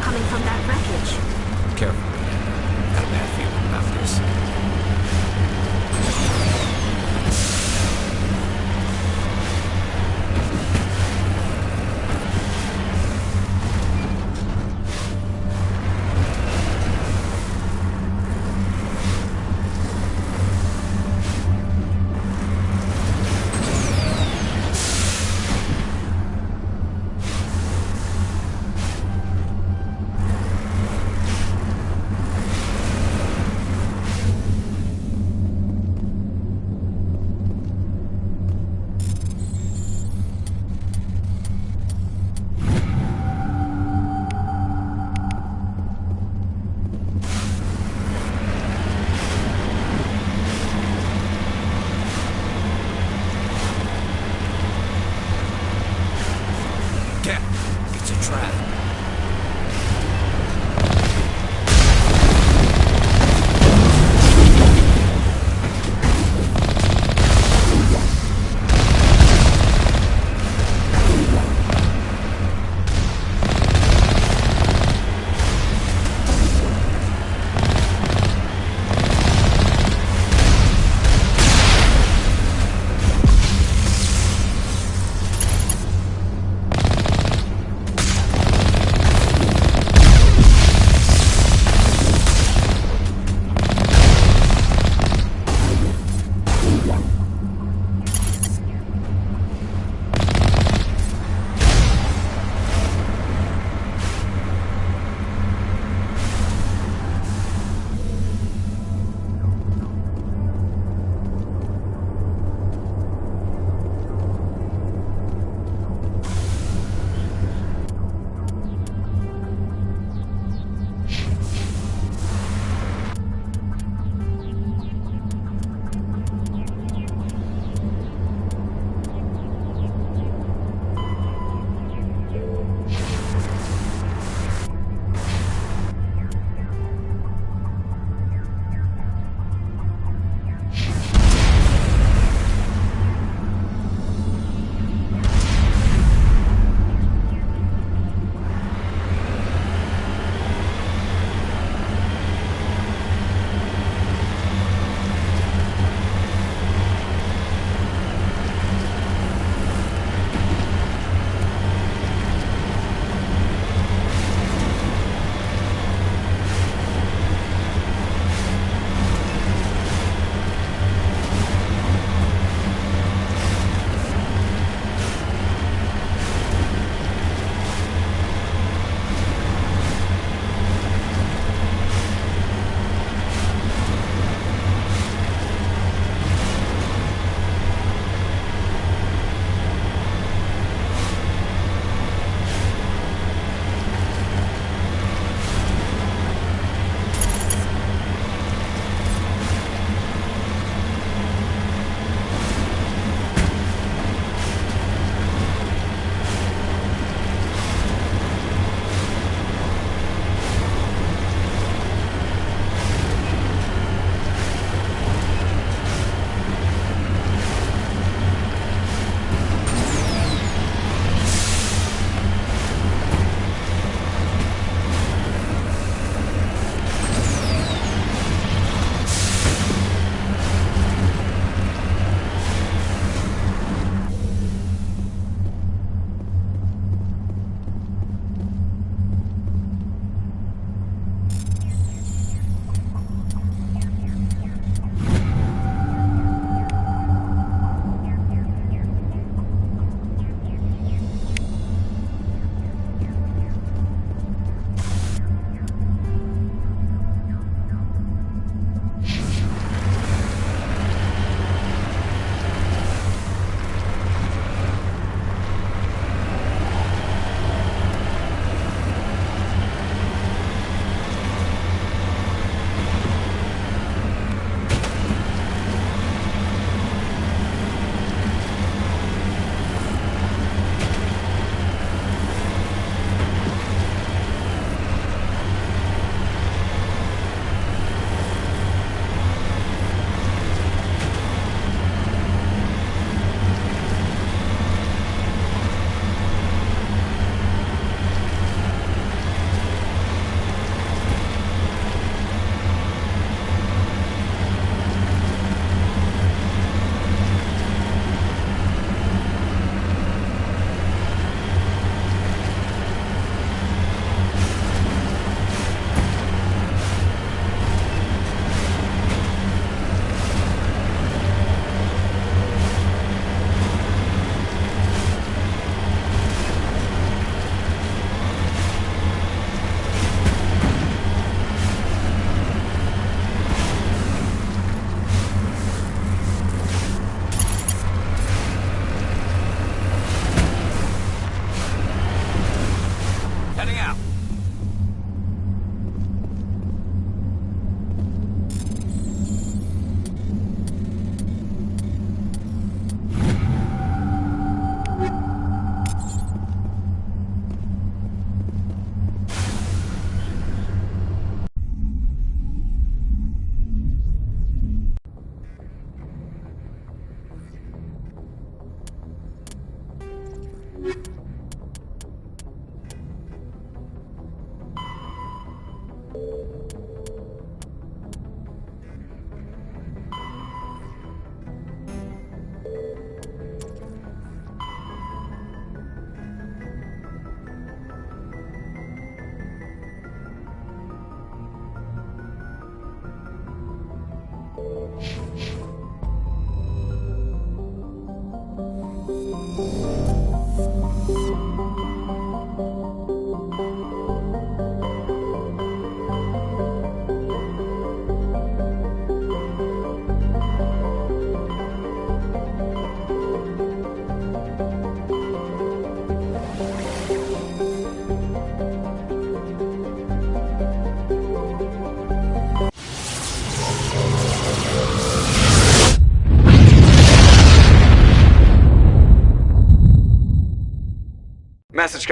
coming from that wreckage. Careful. Got a bad feeling about this.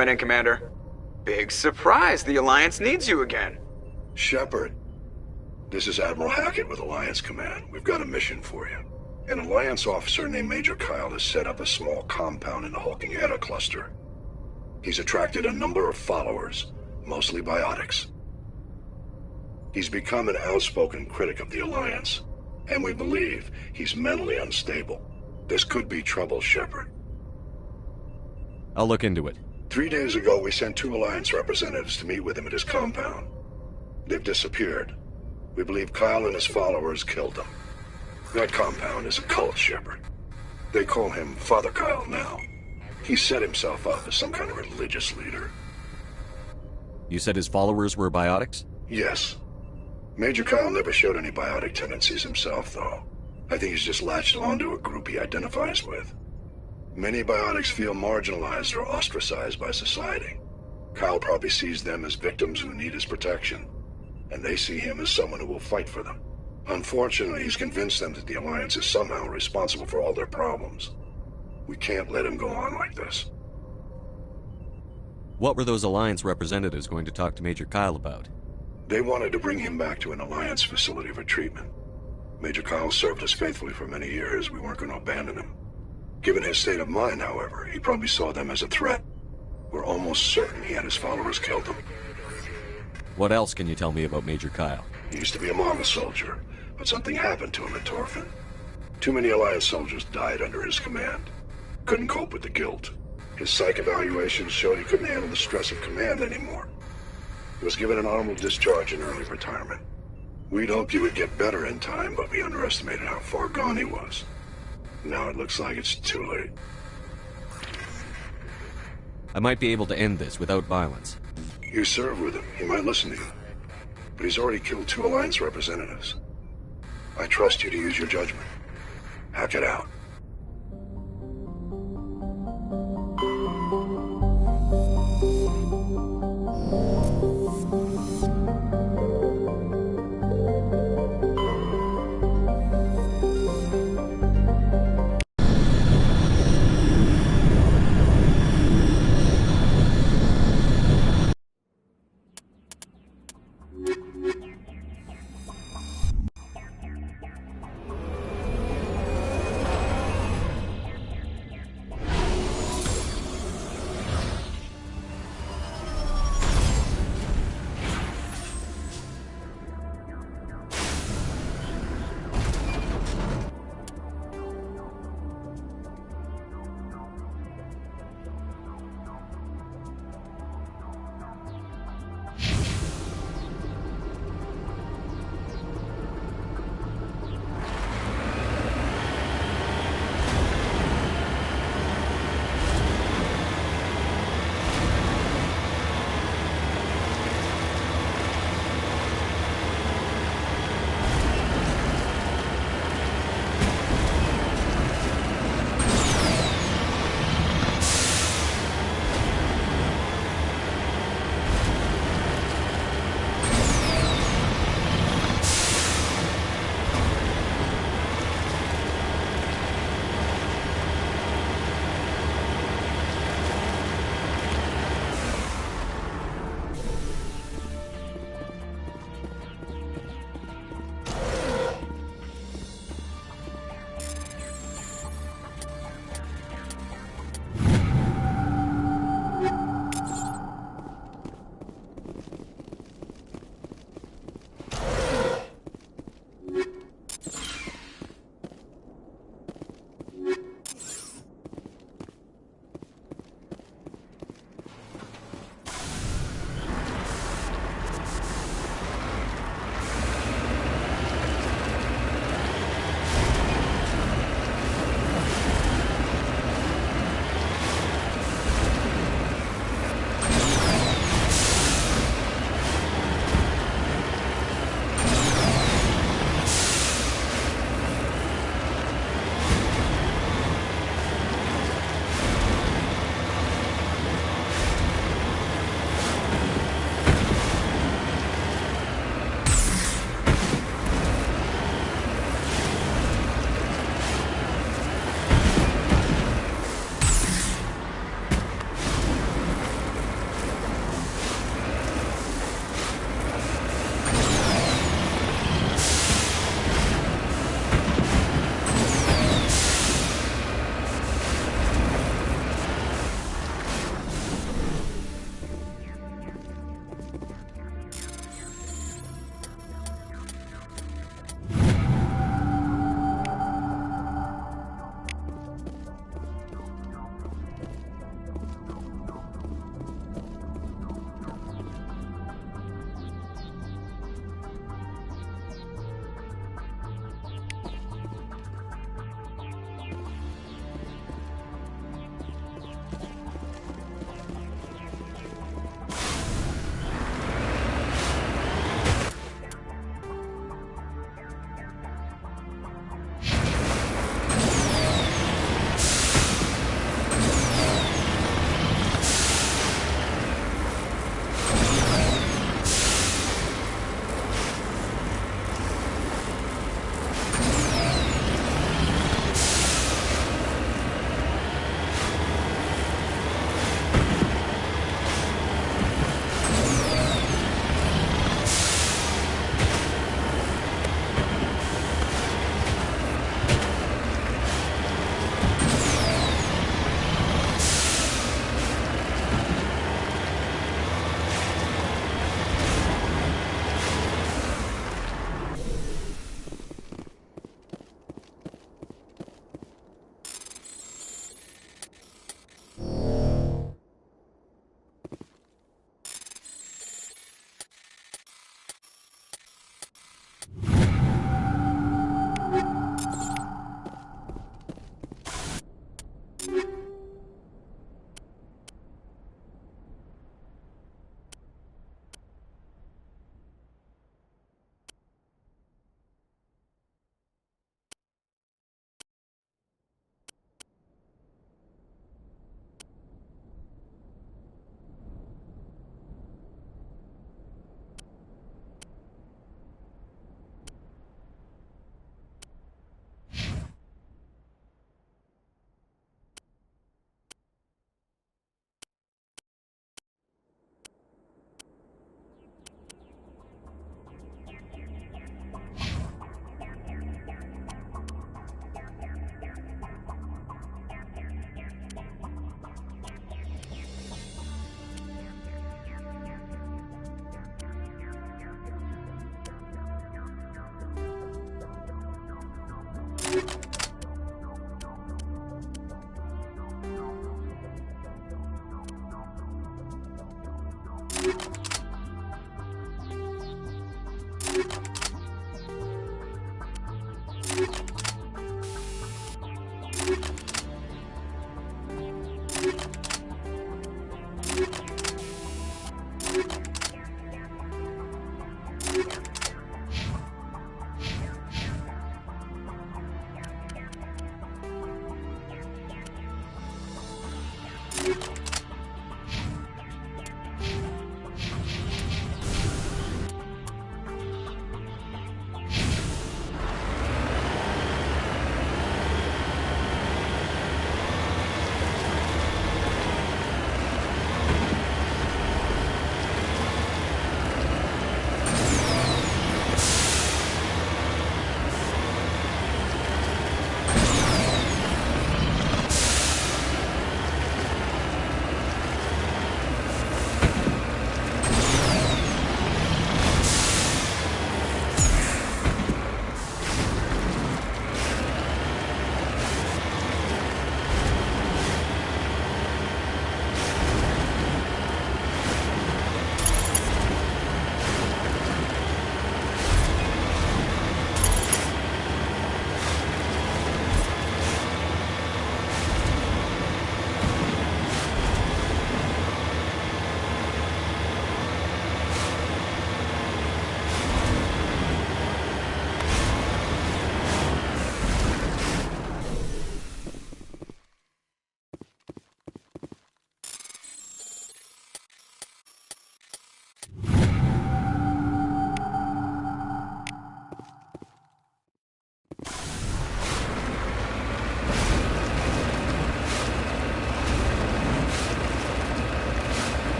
coming in, Commander. Big surprise, the Alliance needs you again. Shepard, this is Admiral Hackett with Alliance Command. We've got a mission for you. An Alliance officer named Major Kyle has set up a small compound in the Hulking Eta cluster. He's attracted a number of followers, mostly biotics. He's become an outspoken critic of the Alliance, and we believe he's mentally unstable. This could be trouble, Shepard. I'll look into it. 3 days ago, we sent 2 Alliance representatives to meet with him at his compound. They've disappeared. We believe Kyle and his followers killed them. That compound is a cult, Shepard. They call him Father Kyle now. He set himself up as some kind of religious leader. You said his followers were biotics? Yes. Major Kyle never showed any biotic tendencies himself, though. I think he's just latched onto a group he identifies with. Many biotics feel marginalized or ostracized by society. Kyle probably sees them as victims who need his protection, and they see him as someone who will fight for them. Unfortunately, he's convinced them that the Alliance is somehow responsible for all their problems. We can't let him go on like this. What were those Alliance representatives going to talk to Major Kyle about? They wanted to bring him back to an Alliance facility for treatment. Major Kyle served us faithfully for many years. We weren't going to abandon him. Given his state of mind, however, he probably saw them as a threat. We're almost certain he had his followers killed them. What else can you tell me about Major Kyle? He used to be a Mama soldier, but something happened to him at Torfin. Too many Alliance soldiers died under his command. Couldn't cope with the guilt. His psych evaluations showed he couldn't handle the stress of command anymore. He was given an honorable discharge in early retirement. We'd hoped he would get better in time, but we underestimated how far gone he was. Now it looks like it's too late. I might be able to end this without violence. You serve with him. He might listen to you. But he's already killed 2 Alliance representatives. I trust you to use your judgment. Hack it out.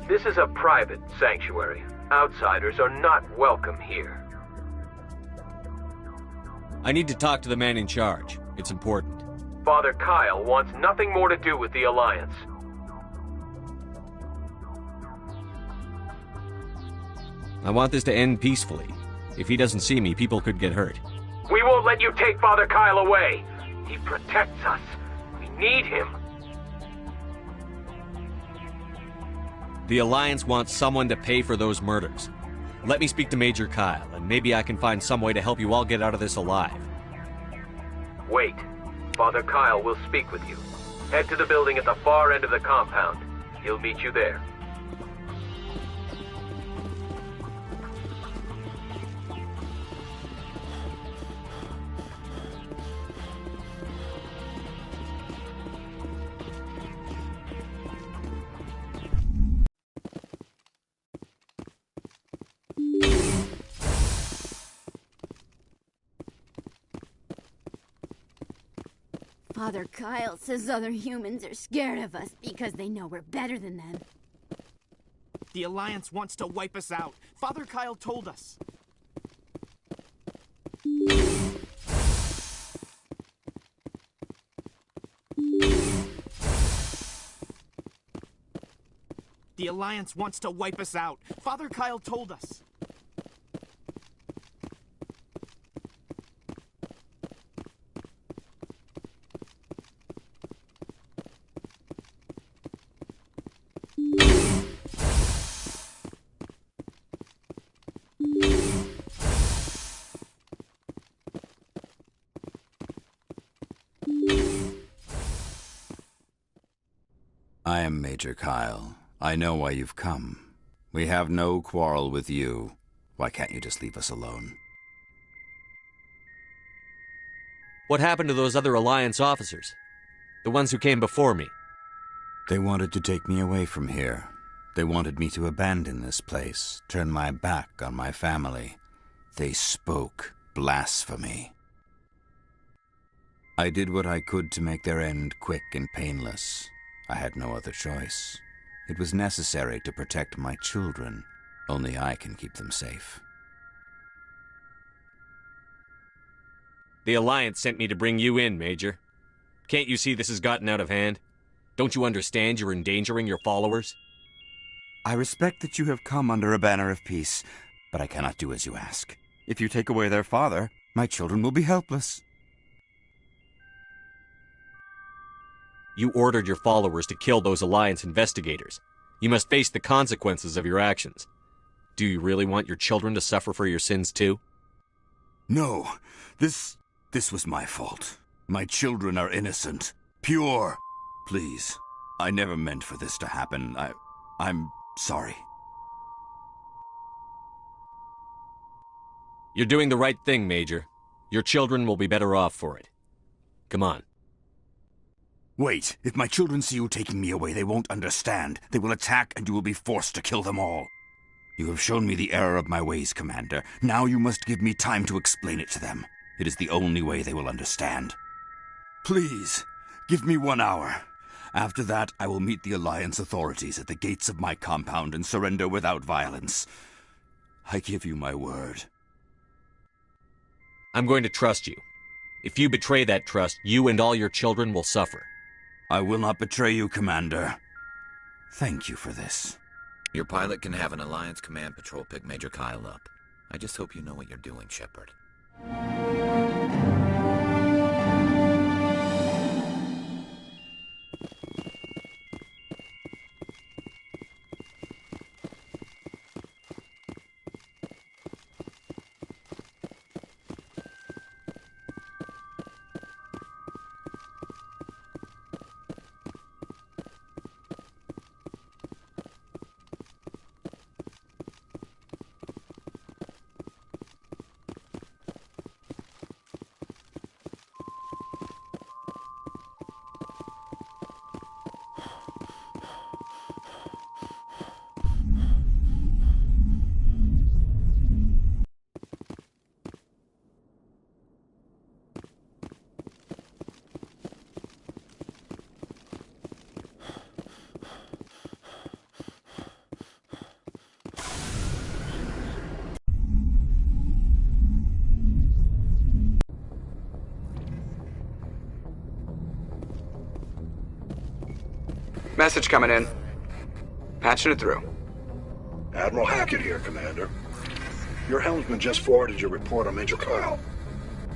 This is a private sanctuary. Outsiders are not welcome here. I need to talk to the man in charge. It's important. Father Kyle wants nothing more to do with the Alliance. I want this to end peacefully. If he doesn't see me, people could get hurt. We won't let you take Father Kyle away. He protects us. We need him. The Alliance wants someone to pay for those murders. Let me speak to Major Kyle, and maybe I can find some way to help you all get out of this alive. Wait. Father Kyle will speak with you. Head to the building at the far end of the compound. He'll meet you there. Father Kyle says other humans are scared of us because they know we're better than them. The Alliance wants to wipe us out. Father Kyle told us. The Alliance wants to wipe us out. Father Kyle told us. I am Major Kyle. I know why you've come. We have no quarrel with you. Why can't you just leave us alone? What happened to those other Alliance officers? The ones who came before me? They wanted to take me away from here. They wanted me to abandon this place, turn my back on my family. They spoke blasphemy. I did what I could to make their end quick and painless. I had no other choice. It was necessary to protect my children. Only I can keep them safe. The Alliance sent me to bring you in, Major. Can't you see this has gotten out of hand? Don't you understand you're endangering your followers? I respect that you have come under a banner of peace, but I cannot do as you ask. If you take away their father, my children will be helpless. You ordered your followers to kill those Alliance investigators. You must face the consequences of your actions. Do you really want your children to suffer for your sins too? No, this was my fault. My children are innocent, pure. Please, I never meant for this to happen. I'm sorry. You're doing the right thing, Major. Your children will be better off for it. Come on. Wait, if my children see you taking me away, they won't understand. They will attack and you will be forced to kill them all. You have shown me the error of my ways, Commander. Now you must give me time to explain it to them. It is the only way they will understand. Please, give me 1 hour. After that, I will meet the Alliance authorities at the gates of my compound and surrender without violence. I give you my word. I'm going to trust you. If you betray that trust, you and all your children will suffer. I will not betray you, Commander. Thank you for this. Your pilot can have an Alliance command patrol pick Major Kyle up. I just hope you know what you're doing, Shepard. Message coming in. Patching it through. Admiral Hackett here, Commander. Your helmsman just forwarded your report on Major Kyle.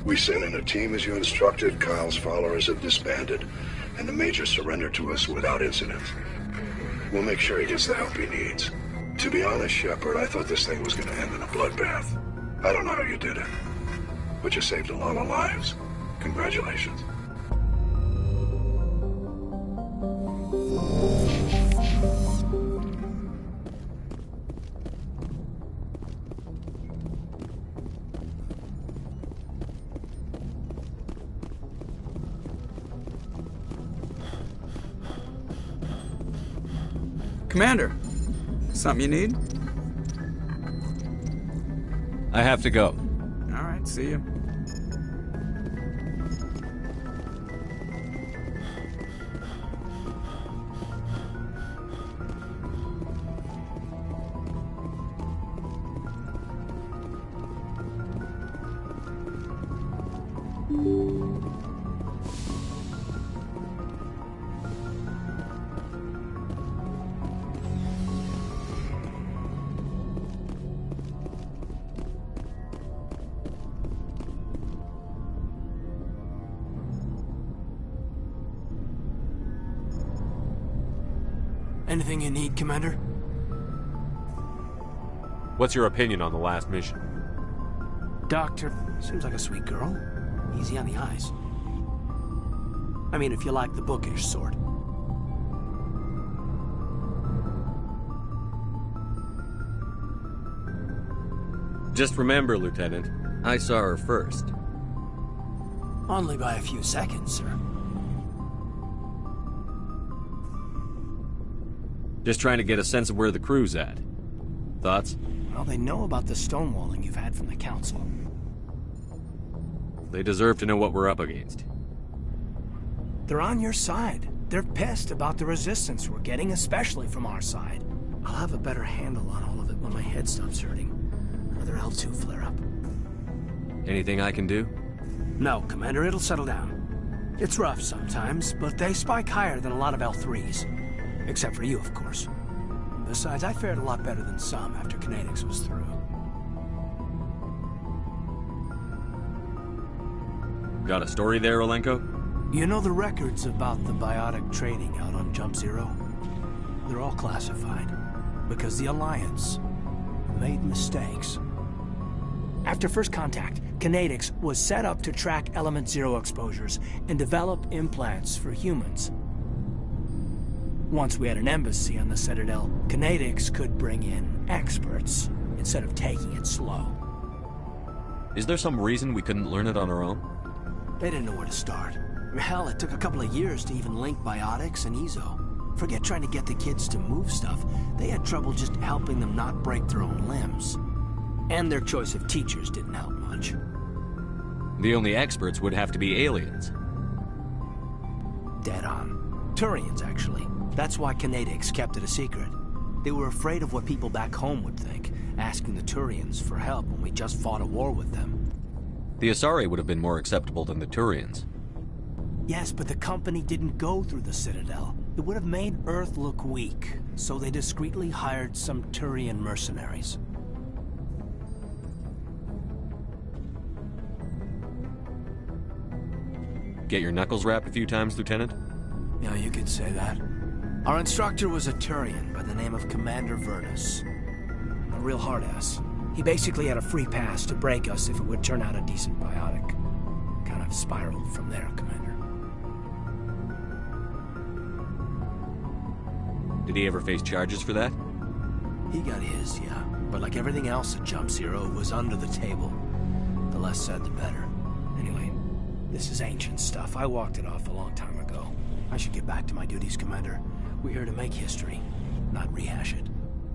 We sent in a team as you instructed. Kyle's followers have disbanded, and the Major surrendered to us without incident. We'll make sure he gets the help he needs. To be honest, Shepard, I thought this thing was going to end in a bloodbath. I don't know how you did it, but you saved a lot of lives. Congratulations. Commander, something you need? I have to go. All right, see you. Anything you need, Commander? What's your opinion on the last mission? Doctor seems like a sweet girl. Easy on the eyes. I mean, if you like the bookish sort. Just remember, Lieutenant, I saw her first. Only by a few seconds, sir. Just trying to get a sense of where the crew's at. Thoughts? Well, they know about the stonewalling you've had from the Council. They deserve to know what we're up against. They're on your side. They're pissed about the resistance we're getting, especially from our side. I'll have a better handle on all of it when my head stops hurting. Another L2 flare-up. Anything I can do? No, Commander, it'll settle down. It's rough sometimes, but they spike higher than a lot of L3s. Except for you, of course. Besides, I fared a lot better than some after Kinetics was through. Got a story there, Olenko? You know the records about the biotic trading out on Jump Zero? They're all classified, because the Alliance made mistakes. After first contact, Kinetics was set up to track Element Zero exposures and develop implants for humans. Once we had an embassy on the Citadel, Kinetics could bring in experts instead of taking it slow. Is there some reason we couldn't learn it on our own? They didn't know where to start. Hell, it took a couple of years to even link biotics and Ezo. Forget trying to get the kids to move stuff. They had trouble just helping them not break their own limbs. And their choice of teachers didn't help much. The only experts would have to be aliens. Dead on. Turians, actually. That's why Kinetics kept it a secret. They were afraid of what people back home would think, asking the Turians for help when we just fought a war with them. The Asari would have been more acceptable than the Turians. Yes, but the company didn't go through the Citadel. It would have made Earth look weak, so they discreetly hired some Turian mercenaries. Get your knuckles rapped a few times, Lieutenant? Yeah, you could say that. Our instructor was a Turian by the name of Commander Vertus. A real hard-ass. He basically had a free pass to break us if it would turn out a decent biotic. Kind of spiraled from there, Commander. Did he ever face charges for that? He got his, yeah. But like everything else at Jump Zero, it was under the table. The less said, the better. Anyway, this is ancient stuff. I walked it off a long time ago. I should get back to my duties, Commander. We're here to make history, not rehash it.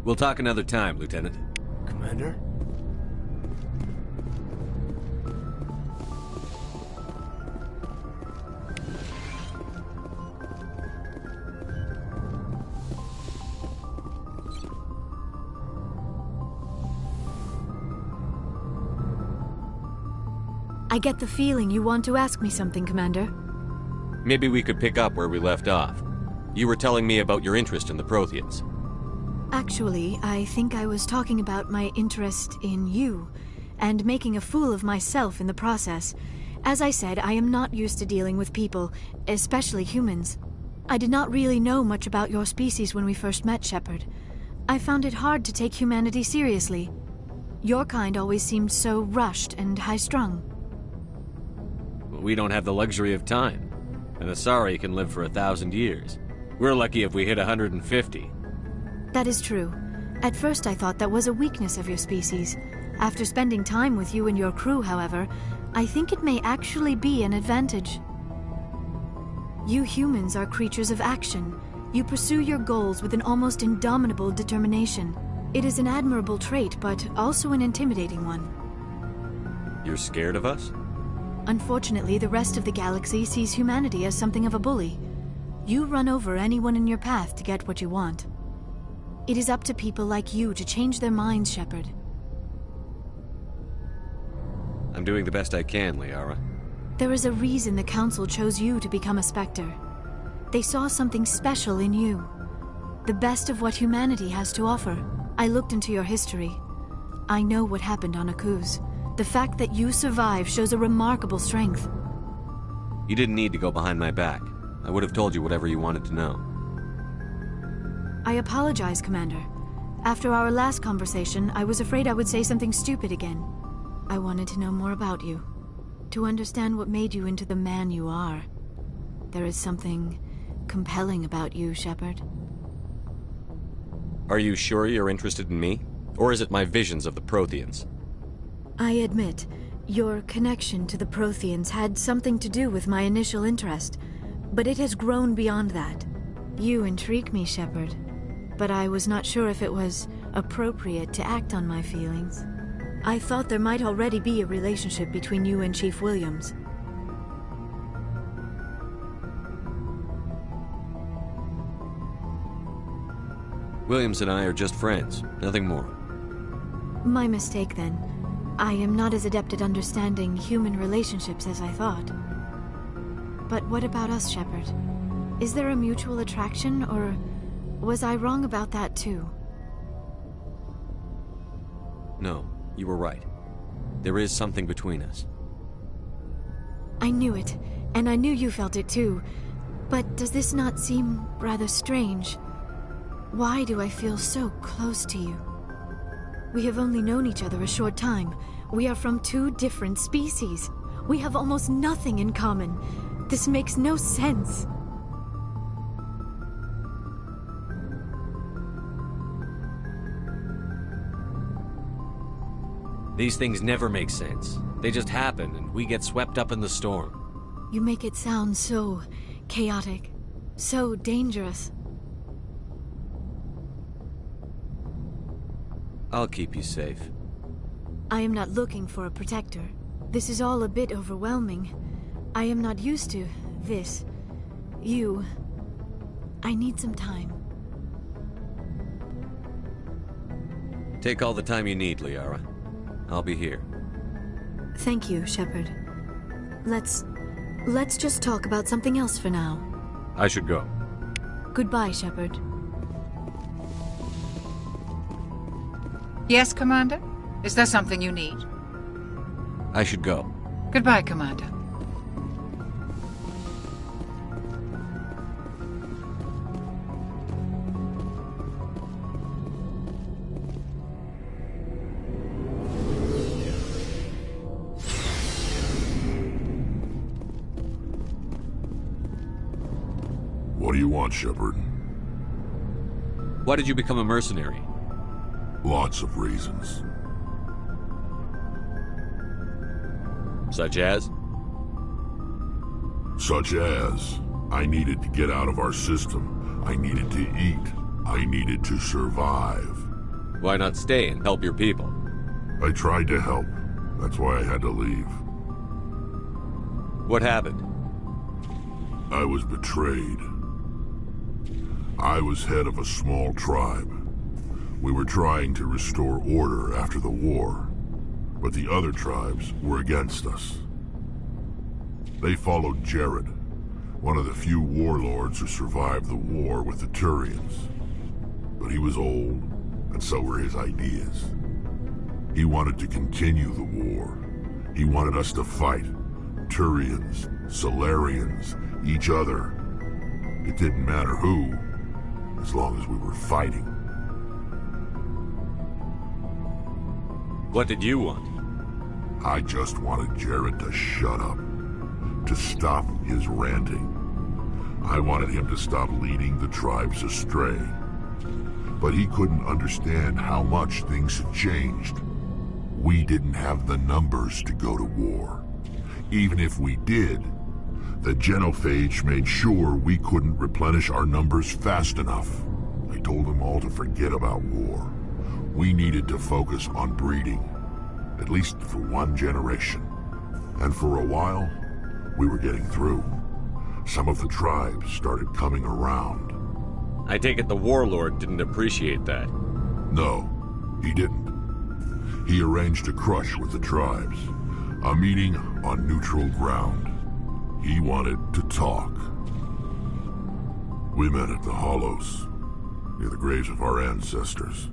We'll talk another time, Lieutenant. Commander? I get the feeling you want to ask me something, Commander. Maybe we could pick up where we left off. You were telling me about your interest in the Protheans. Actually, I think I was talking about my interest in you, and making a fool of myself in the process. As I said, I am not used to dealing with people, especially humans. I did not really know much about your species when we first met, Shepard. I found it hard to take humanity seriously. Your kind always seemed so rushed and high-strung. We don't have the luxury of time. An Asari can live for 1,000 years. We're lucky if we hit 150. That is true. At first I thought that was a weakness of your species. After spending time with you and your crew, however, I think it may actually be an advantage. You humans are creatures of action. You pursue your goals with an almost indomitable determination. It is an admirable trait, but also an intimidating one. You're scared of us? Unfortunately, the rest of the galaxy sees humanity as something of a bully. You run over anyone in your path to get what you want. It is up to people like you to change their minds, Shepard. I'm doing the best I can, Liara. There is a reason the Council chose you to become a Spectre. They saw something special in you. The best of what humanity has to offer. I looked into your history. I know what happened on Akuz. The fact that you survived shows a remarkable strength. You didn't need to go behind my back. I would have told you whatever you wanted to know. I apologize, Commander. After our last conversation, I was afraid I would say something stupid again. I wanted to know more about you. To understand what made you into the man you are. There is something compelling about you, Shepard. Are you sure you're interested in me? Or is it my visions of the Protheans? I admit, your connection to the Protheans had something to do with my initial interest, but it has grown beyond that. You intrigue me, Shepard, but I was not sure if it was appropriate to act on my feelings. I thought there might already be a relationship between you and Chief Williams. Williams and I are just friends, nothing more. My mistake, then. I am not as adept at understanding human relationships as I thought. But what about us, Shepard? Is there a mutual attraction, or was I wrong about that too? No, you were right. There is something between us. I knew it, and I knew you felt it too. But does this not seem rather strange? Why do I feel so close to you? We have only known each other a short time. We are from two different species. We have almost nothing in common. This makes no sense. These things never make sense. They just happen, and we get swept up in the storm. You make it sound so chaotic, so dangerous. I'll keep you safe. I am not looking for a protector. This is all a bit overwhelming. I am not used to this. You. I need some time. Take all the time you need, Liara. I'll be here. Thank you, Shepard. Let's just talk about something else for now. I should go. Goodbye, Shepard. Yes, Commander? Is there something you need? I should go. Goodbye, Commander. What do you want, Shepard? Why did you become a mercenary? Lots of reasons. Such as? Such as, I needed to get out of our system. I needed to eat. I needed to survive. Why not stay and help your people? I tried to help. That's why I had to leave. What happened? I was betrayed. I was head of a small tribe. We were trying to restore order after the war, but the other tribes were against us. They followed Jared, one of the few warlords who survived the war with the Turians. But he was old, and so were his ideas. He wanted to continue the war. He wanted us to fight. Turians, Solarians, each other. It didn't matter who, as long as we were fighting. What did you want? I just wanted Jared to shut up, to stop his ranting. I wanted him to stop leading the tribes astray. But he couldn't understand how much things had changed. We didn't have the numbers to go to war. Even if we did, the genophage made sure we couldn't replenish our numbers fast enough. I told them all to forget about war. We needed to focus on breeding, at least for one generation. And for a while, we were getting through. Some of the tribes started coming around. I take it the warlord didn't appreciate that. No, he didn't. He arranged a crush with the tribes, a meeting on neutral ground. He wanted to talk. We met at the Hollows, near the graves of our ancestors.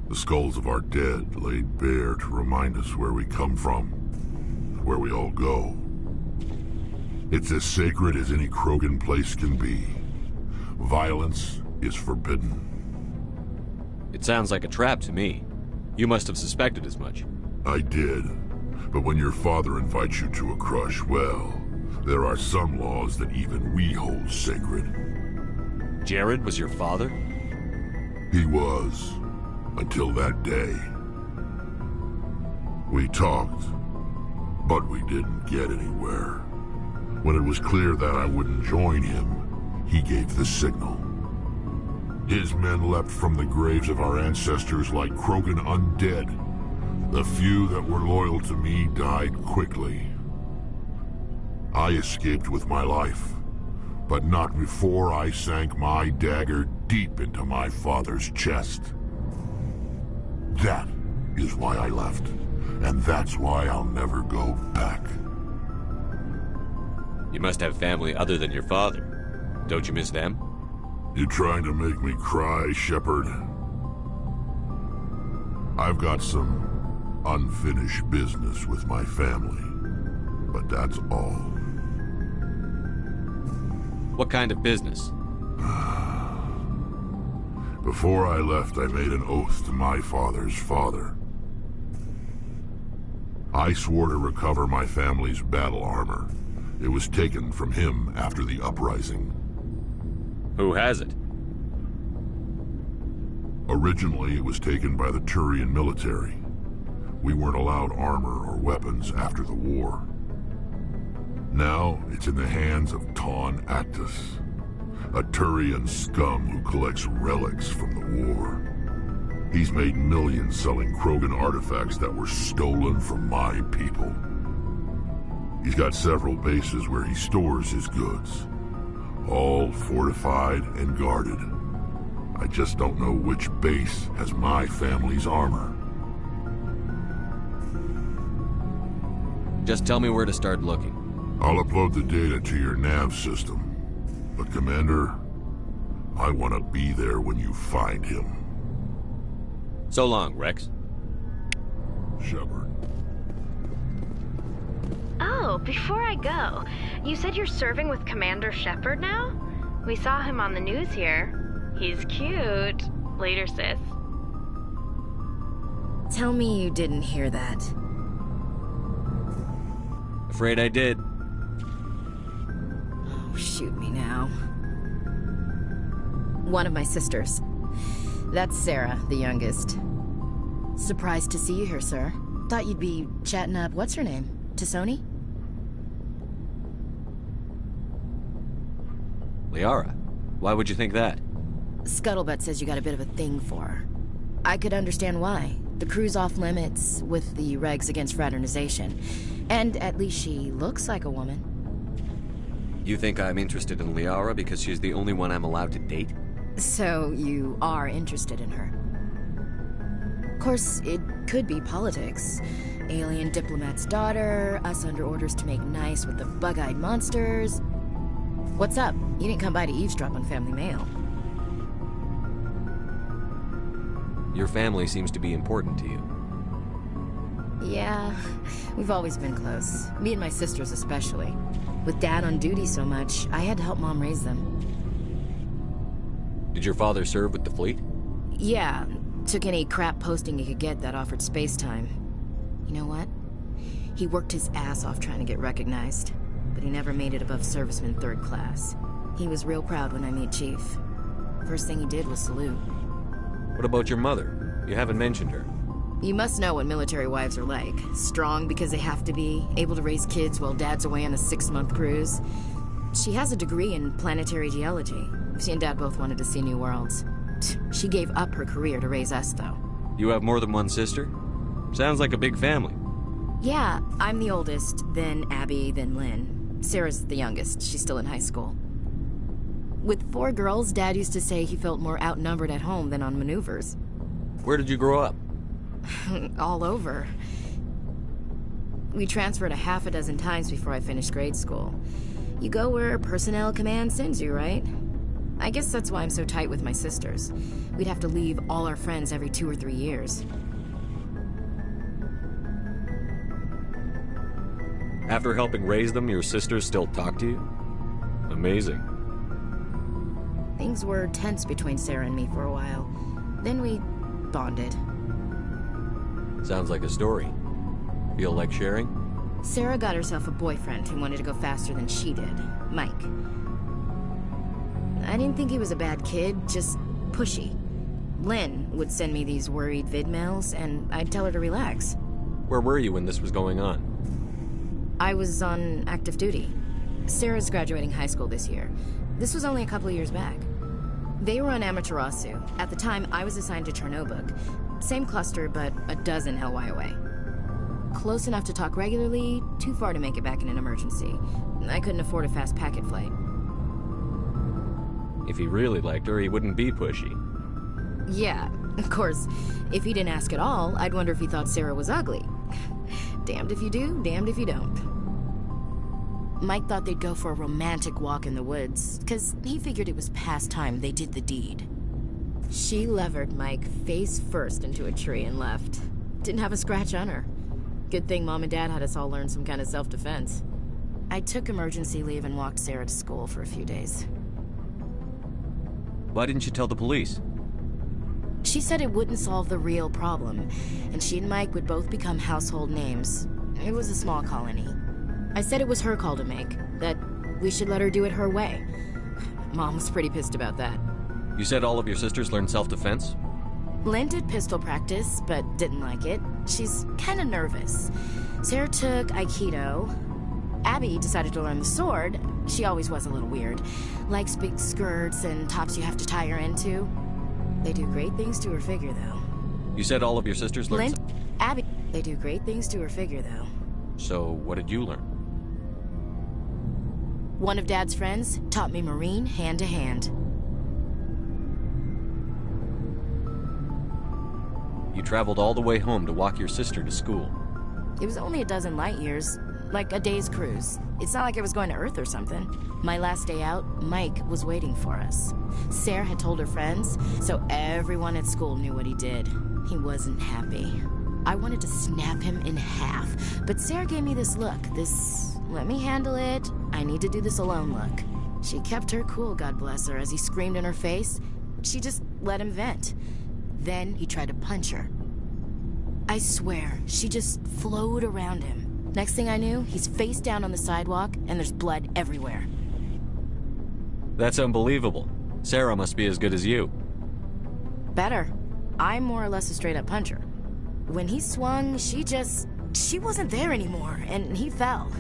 The skulls of our dead laid bare to remind us where we come from, where we all go. It's as sacred as any Krogan place can be. Violence is forbidden. It sounds like a trap to me. You must have suspected as much. I did. But when your father invites you to a crush, well, there are some laws that even we hold sacred. Jared was your father? He was. Until that day. We talked, but we didn't get anywhere. When it was clear that I wouldn't join him, he gave the signal. His men leapt from the graves of our ancestors like Krogan undead. The few that were loyal to me died quickly. I escaped with my life, but not before I sank my dagger deep into my father's chest. That is why I left, and that's why I'll never go back. You must have family other than your father. Don't you miss them? You trying to make me cry, Shepard? I've got some unfinished business with my family. but that's all. What kind of business? Before I left, I made an oath to my father's father. I swore to recover my family's battle armor. It was taken from him after the uprising. Who has it? Originally, it was taken by the Turian military. We weren't allowed armor or weapons after the war. Now, it's in the hands of Ton Actus, a Turian scum who collects relics from the war. He's made millions selling Krogan artifacts that were stolen from my people. He's got several bases where he stores his goods, all fortified and guarded. I just don't know which base has my family's armor. Just tell me where to start looking. I'll upload the data to your nav system. But Commander, I want to be there when you find him. So long, Rex. Shepard. Oh, before I go, you said you're serving with Commander Shepard now? We saw him on the news here. He's cute. Later, sis. Tell me you didn't hear that. Afraid I did. Oh, shoot me now. One of my sisters. That's Sarah, the youngest. Surprised to see you here, sir. Thought you'd be chatting up, what's her name? Tassoni? Liara, why would you think that? Scuttlebutt says you got a bit of a thing for her. I could understand why. The crew's off limits with the regs against fraternization. And at least she looks like a woman. You think I'm interested in Liara because she's the only one I'm allowed to date? So you are interested in her. Of course, it could be politics. Alien diplomat's daughter, us under orders to make nice with the bug-eyed monsters. What's up? You didn't come by to eavesdrop on family mail. Your family seems to be important to you. Yeah, we've always been close. Me and my sisters especially. With Dad on duty so much, I had to help Mom raise them. Did your father serve with the fleet? Yeah, took any crap posting he could get that offered space time. You know what? He worked his ass off trying to get recognized, but he never made it above serviceman 3rd class. He was real proud when I made Chief. First thing he did was salute. What about your mother? You haven't mentioned her. You must know what military wives are like. Strong because they have to be, able to raise kids while Dad's away on a 6-month cruise. She has a degree in planetary geology. She and Dad both wanted to see new worlds. She gave up her career to raise us, though. You have more than one sister? Sounds like a big family. Yeah, I'm the oldest, then Abby, then Lynn. Sarah's the youngest. She's still in high school. With 4 girls, Dad used to say he felt more outnumbered at home than on maneuvers. Where did you grow up? All over. We transferred a half a dozen times before I finished grade school. You go where personnel command sends you, right? I guess that's why I'm so tight with my sisters. We'd have to leave all our friends every 2 or 3 years. After helping raise them, your sisters still talk to you? Amazing. Things were tense between Sarah and me for a while. Then we bonded. Sounds like a story. Feel like sharing? Sarah got herself a boyfriend who wanted to go faster than she did, Mike. I didn't think he was a bad kid, just pushy. Lynn would send me these worried vid mails, and I'd tell her to relax. Where were you when this was going on? I was on active duty. Sarah's graduating high school this year. This was only a couple years back. They were on Amaterasu. At the time, I was assigned to Chernobog. Same cluster, but a dozen LY away. Close enough to talk regularly, too far to make it back in an emergency. I couldn't afford a fast packet flight. If he really liked her, he wouldn't be pushy. Yeah, of course. If he didn't ask at all, I'd wonder if he thought Sarah was ugly. Damned if you do, damned if you don't. Mike thought they'd go for a romantic walk in the woods, because he figured it was past time they did the deed. She levered Mike face first into a tree and left. Didn't have a scratch on her. Good thing Mom and Dad had us all learn some kind of self-defense. I took emergency leave and walked Sarah to school for a few days. Why didn't you tell the police? She said it wouldn't solve the real problem, and she and Mike would both become household names. It was a small colony. I said it was her call to make, that we should let her do it her way. Mom was pretty pissed about that. You said all of your sisters learned self-defense? Lynn did pistol practice, but didn't like it. She's kind of nervous. Sarah took Aikido. Abby decided to learn the sword. She always was a little weird. Likes big skirts and tops you have to tie her into. They do great things to her figure, though. You said all of your sisters learned... Abby... They do great things to her figure, though. So, what did you learn? One of Dad's friends taught me Marine hand-to-hand. You traveled all the way home to walk your sister to school. It was only a dozen light years, like a day's cruise. It's not like I was going to Earth or something. My last day out, Mike was waiting for us. Sarah had told her friends, so everyone at school knew what he did. He wasn't happy. I wanted to snap him in half, but Sarah gave me this look, this let me handle it, I need to do this alone look. She kept her cool, God bless her, as he screamed in her face. She just let him vent. Then he tried to punch her. I swear, she just flowed around him. Next thing I knew, he's face down on the sidewalk, and there's blood everywhere. That's unbelievable. Sarah must be as good as you. Better. I'm more or less a straight-up puncher. When he swung, she wasn't there anymore, and he fell.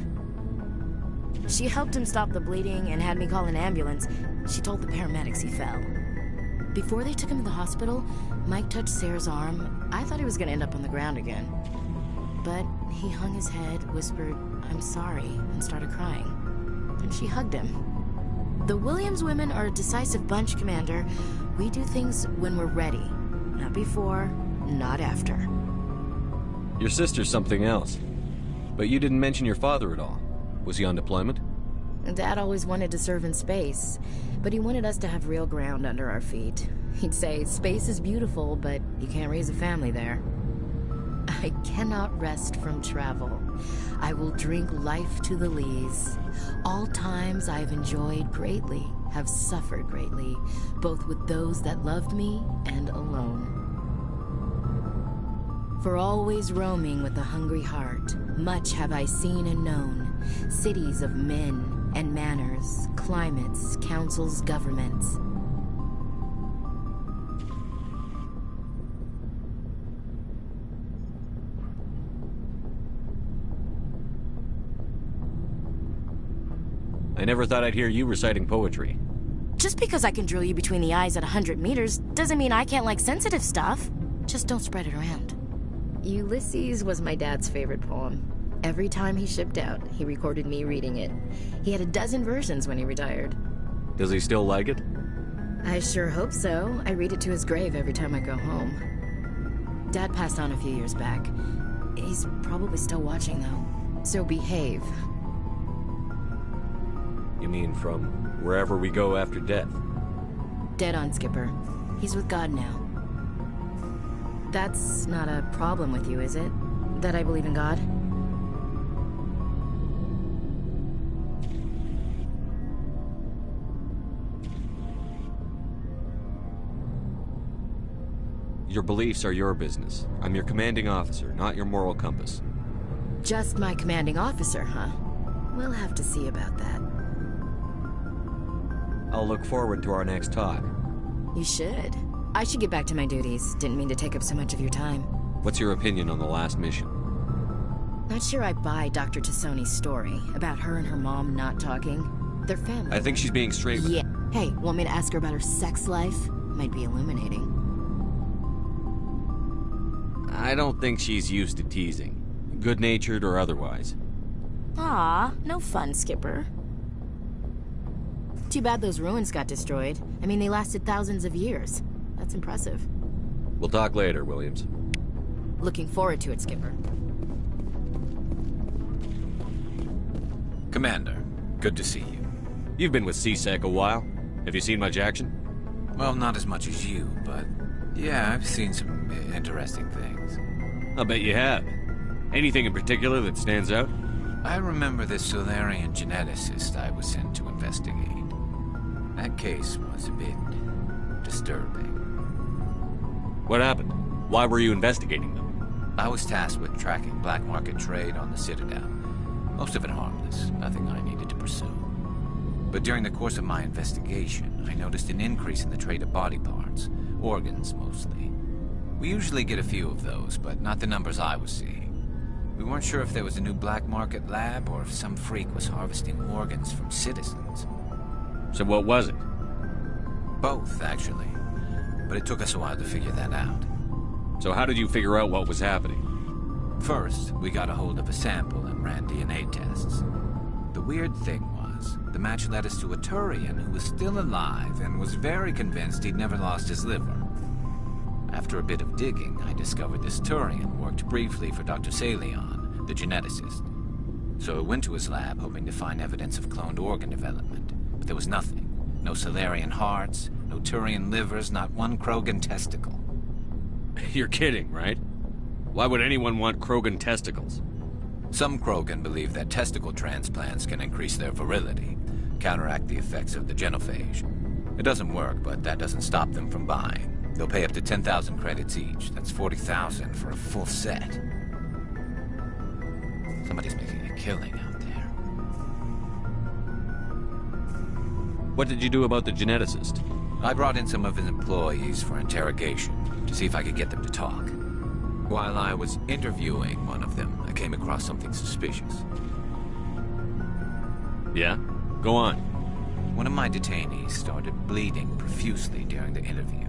She helped him stop the bleeding and had me call an ambulance. She told the paramedics he fell. Before they took him to the hospital, Mike touched Sarah's arm. I thought he was going to end up on the ground again. But he hung his head, whispered, "I'm sorry," and started crying. And she hugged him. The Williams women are a decisive bunch, Commander. We do things when we're ready. Not before, not after. Your sister's something else. But you didn't mention your father at all. Was he on deployment? Dad always wanted to serve in space, but he wanted us to have real ground under our feet. He'd say, space is beautiful, but you can't raise a family there. I cannot rest from travel. I will drink life to the lees. All times I have enjoyed greatly, have suffered greatly, both with those that loved me and alone. For always roaming with a hungry heart, much have I seen and known, cities of men and manners, climates, councils, governments. I never thought I'd hear you reciting poetry. Just because I can drill you between the eyes at 100 meters doesn't mean I can't like sensitive stuff. Just don't spread it around. Ulysses was my dad's favorite poem. Every time he shipped out, he recorded me reading it. He had a dozen versions when he retired. Does he still like it? I sure hope so. I read it to his grave every time I go home. Dad passed on a few years back. He's probably still watching, though. So behave. You mean from wherever we go after death? Dead on, Skipper. He's with God now. That's not a problem with you, is it? That I believe in God? Your beliefs are your business. I'm your commanding officer, not your moral compass. Just my commanding officer, huh? We'll have to see about that. I'll look forward to our next talk. You should. I should get back to my duties. Didn't mean to take up so much of your time. What's your opinion on the last mission? Not sure I buy Dr. Tassoni's story about her and her mom not talking. They're family. I think she's being straight with it. Hey, want me to ask her about her sex life? Might be illuminating. I don't think she's used to teasing. Good-natured or otherwise. Aw, no fun, Skipper. Too bad those ruins got destroyed. I mean, they lasted thousands of years. That's impressive. We'll talk later, Williams. Looking forward to it, Skipper. Commander, good to see you. You've been with CSEC a while. Have you seen much action? Well, not as much as you, but yeah, I've seen some interesting things. I'll bet you have. Anything in particular that stands out? I remember the Solarian geneticist I was sent to investigate. That case was a bit disturbing. What happened? Why were you investigating them? I was tasked with tracking black market trade on the Citadel. Most of it harmless, nothing I needed to pursue. But during the course of my investigation, I noticed an increase in the trade of body parts, organs mostly. We usually get a few of those, but not the numbers I was seeing. We weren't sure if there was a new black market lab or if some freak was harvesting organs from citizens. So what was it? Both, actually. But it took us a while to figure that out. So how did you figure out what was happening? First, we got a hold of a sample and ran DNA tests. The weird thing was, the match led us to a Turian who was still alive and was very convinced he'd never lost his liver. After a bit of digging, I discovered this Turian worked briefly for Dr. Salion, the geneticist. So I went to his lab hoping to find evidence of cloned organ development, but there was nothing. No Solarian hearts, no Turian livers, not one Krogan testicle. You're kidding, right? Why would anyone want Krogan testicles? Some Krogan believe that testicle transplants can increase their virility, counteract the effects of the genophage. It doesn't work, but that doesn't stop them from buying. They'll pay up to 10,000 credits each. That's 40,000 for a full set. Somebody's making a killing out there. What did you do about the geneticist? I brought in some of his employees for interrogation, to see if I could get them to talk. While I was interviewing one of them, I came across something suspicious. Yeah? Go on. One of my detainees started bleeding profusely during the interview.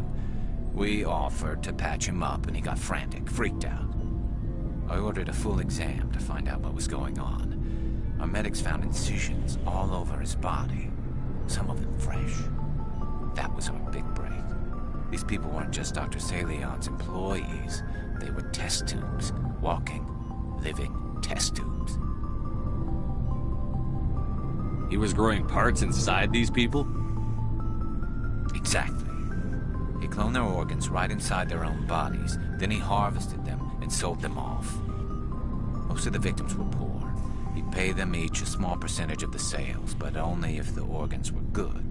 We offered to patch him up, and he got frantic, freaked out. I ordered a full exam to find out what was going on. Our medics found incisions all over his body, some of them fresh. That was our big break. These people weren't just Dr. Salion's employees. They were test tubes. Walking, living test tubes. He was growing parts inside these people? Exactly. He cloned their organs right inside their own bodies. Then he harvested them and sold them off. Most of the victims were poor. He'd pay them each a small percentage of the sales, but only if the organs were good.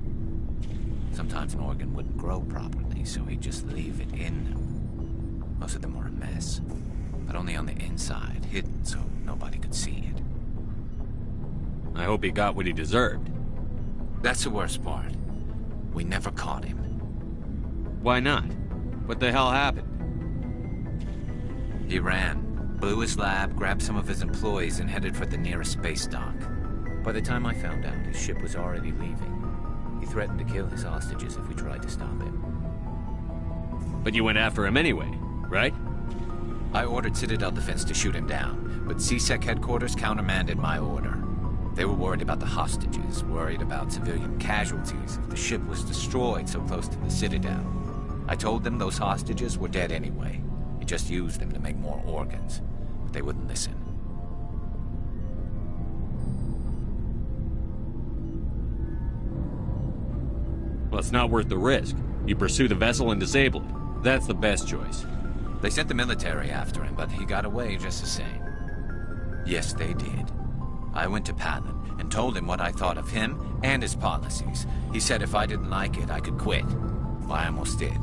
Sometimes an organ wouldn't grow properly, so he'd just leave it in them. Most of them were a mess, but only on the inside, hidden so nobody could see it. I hope he got what he deserved. That's the worst part. We never caught him. Why not? What the hell happened? He ran, blew his lab, grabbed some of his employees, and headed for the nearest space dock. By the time I found out, his ship was already leaving. He threatened to kill his hostages if we tried to stop him. But you went after him anyway, right? I ordered Citadel Defense to shoot him down, but CSEC headquarters countermanded my order. They were worried about the hostages, worried about civilian casualties if the ship was destroyed so close to the Citadel. I told them those hostages were dead anyway. He just used them to make more organs, but they wouldn't listen. Well, it's not worth the risk. You pursue the vessel and disable it. That's the best choice. They sent the military after him, but he got away just the same. Yes, they did. I went to Palin and told him what I thought of him and his policies. He said if I didn't like it, I could quit. Well, I almost did.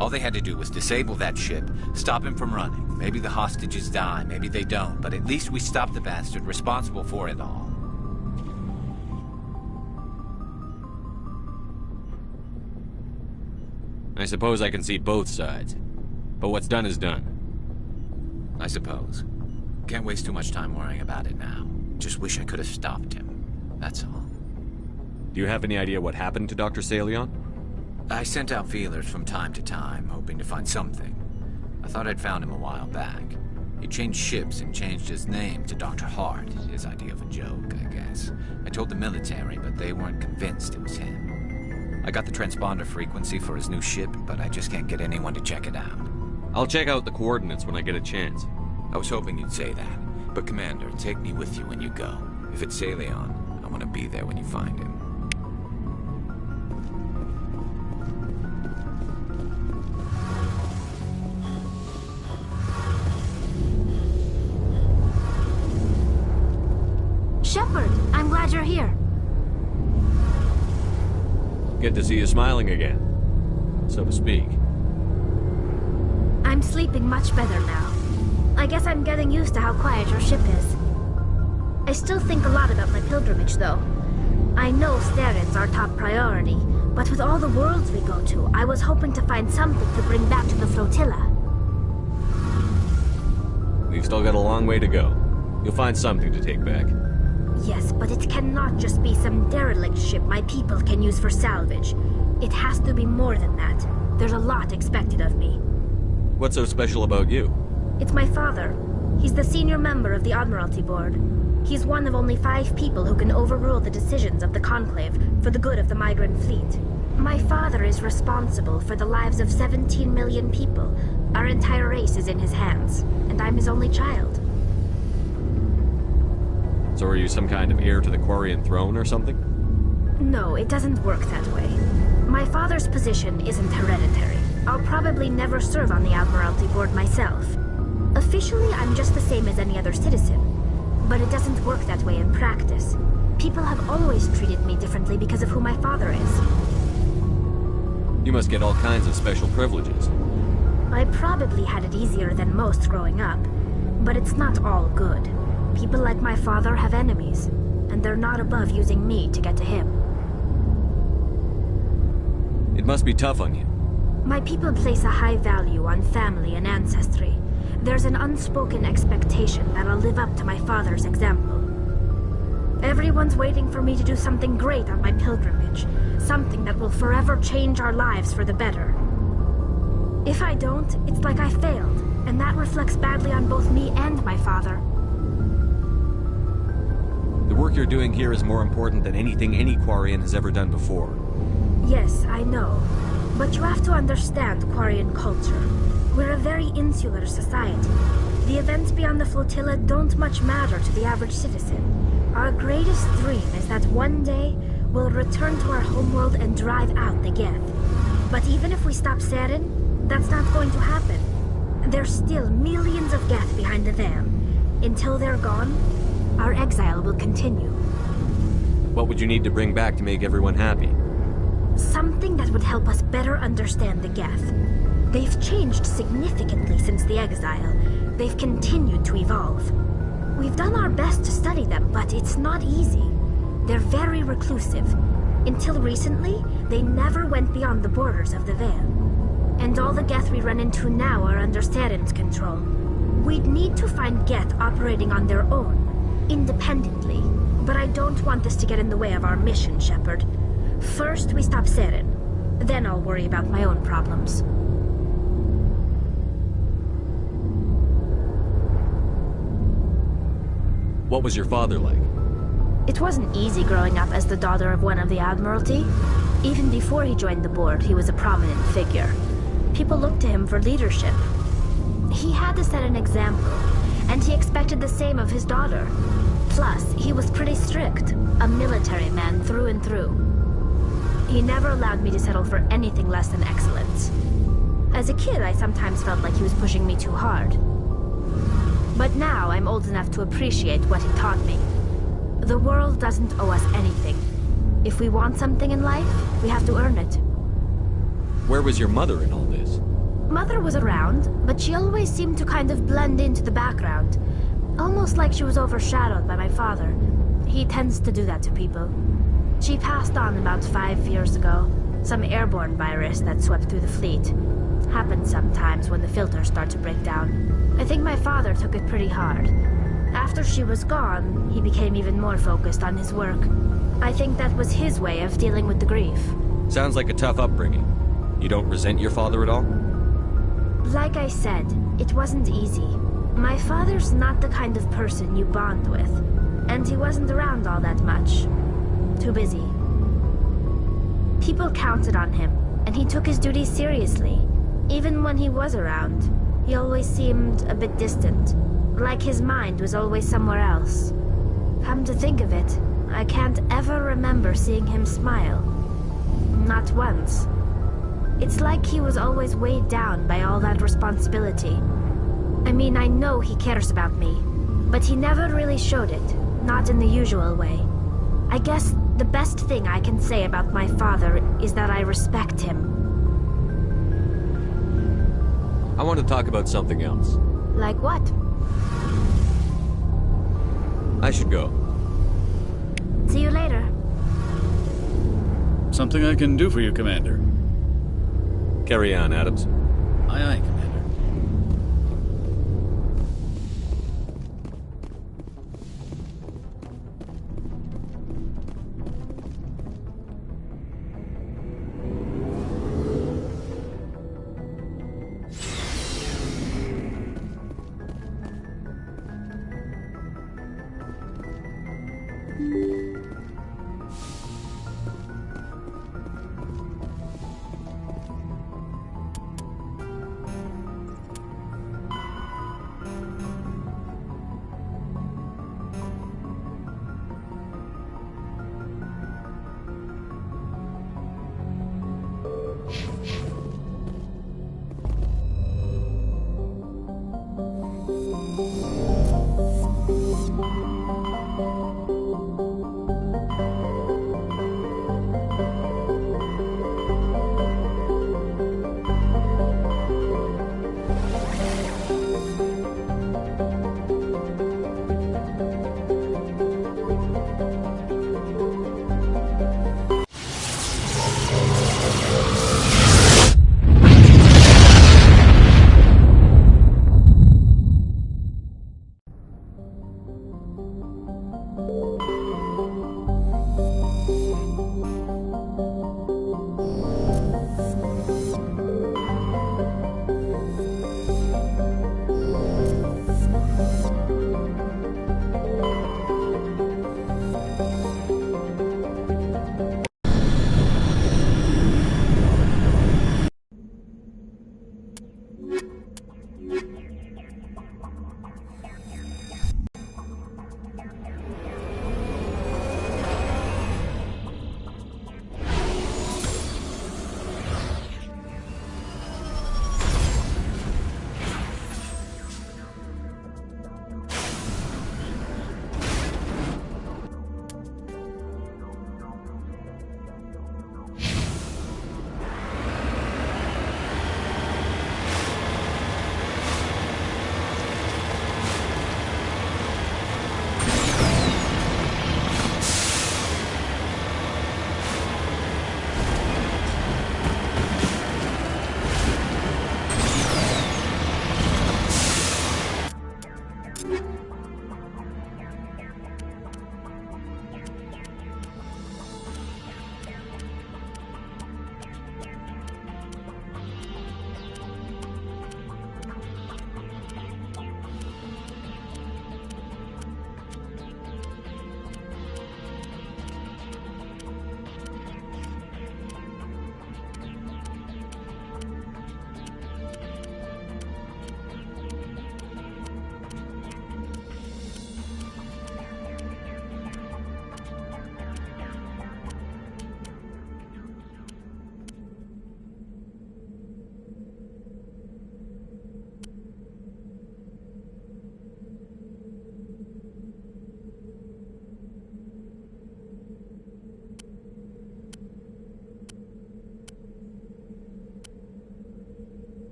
All they had to do was disable that ship, stop him from running. Maybe the hostages die, maybe they don't, but at least we stopped the bastard responsible for it all. I suppose I can see both sides. But what's done is done. I suppose. Can't waste too much time worrying about it now. Just wish I could have stopped him. That's all. Do you have any idea what happened to Dr. Salion? I sent out feelers from time to time, hoping to find something. I thought I'd found him a while back. He changed ships and changed his name to Dr. Hart, his idea of a joke, I guess. I told the military, but they weren't convinced it was him. I got the transponder frequency for his new ship, but I just can't get anyone to check it out. I'll check out the coordinates when I get a chance. I was hoping you'd say that. But Commander, take me with you when you go. If it's Salion, I want to be there when you find him. glad you're here. Good to see you smiling again, so to speak. I'm sleeping much better now. I guess I'm getting used to how quiet your ship is. I still think a lot about my pilgrimage, though. I know Steren's our top priority, but with all the worlds we go to, I was hoping to find something to bring back to the flotilla. We've still got a long way to go. You'll find something to take back. Yes, but it cannot just be some derelict ship my people can use for salvage. It has to be more than that. There's a lot expected of me. What's so special about you? It's my father. He's the senior member of the Admiralty Board. He's one of only 5 people who can overrule the decisions of the Conclave for the good of the migrant fleet. My father is responsible for the lives of 17 million people. Our entire race is in his hands, and I'm his only child. So are you some kind of heir to the Quarian throne or something? No, it doesn't work that way. My father's position isn't hereditary. I'll probably never serve on the Admiralty Board myself. Officially, I'm just the same as any other citizen. But it doesn't work that way in practice. People have always treated me differently because of who my father is. You must get all kinds of special privileges. I probably had it easier than most growing up, but it's not all good. People like my father have enemies, and they're not above using me to get to him. It must be tough on you. My people place a high value on family and ancestry. There's an unspoken expectation that I'll live up to my father's example. Everyone's waiting for me to do something great on my pilgrimage, something that will forever change our lives for the better. If I don't, it's like I failed, and that reflects badly on both me and my father. The work you're doing here is more important than anything any Quarian has ever done before. Yes, I know. But you have to understand Quarian culture. We're a very insular society. The events beyond the flotilla don't much matter to the average citizen. Our greatest dream is that one day we'll return to our homeworld and drive out the Geth. But even if we stop Saren, that's not going to happen. There's still millions of Geth behind the veil. Until they're gone, our exile will continue. What would you need to bring back to make everyone happy? Something that would help us better understand the Geth. They've changed significantly since the exile. They've continued to evolve. We've done our best to study them, but it's not easy. They're very reclusive. Until recently, they never went beyond the borders of the Veil. And all the Geth we run into now are under Saren's control. We'd need to find Geth operating on their own, independently. But I don't want this to get in the way of our mission, Shepard. First, we stop Saren. Then I'll worry about my own problems. What was your father like? It wasn't easy growing up as the daughter of one of the Admiralty. Even before he joined the board, he was a prominent figure. People looked to him for leadership. He had to set an example, and he expected the same of his daughter. Plus, he was pretty strict, a military man through and through. He never allowed me to settle for anything less than excellence. As a kid, I sometimes felt like he was pushing me too hard. But now I'm old enough to appreciate what he taught me. The world doesn't owe us anything. If we want something in life, we have to earn it. Where was your mother in all this? Mother was around, but she always seemed to kind of blend into the background. Almost like she was overshadowed by my father. He tends to do that to people. She passed on about 5 years ago. Some airborne virus that swept through the fleet. Happens sometimes when the filters start to break down. I think my father took it pretty hard. After she was gone, he became even more focused on his work. I think that was his way of dealing with the grief. Sounds like a tough upbringing. You don't resent your father at all? Like I said, it wasn't easy. My father's not the kind of person you bond with, and he wasn't around all that much. Too busy. People counted on him, and he took his duties seriously. Even when he was around, he always seemed a bit distant, like his mind was always somewhere else. Come to think of it, I can't ever remember seeing him smile. Not once. It's like he was always weighed down by all that responsibility. I mean, I know he cares about me, but he never really showed it, not in the usual way. I guess the best thing I can say about my father is that I respect him. I want to talk about something else. Like what? I should go. See you later. Something I can do for you, Commander. Carry on, Adams. Aye, aye, Commander.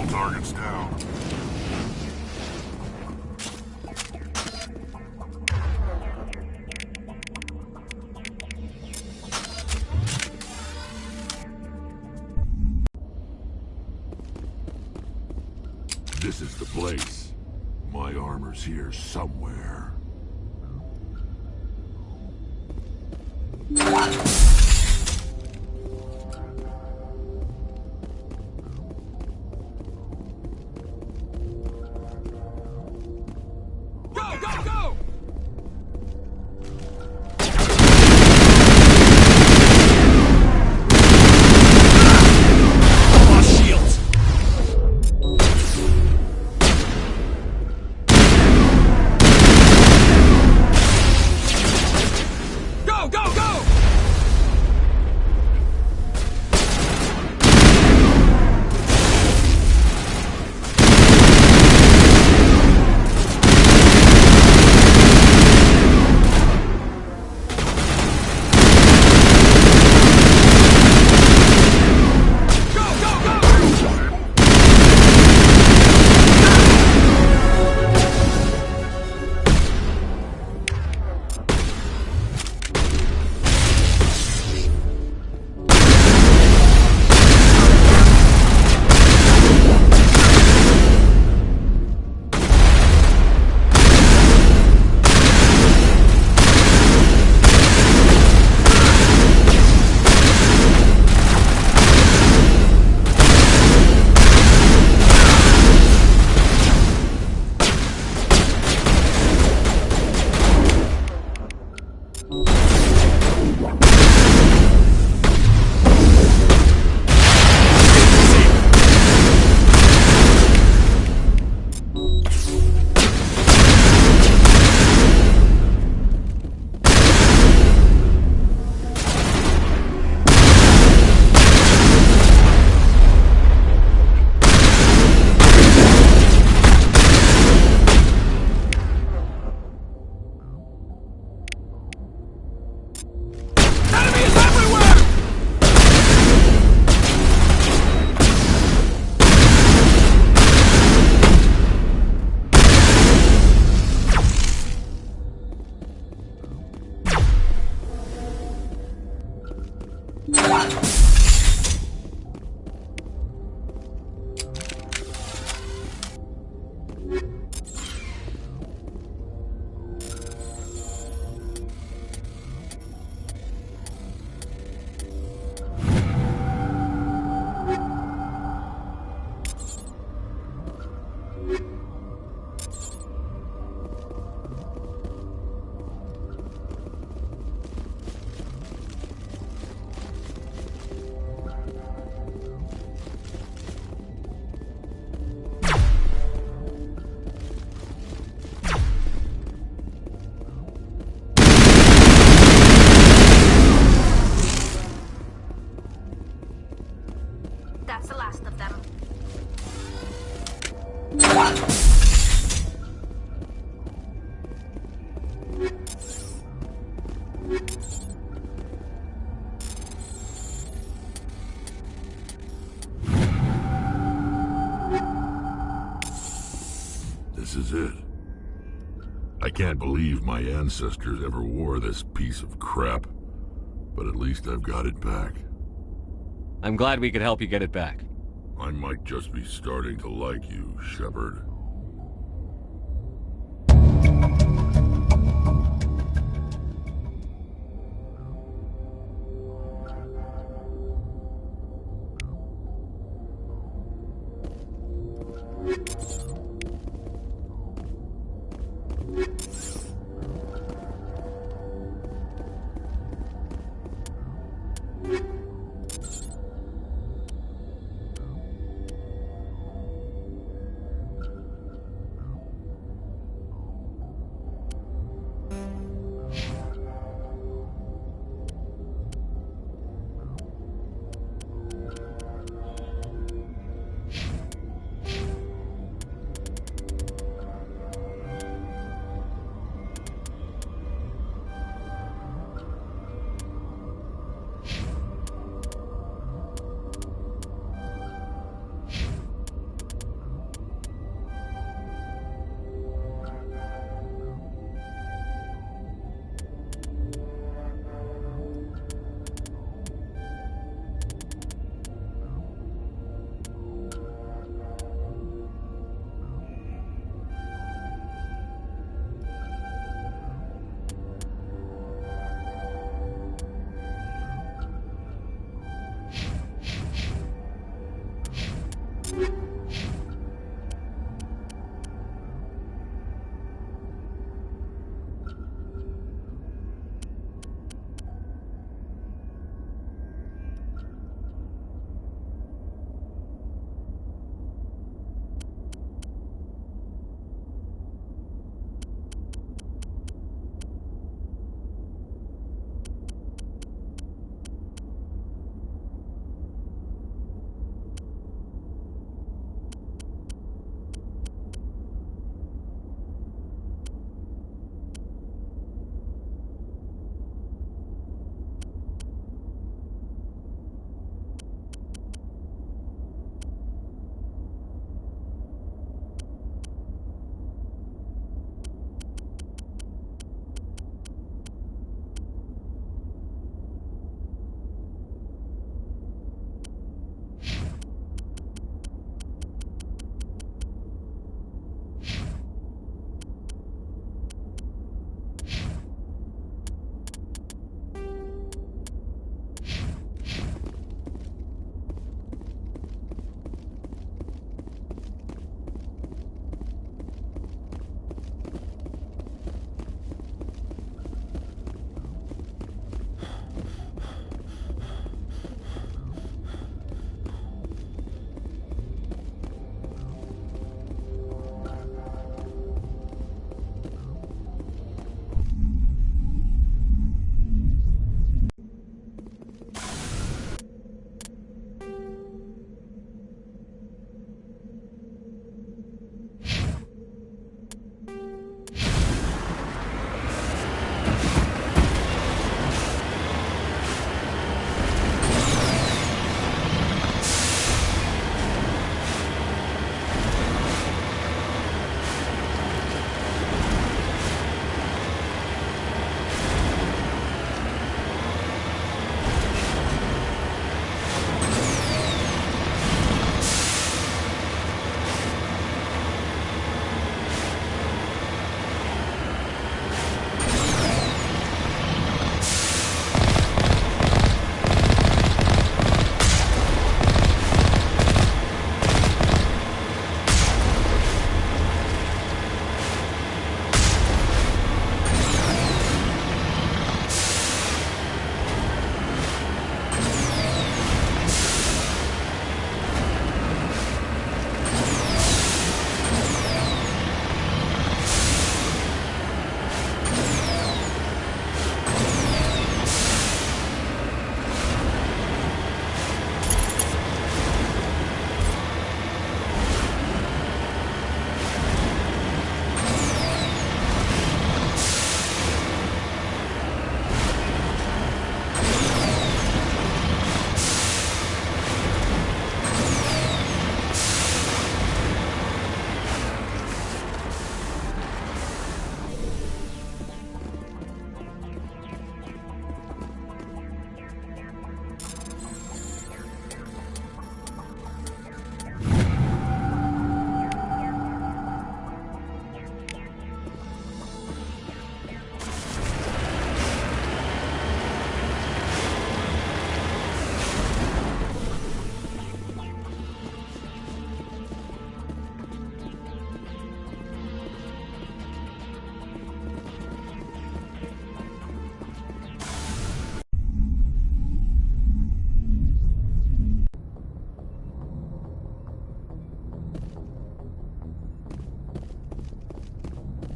Targets down. This is the place. My armor's here somewhere. That's the last of them. This is it. I can't believe my ancestors ever wore this piece of crap, but at least I've got it back. I'm glad we could help you get it back. I might just be starting to like you, Shepard.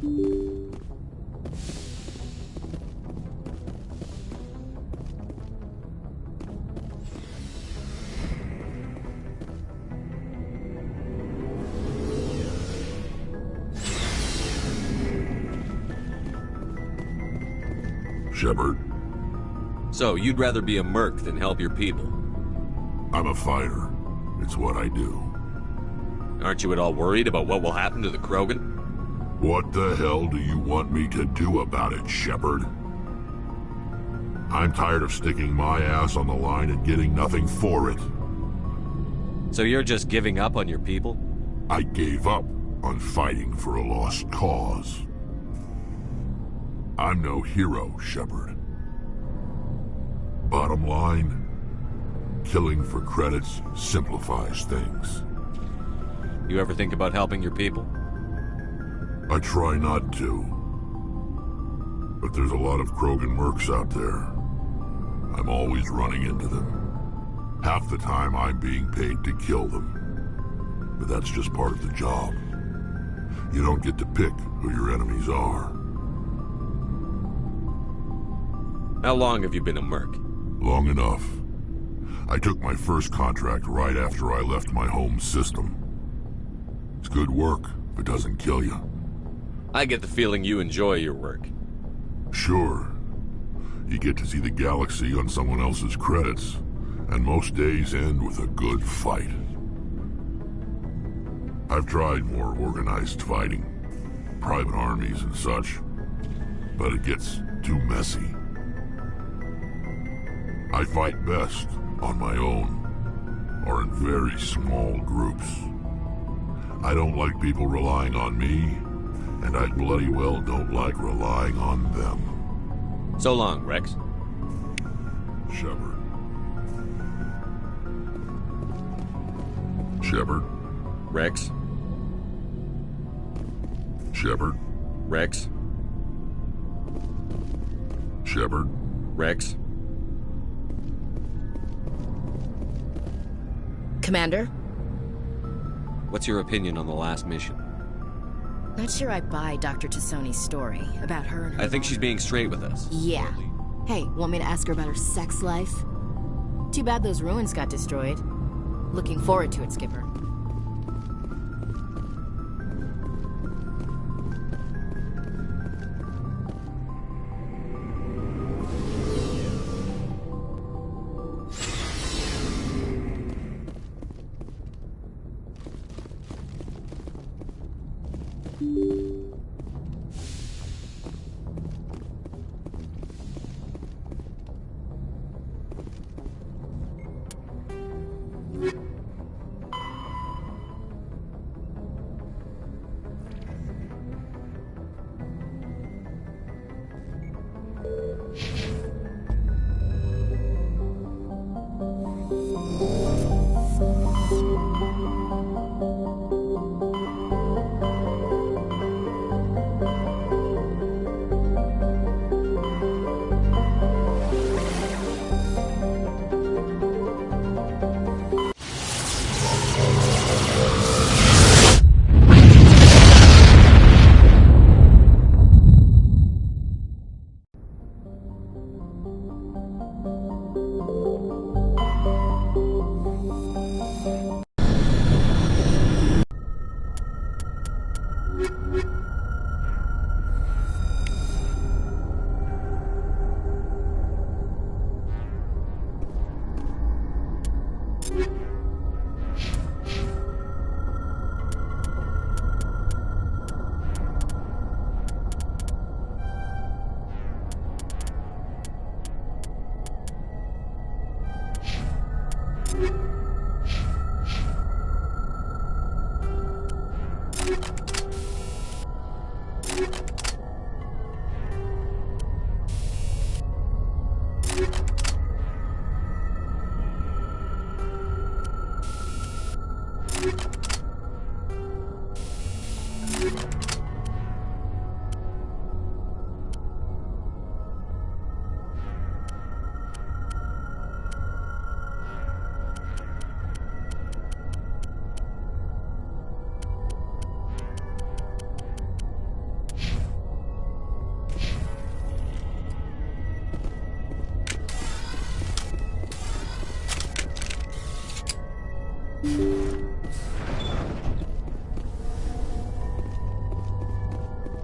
Shepard. So, you'd rather be a merc than help your people? I'm a fighter. It's what I do. Aren't you at all worried about what will happen to the Krogan? What the hell do you want me to do about it, Shepard? I'm tired of sticking my ass on the line and getting nothing for it. So you're just giving up on your people? I gave up on fighting for a lost cause. I'm no hero, Shepard. Bottom line, killing for credits simplifies things. You ever think about helping your people? I try not to. But there's a lot of Krogan mercs out there. I'm always running into them. Half the time I'm being paid to kill them. But that's just part of the job. You don't get to pick who your enemies are. How long have you been a merc? Long enough. I took my first contract right after I left my home system. It's good work, if it doesn't kill you. I get the feeling you enjoy your work. Sure. You get to see the galaxy on someone else's credits, and most days end with a good fight. I've tried more organized fighting, private armies and such, but it gets too messy. I fight best on my own, or in very small groups. I don't like people relying on me, and I bloody well don't like relying on them. So long, Rex. Shepard. Shepard. Rex. Shepard. Rex. Shepard. Rex. Commander? What's your opinion on the last mission? Not sure I buy Dr. Tassoni's story about her and her... I think she's being straight with us. Yeah. Hey, want me to ask her about her sex life? Too bad those ruins got destroyed. Looking forward to it, Skipper.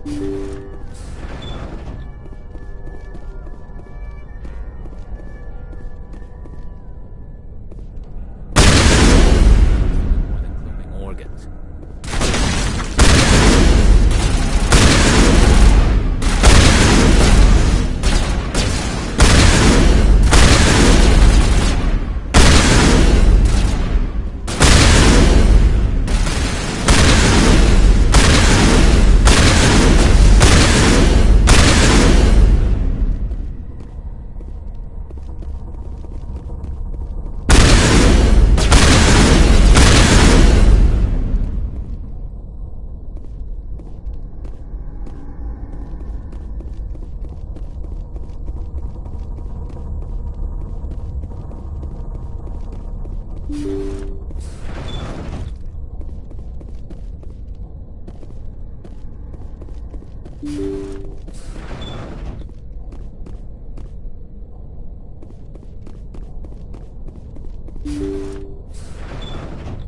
Organs.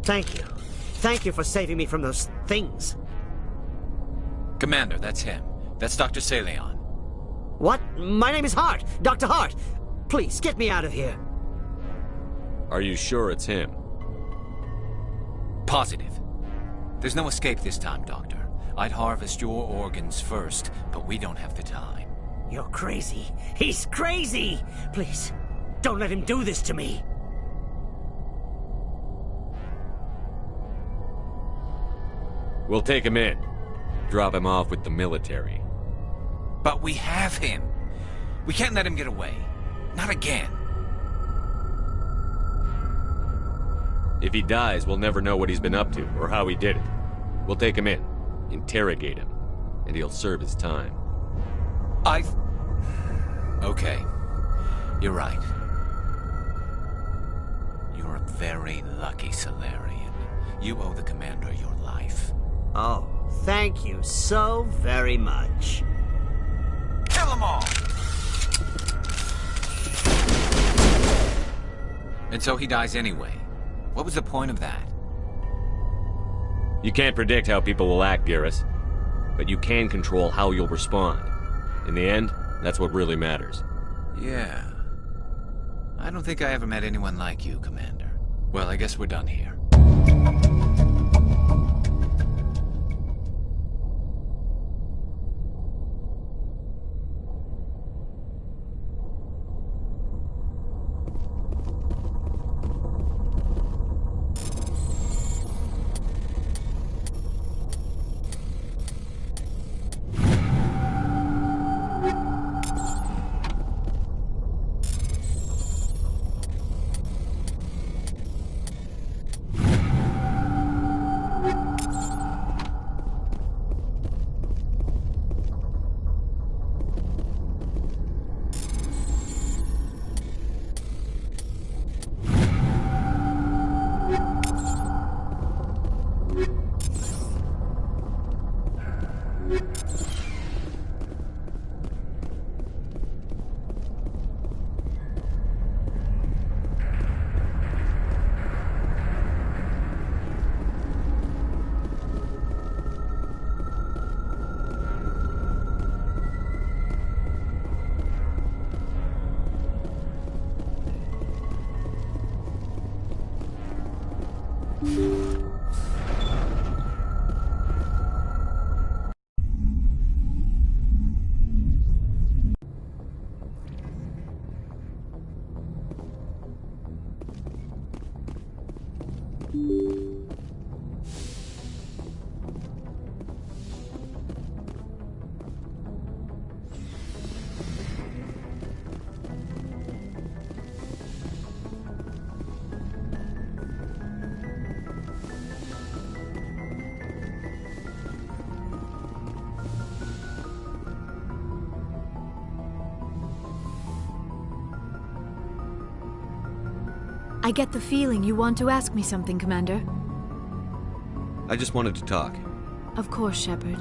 Thank you. Thank you for saving me from those things. Commander, that's him. That's Dr. Saleon. What? My name is Hart. Dr. Hart. Please, get me out of here. Are you sure it's him? Positive. There's no escape this time, Doctor. I'd harvest your organs first, but we don't have the time. You're crazy. He's crazy! Please, don't let him do this to me. We'll take him in. Drop him off with the military. But we have him. We can't let him get away. Not again. If he dies, we'll never know what he's been up to or how he did it. We'll take him in, interrogate him, and he'll serve his time. Okay. You're right. You're a very lucky Salarian. You owe the Commander your life. Oh, thank you so very much. Kill them all! And so he dies anyway. What was the point of that? You can't predict how people will act, Garrus. But you can control how you'll respond. In the end, that's what really matters. Yeah. I don't think I ever met anyone like you, Commander. Well, I guess we're done here. I get the feeling you want to ask me something, Commander. I just wanted to talk. Of course, Shepard.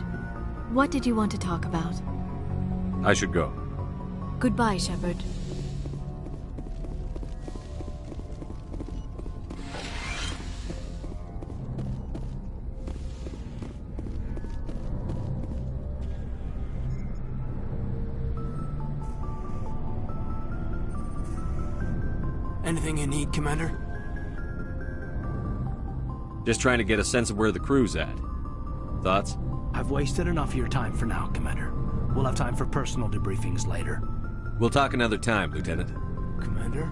What did you want to talk about? I should go. Goodbye, Shepard. Anything you need, Commander? Just trying to get a sense of where the crew's at. Thoughts? I've wasted enough of your time for now, Commander. We'll have time for personal debriefings later. We'll talk another time, Lieutenant. Commander?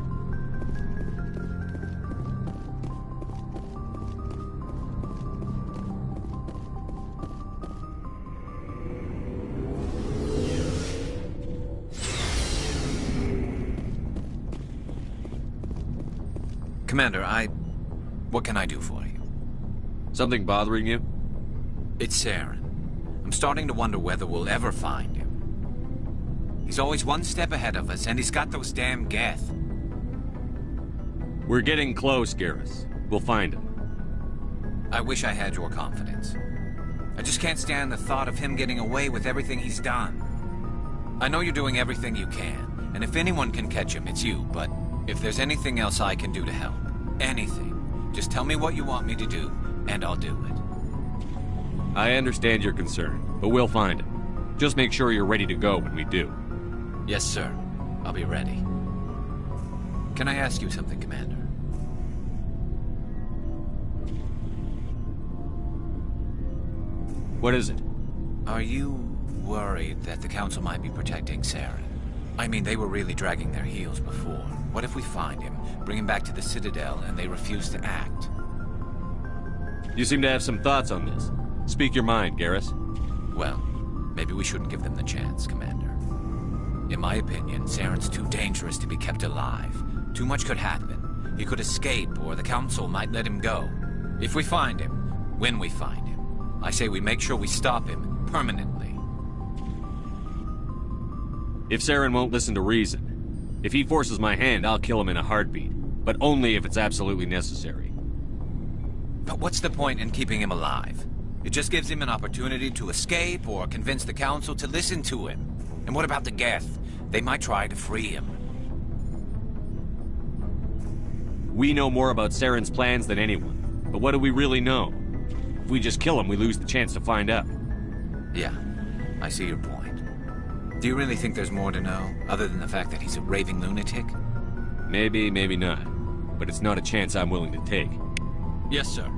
Commander, what can I do for you? Something bothering you? It's Saren. I'm starting to wonder whether we'll ever find him. He's always one step ahead of us, and he's got those damn Geth. We're getting close, Garrus. We'll find him. I wish I had your confidence. I just can't stand the thought of him getting away with everything he's done. I know you're doing everything you can, and if anyone can catch him, it's you, but if there's anything else I can do to help, anything, just tell me what you want me to do, and I'll do it. I understand your concern, but we'll find him. Just make sure you're ready to go when we do. Yes, sir. I'll be ready. Can I ask you something, Commander? What is it? Are you worried that the Council might be protecting Saren? I mean, they were really dragging their heels before. What if we find him, bring him back to the Citadel, and they refuse to act? You seem to have some thoughts on this. Speak your mind, Garrus. Well, maybe we shouldn't give them the chance, Commander. In my opinion, Saren's too dangerous to be kept alive. Too much could happen. He could escape, or the Council might let him go. If we find him, when we find him, I say we make sure we stop him permanently. If Saren won't listen to reason, if he forces my hand, I'll kill him in a heartbeat. But only if it's absolutely necessary. But what's the point in keeping him alive? It just gives him an opportunity to escape or convince the Council to listen to him. And what about the Geth? They might try to free him. We know more about Saren's plans than anyone. But what do we really know? If we just kill him, we lose the chance to find out. Yeah, I see your point. Do you really think there's more to know, other than the fact that he's a raving lunatic? Maybe, maybe not. But it's not a chance I'm willing to take. Yes, sir.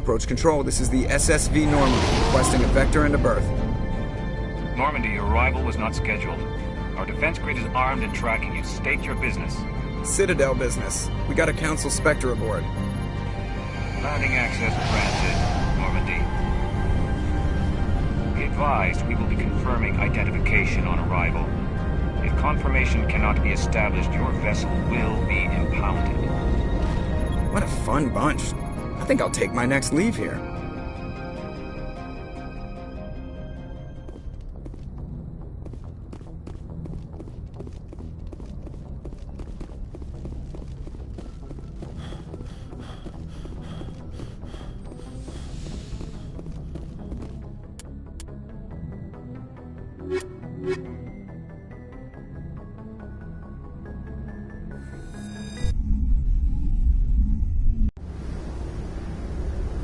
Approach control, this is the SSV Normandy, requesting a vector and a berth. Normandy, your arrival was not scheduled. Our defense grid is armed and tracking you. State your business. Citadel business. We got a Council Spectre aboard. Landing access granted, Normandy. Be advised, we will be confirming identification on arrival. If confirmation cannot be established, your vessel will be impounded. What a fun bunch. I think I'll take my next leave here.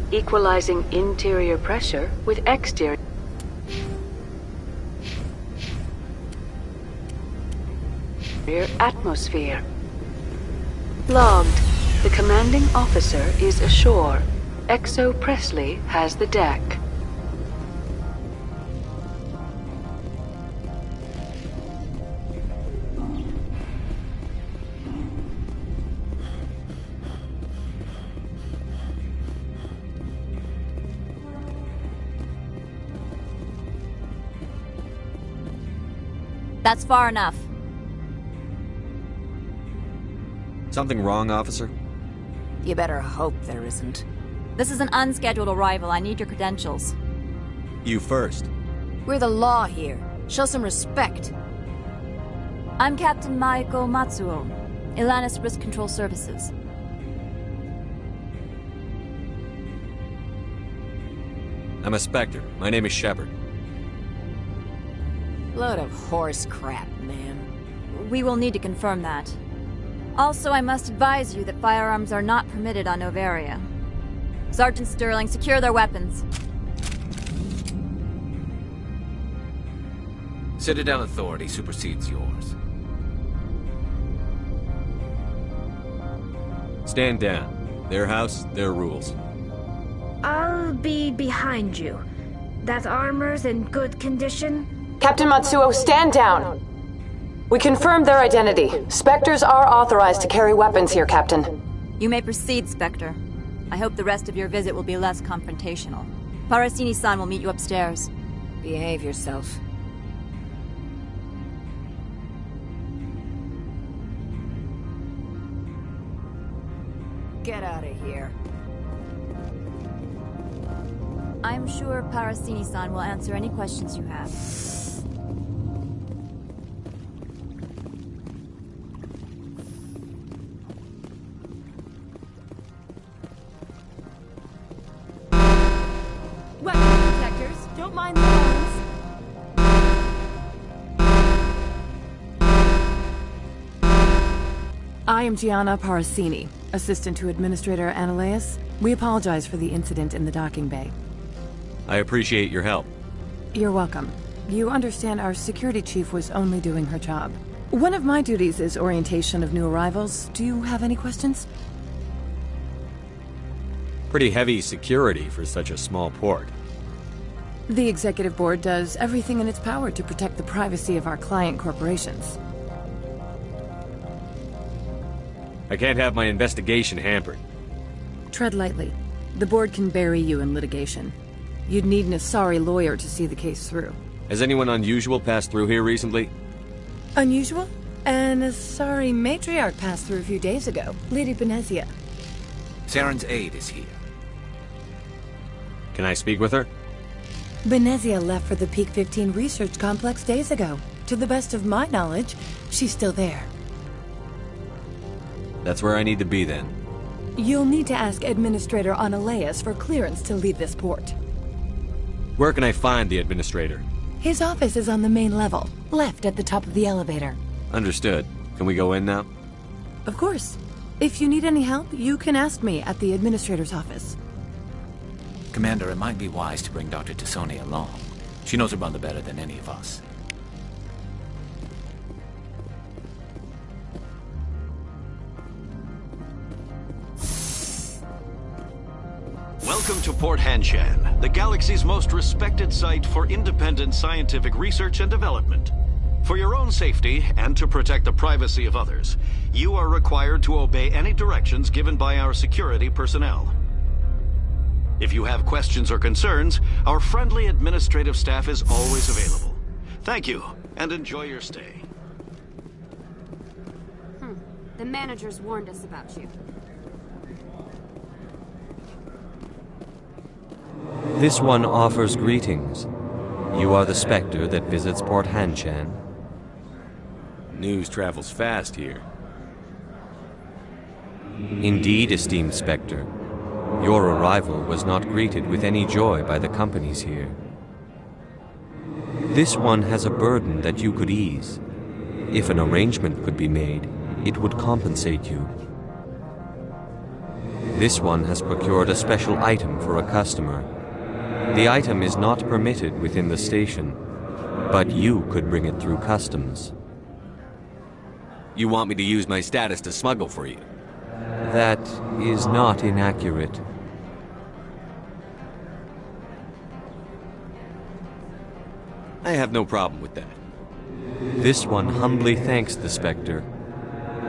Equalizing interior pressure with exterior atmosphere. Logged. The commanding officer is ashore. Exo Presley has the deck. That's far enough. Something wrong, officer? You better hope there isn't. This is an unscheduled arrival. I need your credentials. You first. We're the law here. Show some respect. I'm Captain Maiko Matsuo, Ilanis Risk Control Services. I'm a Spectre. My name is Shepard. Load of horse crap, man. We will need to confirm that. Also, I must advise you that firearms are not permitted on Novaria. Sergeant Sterling, secure their weapons. Citadel authority supersedes yours. Stand down. Their house, their rules. I'll be behind you. That armor's in good condition? Captain Matsuo, stand down! We confirmed their identity. Spectres are authorized to carry weapons here, Captain. You may proceed, Spectre. I hope the rest of your visit will be less confrontational. Parasini-san will meet you upstairs. Behave yourself. Get out of here. I'm sure Parasini-san will answer any questions you have. Weapon detectors, don't mind the ones. I am Gianna Parasini, assistant to Administrator Ananias. We apologize for the incident in the docking bay. I appreciate your help. You're welcome. You understand our security chief was only doing her job. One of my duties is orientation of new arrivals. Do you have any questions? Pretty heavy security for such a small port. The Executive Board does everything in its power to protect the privacy of our client corporations. I can't have my investigation hampered. Tread lightly. The board can bury you in litigation. You'd need an Asari lawyer to see the case through. Has anyone unusual passed through here recently? Unusual? An Asari matriarch passed through a few days ago. Lady Benezia. Saren's aide is here. Can I speak with her? Benezia left for the Peak 15 research complex days ago. To the best of my knowledge, she's still there. That's where I need to be then. You'll need to ask Administrator Ananias for clearance to leave this port. Where can I find the Administrator? His office is on the main level, left at the top of the elevator. Understood. Can we go in now? Of course. If you need any help, you can ask me at the Administrator's office. Commander, it might be wise to bring Dr. Tassoni along. She knows her mother better than any of us. Welcome to Port Hanshan, the galaxy's most respected site for independent scientific research and development. For your own safety and to protect the privacy of others, you are required to obey any directions given by our security personnel. If you have questions or concerns, our friendly administrative staff is always available. Thank you, and enjoy your stay. The managers warned us about you. This one offers greetings. You are the Spectre that visits Port Hanshan. News travels fast here. Indeed, esteemed Spectre. Your arrival was not greeted with any joy by the companies here. This one has a burden that you could ease. If an arrangement could be made, it would compensate you. This one has procured a special item for a customer. The item is not permitted within the station, but you could bring it through customs. You want me to use my status to smuggle for you? That is not inaccurate. I have no problem with that. This one humbly thanks the Spectre.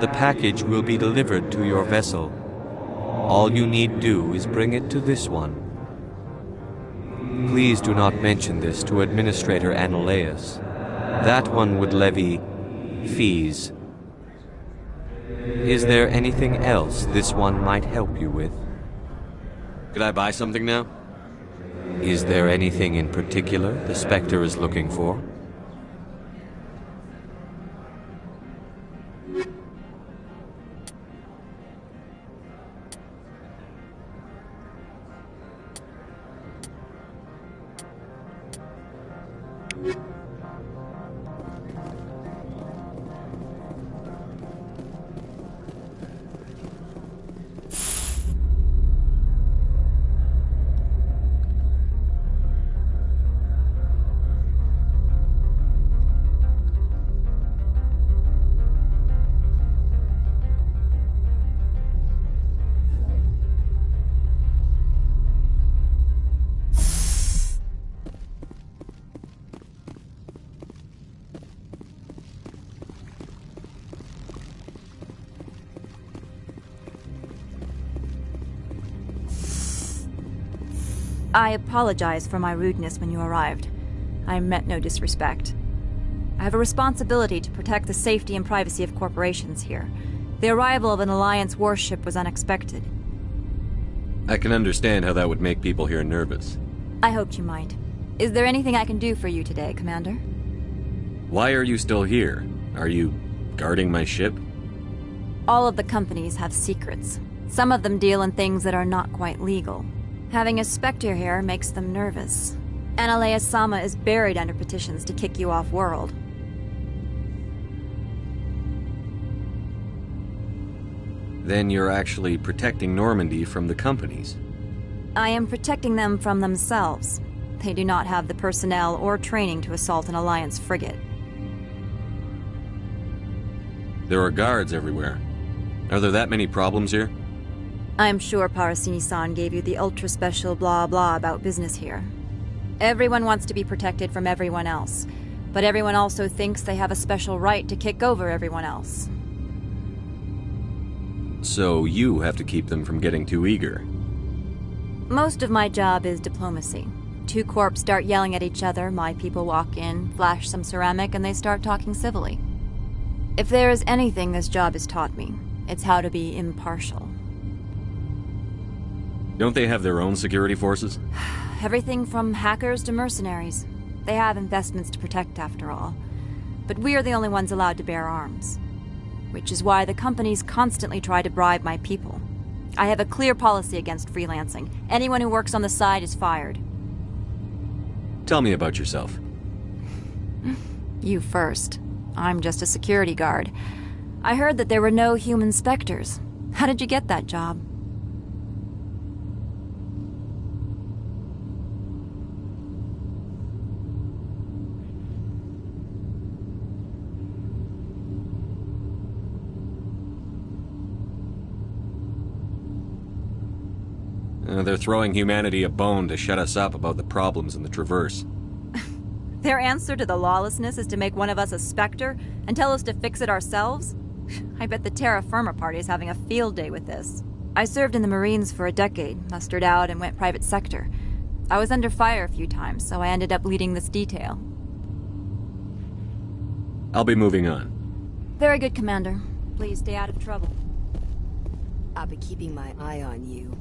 The package will be delivered to your vessel. All you need do is bring it to this one. Please do not mention this to Administrator Annaleus. That one would levy fees. Is there anything else this one might help you with? Could I buy something now? Is there anything in particular the Spectre is looking for? I apologize for my rudeness when you arrived. I meant no disrespect. I have a responsibility to protect the safety and privacy of corporations here. The arrival of an Alliance warship was unexpected. I can understand how that would make people here nervous. I hoped you might. Is there anything I can do for you today, Commander? Why are you still here? Are you guarding my ship? All of the companies have secrets. Some of them deal in things that are not quite legal. Having a Spectre here makes them nervous. Annaleus-sama is buried under petitions to kick you off-world. Then you're actually protecting Normandy from the companies. I am protecting them from themselves. They do not have the personnel or training to assault an Alliance frigate. There are guards everywhere. Are there that many problems here? I'm sure Parasini-san gave you the ultra-special blah-blah about business here. Everyone wants to be protected from everyone else, but everyone also thinks they have a special right to kick over everyone else. So you have to keep them from getting too eager. Most of my job is diplomacy. Two corps start yelling at each other, my people walk in, flash some ceramic, and they start talking civilly. If there is anything this job has taught me, it's how to be impartial. Don't they have their own security forces? Everything from hackers to mercenaries. They have investments to protect, after all. But we are the only ones allowed to bear arms. Which is why the companies constantly try to bribe my people. I have a clear policy against freelancing. Anyone who works on the side is fired. Tell me about yourself. You first. I'm just a security guard. I heard that there were no human Spectres. How did you get that job? They're throwing humanity a bone to shut us up about the problems in the Traverse. Their answer to the lawlessness is to make one of us a Spectre and tell us to fix it ourselves? I bet the Terra Firma Party is having a field day with this. I served in the Marines for a decade, mustered out, and went private sector. I was under fire a few times, so I ended up leading this detail. I'll be moving on. Very good, Commander. Please stay out of trouble. I'll be keeping my eye on you.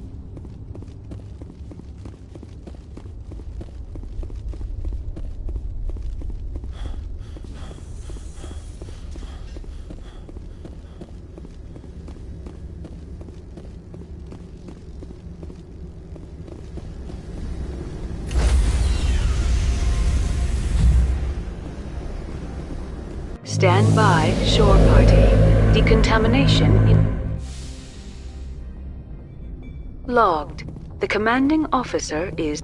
Stand by, shore party. Decontamination in... Logged. The commanding officer is...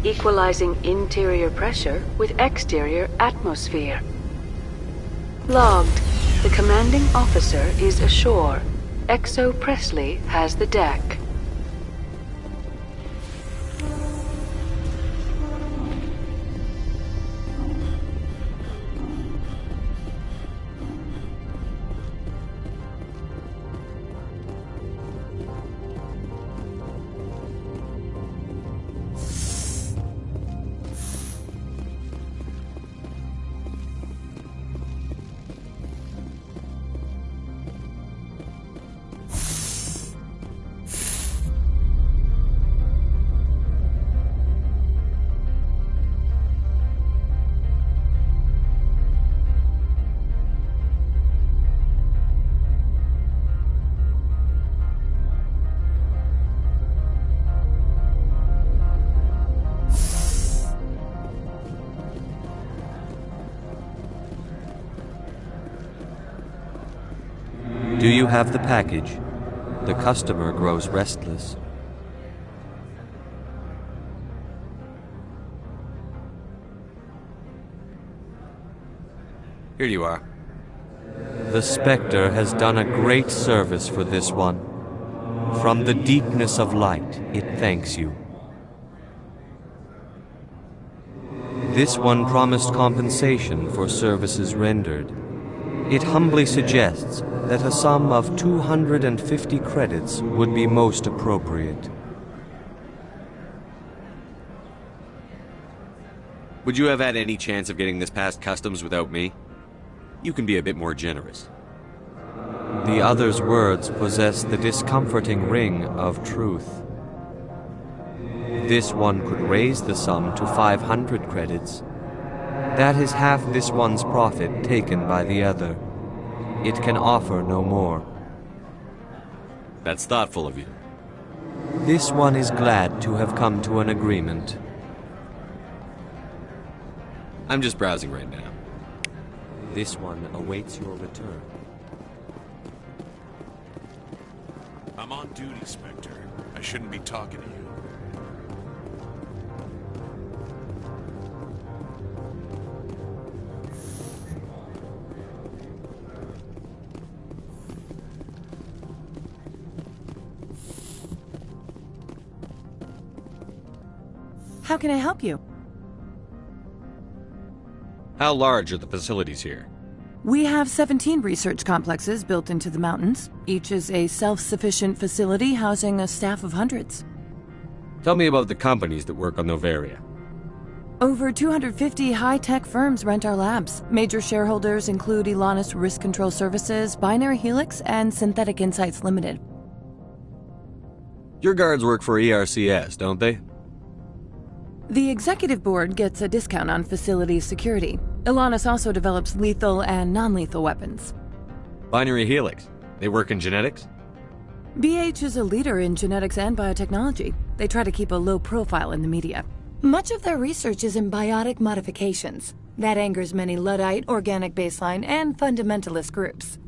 Equalizing interior pressure with exterior atmosphere. Logged. The commanding officer is ashore. XO Presley has the deck. Do you have the package? The customer grows restless. Here you are. The Spectre has done a great service for this one. From the deepness of light, it thanks you. This one promised compensation for services rendered. It humbly suggests that a sum of 250 credits would be most appropriate. Would you have had any chance of getting this past customs without me? You can be a bit more generous. The other's words possess the discomforting ring of truth. This one could raise the sum to 500 credits. That is half this one's profit taken by the other. It can offer no more. That's thoughtful of you. This one is glad to have come to an agreement. I'm just browsing right now. This one awaits your return. I'm on duty, Spectre. I shouldn't be talking to you. How can I help you? How large are the facilities here? We have 17 research complexes built into the mountains. Each is a self-sufficient facility housing a staff of hundreds. Tell me about the companies that work on Novaria. Over 250 high-tech firms rent our labs. Major shareholders include Elanus Risk Control Services, Binary Helix, and Synthetic Insights Limited. Your guards work for ERCS, don't they? The executive board gets a discount on facility security. Elanus also develops lethal and non-lethal weapons. Binary Helix. They work in genetics? BH is a leader in genetics and biotechnology. They try to keep a low profile in the media. Much of their research is in biotic modifications. That angers many Luddite, organic baseline, and fundamentalist groups.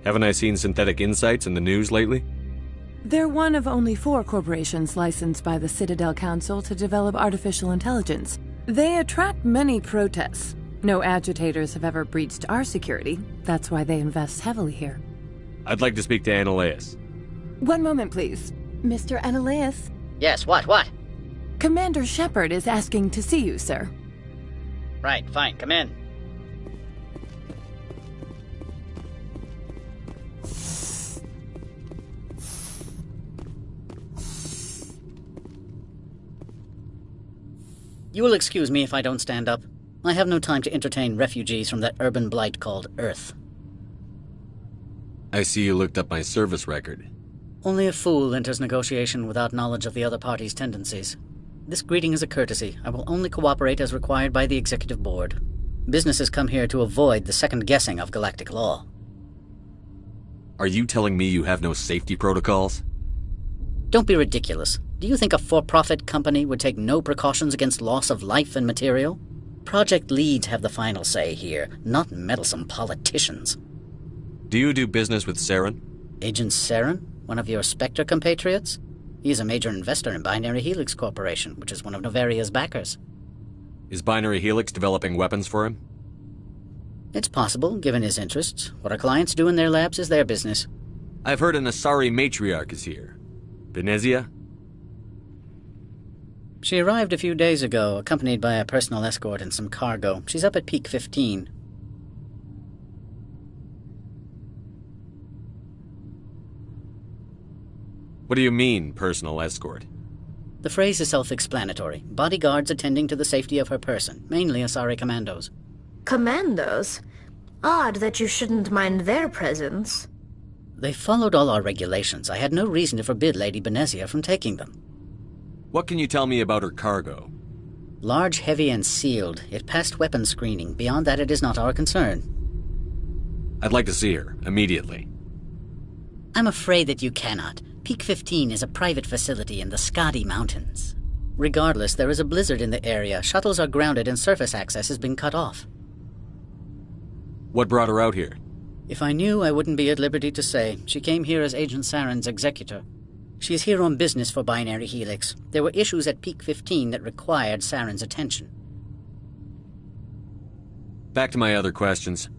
Haven't I seen Synthetic Insights in the news lately? They're one of only 4 corporations licensed by the Citadel Council to develop artificial intelligence. They attract many protests. No agitators have ever breached our security. That's why they invest heavily here. I'd like to speak to Annaleus. One moment, please. Mr. Annaleus? Yes, what? Commander Shepard is asking to see you, sir. Right, fine, come in. You will excuse me if I don't stand up. I have no time to entertain refugees from that urban blight called Earth. I see you looked up my service record. Only a fool enters negotiation without knowledge of the other party's tendencies. This greeting is a courtesy. I will only cooperate as required by the executive board. Businesses come here to avoid the second guessing of galactic law. Are you telling me you have no safety protocols? Don't be ridiculous. Do you think a for-profit company would take no precautions against loss of life and material? Project leads have the final say here, not meddlesome politicians. Do you do business with Saren? Agent Saren? One of your Spectre compatriots? He is a major investor in Binary Helix Corporation, which is one of Novaria's backers. Is Binary Helix developing weapons for him? It's possible, given his interests. What our clients do in their labs is their business. I've heard an Asari matriarch is here. Venezia? She arrived a few days ago, accompanied by a personal escort and some cargo. She's up at Peak 15. What do you mean, personal escort? The phrase is self-explanatory. Bodyguards attending to the safety of her person, mainly Asari commandos. Commandos? Odd that you shouldn't mind their presence. They followed all our regulations. I had no reason to forbid Lady Benezia from taking them. What can you tell me about her cargo? Large, heavy, and sealed. It passed weapons screening. Beyond that, it is not our concern. I'd like to see her, immediately. I'm afraid that you cannot. Peak 15 is a private facility in the Skadi Mountains. Regardless, there is a blizzard in the area. Shuttles are grounded and surface access has been cut off. What brought her out here? If I knew, I wouldn't be at liberty to say. She came here as Agent Saren's executor. She is here on business for Binary Helix. There were issues at Peak 15 that required Saren's attention. Back to my other questions.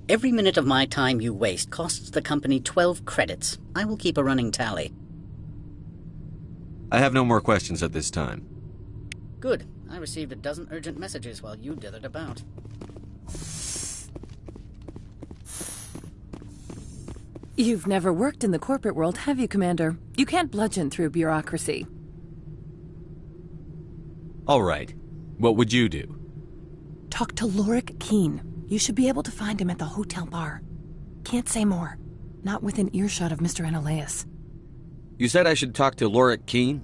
Every minute of my time you waste costs the company 12 credits. I will keep a running tally. I have no more questions at this time. Good. I received a dozen urgent messages while you dithered about. You've never worked in the corporate world, have you, Commander? You can't bludgeon through bureaucracy. All right. What would you do? Talk to Lorik Keen. You should be able to find him at the hotel bar. Can't say more. Not within earshot of Mr. Annaleus. You said I should talk to Lorik Keen?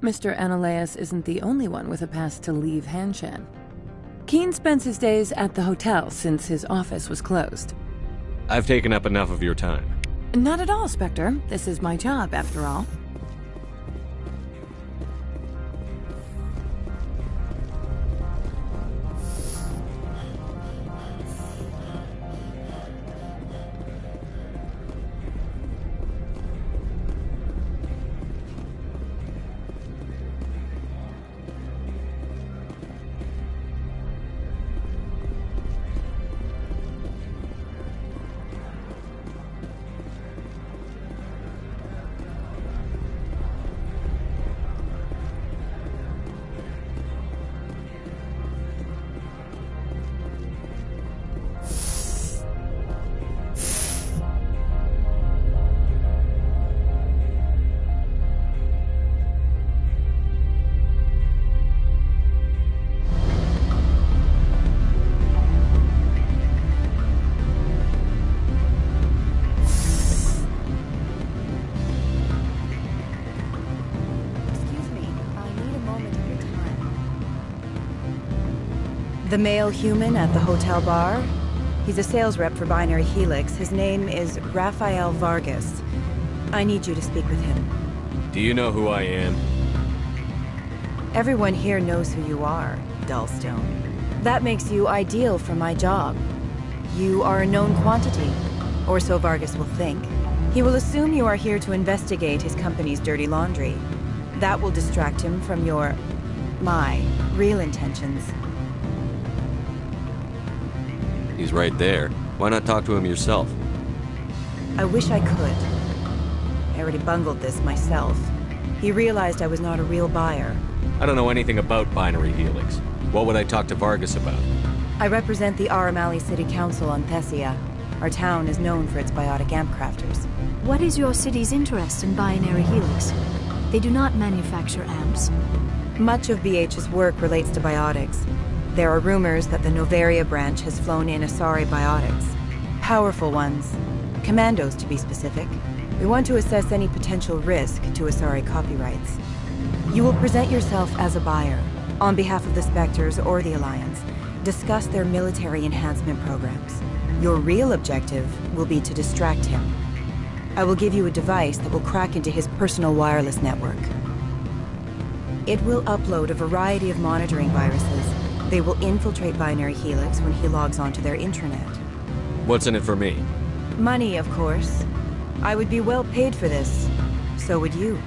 Mr. Annaleus isn't the only one with a pass to leave Hanshan. Keen spends his days at the hotel since his office was closed. I've taken up enough of your time. Not at all, Spectre. This is my job, after all. The male human at the hotel bar? He's a sales rep for Binary Helix. His name is Rafael Vargas. I need you to speak with him. Do you know who I am? Everyone here knows who you are, Dullstone. That makes you ideal for my job. You are a known quantity, or so Vargas will think. He will assume you are here to investigate his company's dirty laundry. That will distract him from my real intentions. He's right there. Why not talk to him yourself? I wish I could. I already bungled this myself. He realized I was not a real buyer. I don't know anything about Binary Helix. What would I talk to Vargas about? I represent the Aramali City Council on Thessia. Our town is known for its biotic amp crafters. What is your city's interest in Binary Helix? They do not manufacture amps. Much of BH's work relates to biotics. There are rumors that the Novaria branch has flown in Asari biotics. Powerful ones. Commandos, to be specific. We want to assess any potential risk to Asari copyrights. You will present yourself as a buyer, on behalf of the Spectres or the Alliance. Discuss their military enhancement programs. Your real objective will be to distract him. I will give you a device that will crack into his personal wireless network. It will upload a variety of monitoring viruses. They will infiltrate Binary Helix when he logs onto their intranet. What's in it for me? Money, of course. I would be well paid for this. So would you.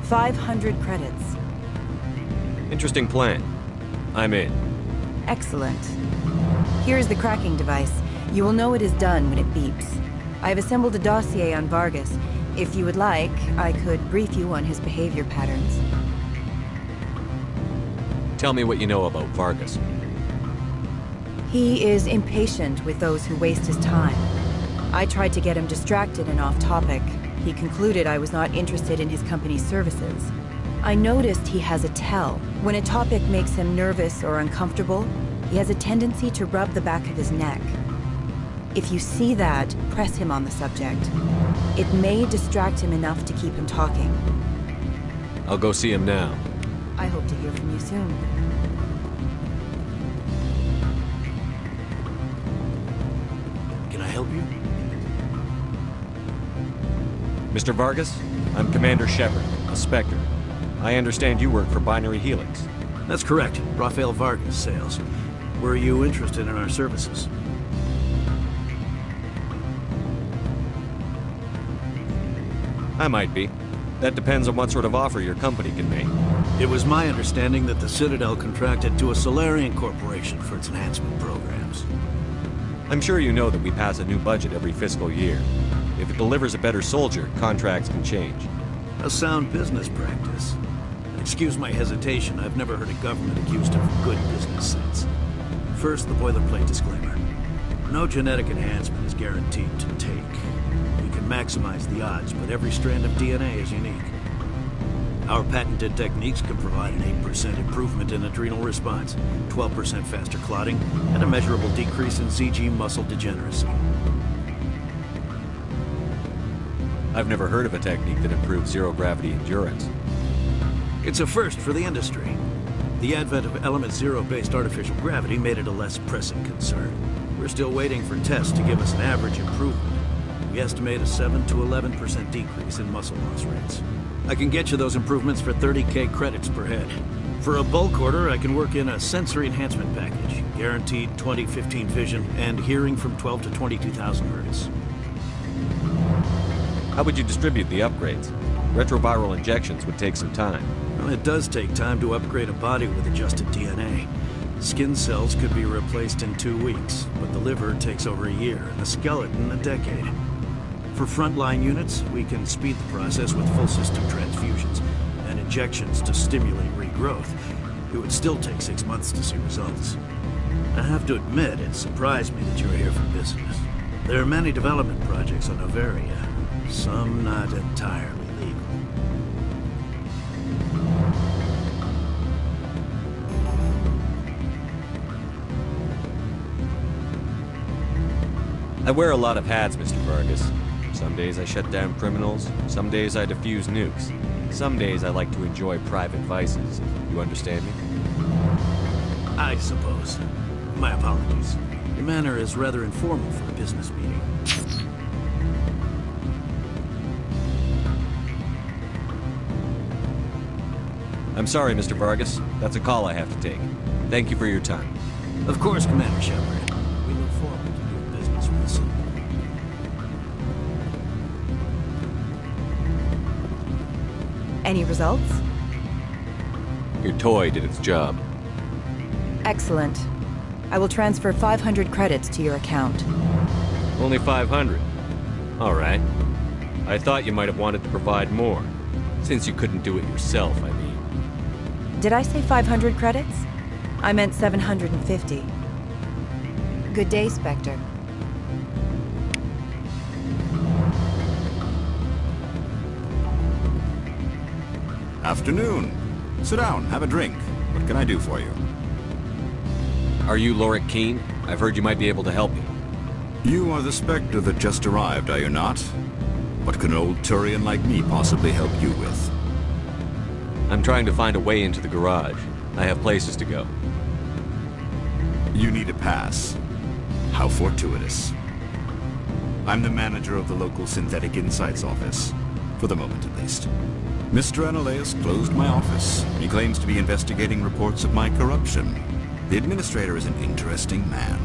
500 credits. Interesting plan. I'm in. Excellent. Here's the cracking device. You will know it is done when it beeps. I've assembled a dossier on Vargas. If you would like, I could brief you on his behavior patterns. Tell me what you know about Vargas. He is impatient with those who waste his time. I tried to get him distracted and off topic. He concluded I was not interested in his company's services. I noticed he has a tell. When a topic makes him nervous or uncomfortable, he has a tendency to rub the back of his neck. If you see that, press him on the subject. It may distract him enough to keep him talking. I'll go see him now. I hope to hear from you soon. Can I help you? Mr. Vargas, I'm Commander Shepard, a Spectre. I understand you work for Binary Helix. That's correct. Rafael Vargas, sales. Were you interested in our services? I might be. That depends on what sort of offer your company can make. It was my understanding that the Citadel contracted to a Solarian corporation for its enhancement programs. I'm sure you know that we pass a new budget every fiscal year. If it delivers a better soldier, contracts can change. A sound business practice. Excuse my hesitation, I've never heard a government accused of good business sense. First, the boilerplate disclaimer. No genetic enhancement is guaranteed to take. You can maximize the odds, but every strand of DNA is unique. Our patented techniques can provide an 8% improvement in adrenal response, 12% faster clotting, and a measurable decrease in CG muscle degeneracy. I've never heard of a technique that improves zero-gravity endurance. It's a first for the industry. The advent of Element Zero-based artificial gravity made it a less pressing concern. We're still waiting for tests to give us an average improvement. We estimate a 7 to 11% decrease in muscle loss rates. I can get you those improvements for 30K credits per head. For a bulk order, I can work in a sensory enhancement package, guaranteed 20/15 vision, and hearing from 12 to 22,000 hertz. How would you distribute the upgrades? Retroviral injections would take some time. Well, it does take time to upgrade a body with adjusted DNA. Skin cells could be replaced in 2 weeks, but the liver takes over a year, and the skeleton a decade. For frontline units, we can speed the process with full system transfusions and injections to stimulate regrowth. It would still take 6 months to see results. I have to admit, it surprised me that you were here for business. There are many development projects on Novaria, some not entirely legal. I wear a lot of hats, Mr. Vargas. Some days I shut down criminals, some days I defuse nukes. Some days I like to enjoy private vices. You understand me? I suppose. My apologies. Your manner is rather informal for a business meeting. I'm sorry, Mr. Vargas. That's a call I have to take. Thank you for your time. Of course, Commander Shepard. We look forward to doing business with the City. Any results? Your toy did its job. Excellent. I will transfer 500 credits to your account. Only 500. All right. I thought you might have wanted to provide more. Since you couldn't do it yourself, I mean. Did I say 500 credits? I meant 750. Good day, Spectre. Afternoon. Sit down, have a drink. What can I do for you? Are you Lorik Keene? I've heard you might be able to help me. You are the Spectre that just arrived, are you not? What can an old Turian like me possibly help you with? I'm trying to find a way into the garage. I have places to go. You need a pass. How fortuitous. I'm the manager of the local Synthetic Insights office. For the moment, at least. Mr. Analaeus closed my office. He claims to be investigating reports of my corruption. The administrator is an interesting man.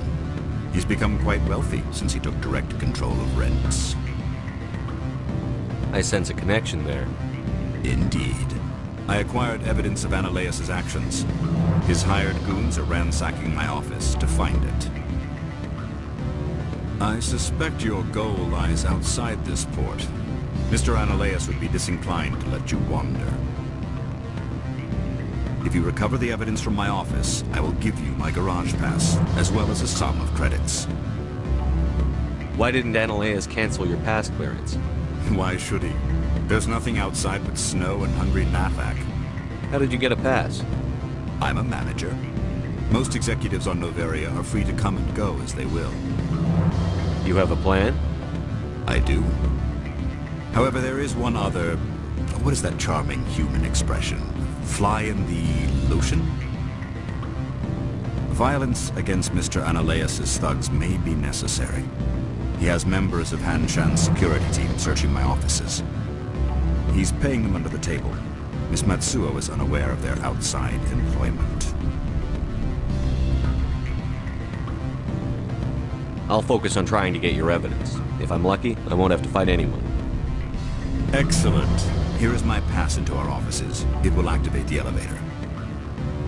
He's become quite wealthy since he took direct control of rents. I sense a connection there. Indeed. I acquired evidence of Analaeus' actions. His hired goons are ransacking my office to find it. I suspect your goal lies outside this port. Mr. Analaeus would be disinclined to let you wander. If you recover the evidence from my office, I will give you my garage pass, as well as a sum of credits. Why didn't Analaeus cancel your pass clearance? Why should he? There's nothing outside but snow and hungry Nafak. How did you get a pass? I'm a manager. Most executives on Noveria are free to come and go as they will. You have a plan? I do. However, there is one other... What is that charming human expression? Fly in the lotion? Violence against Mr. Analaeus' thugs may be necessary. He has members of Han Shan's security team searching my offices. He's paying them under the table. Miss Matsuo is unaware of their outside employment. I'll focus on trying to get your evidence. If I'm lucky, I won't have to fight anyone. Excellent. Here is my pass into our offices. It will activate the elevator.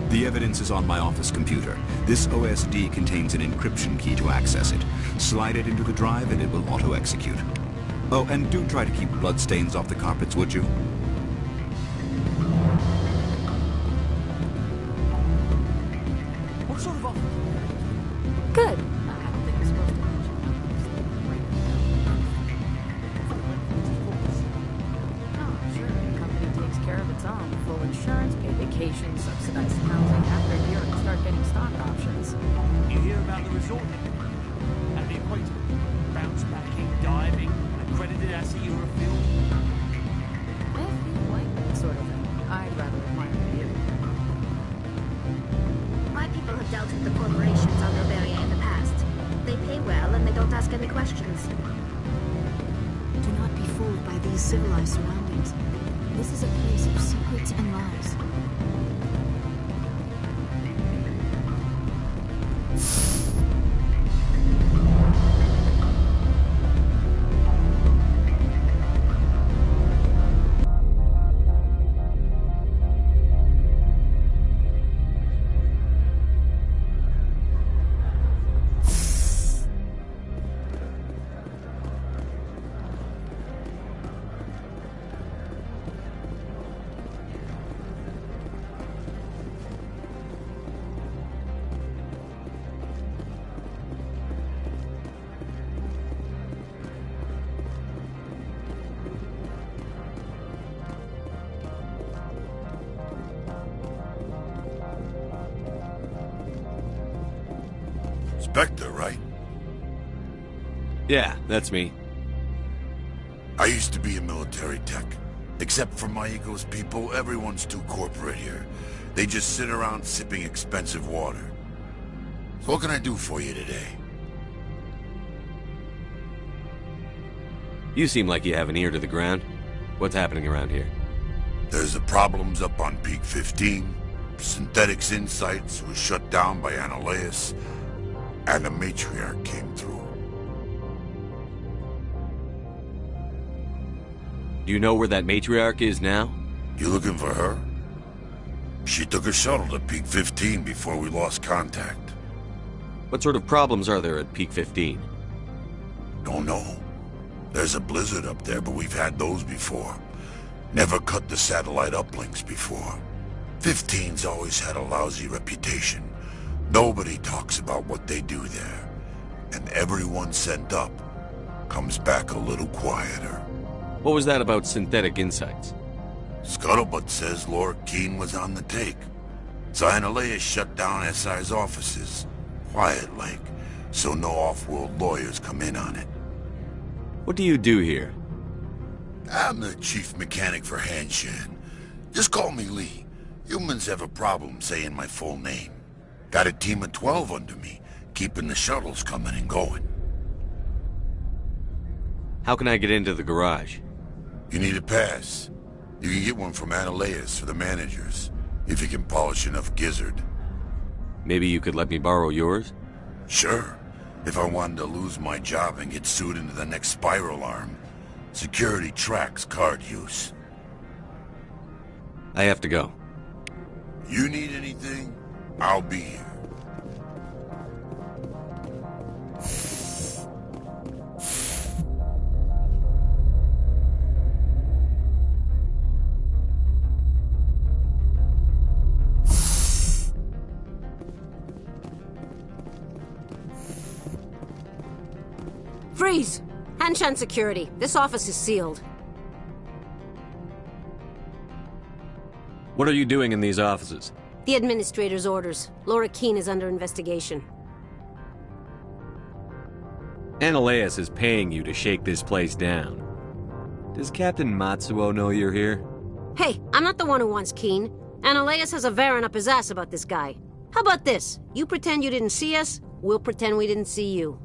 The evidence is on my office computer. This OSD contains an encryption key to access it. Slide it into the drive and it will auto-execute. Oh, and do try to keep bloodstains off the carpets, would you? What sort of office? Good. Full insurance, pay vacations, subsidized housing. After a year, you start getting stock options. You hear about the resort at the equator? Bounce backing, diving, accredited as a Eurofield. If you like that sort of thing, I'd rather admire you. My people have dealt with the corporations on Noveria in the past. They pay well and they don't ask any questions. Do not be fooled by these civilized surroundings. This is a place of secrets and lies. Spectre, right? Yeah, that's me. I used to be in military tech. Except for my ego's people, everyone's too corporate here. They just sit around sipping expensive water. What can I do for you today? You seem like you have an ear to the ground. What's happening around here? There's the problems up on Peak 15. Synthetics Insights was shut down by Analeus, and the matriarch came through. Do you know where that matriarch is now? You looking for her? She took a shuttle to Peak 15 before we lost contact. What sort of problems are there at Peak 15? Don't know. There's a blizzard up there, but we've had those before. Never cut the satellite uplinks before. 15's always had a lousy reputation. Nobody talks about what they do there. And everyone sent up comes back a little quieter. What was that about Synthetic Insights? Scuttlebutt says Laura Keene was on the take. So Analeus shut down SI's offices. Quiet-like, so no off-world lawyers come in on it. What do you do here? I'm the chief mechanic for Hanshan. Just call me Lee. Humans have a problem saying my full name. Got a team of 12 under me, keeping the shuttles coming and going. How can I get into the garage? You need a pass. You can get one from Analeus for the managers, if you can polish enough gizzard. Maybe you could let me borrow yours? Sure. If I wanted to lose my job and get sued into the next spiral arm. Security tracks card use. I have to go. You need anything? I'll be here. Freeze! Hanshan security. This office is sealed. What are you doing in these offices? The administrator's orders. Laura Keene is under investigation. Analeus is paying you to shake this place down. Does Captain Matsuo know you're here? Hey, I'm not the one who wants Keene. Analeus has a Varen up his ass about this guy. How about this? You pretend you didn't see us, we'll pretend we didn't see you.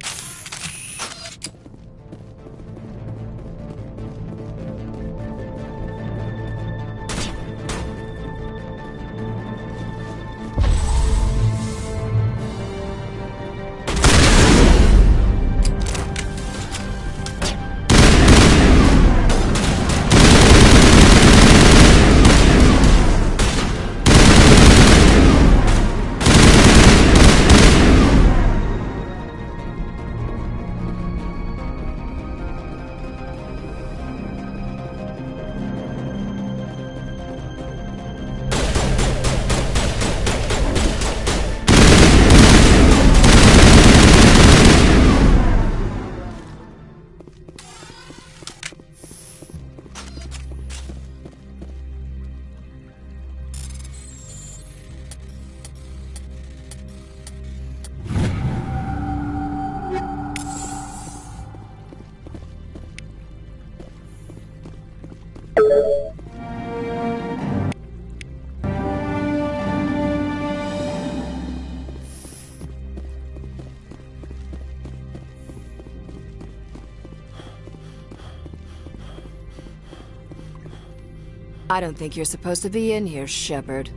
I don't think you're supposed to be in here, Shepard.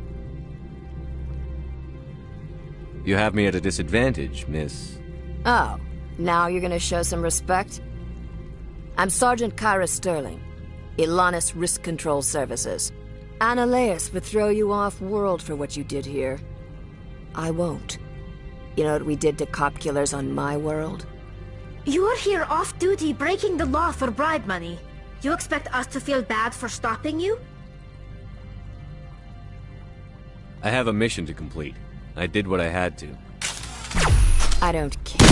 You have me at a disadvantage, miss. Oh, now you're gonna show some respect? I'm Sergeant Kyra Sterling, Ilanis Risk Control Services. Analeus would throw you off-world for what you did here. I won't. You know what we did to cop killers on my world? You're here off-duty breaking the law for bribe money. You expect us to feel bad for stopping you? I have a mission to complete. I did what I had to. I don't care.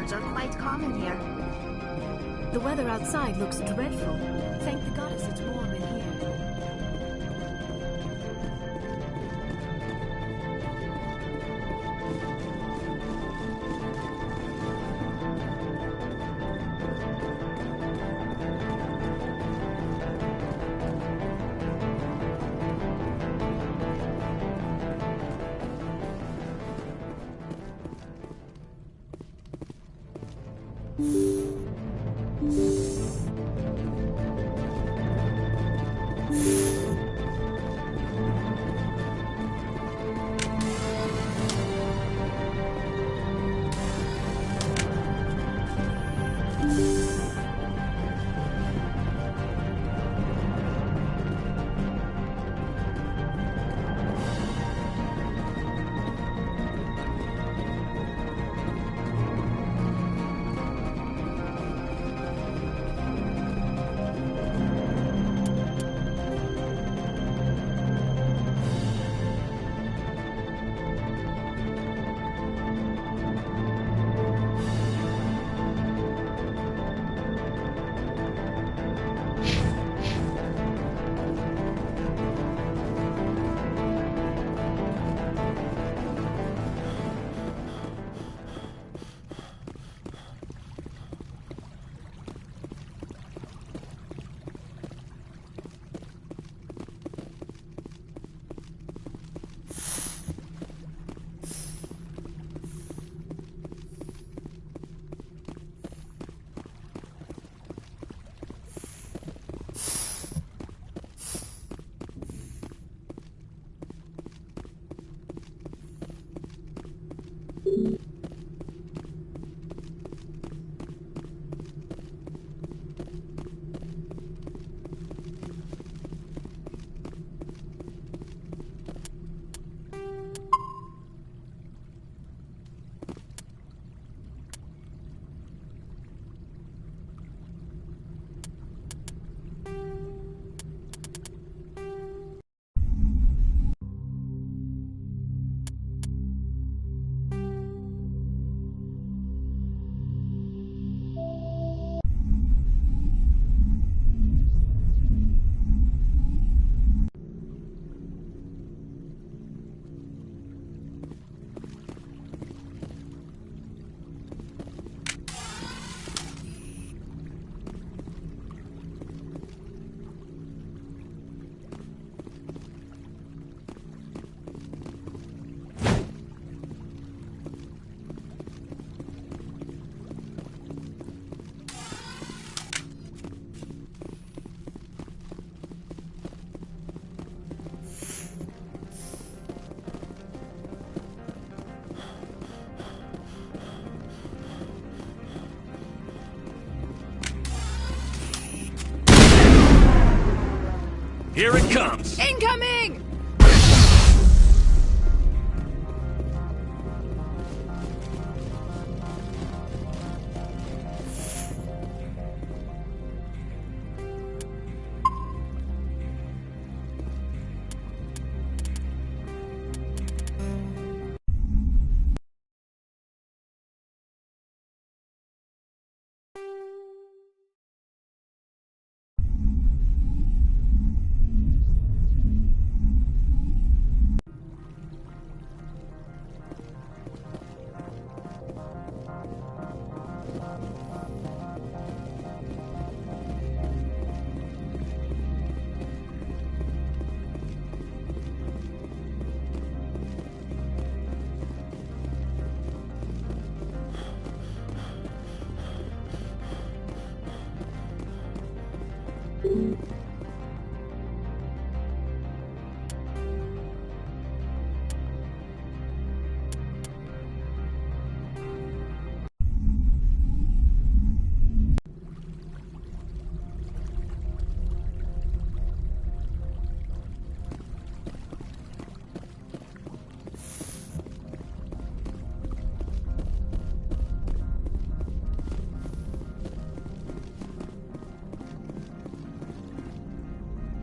blizzards are quite common here. The weather outside looks dreadful. Thank the goddess it's warm in here. Here it comes! Incoming!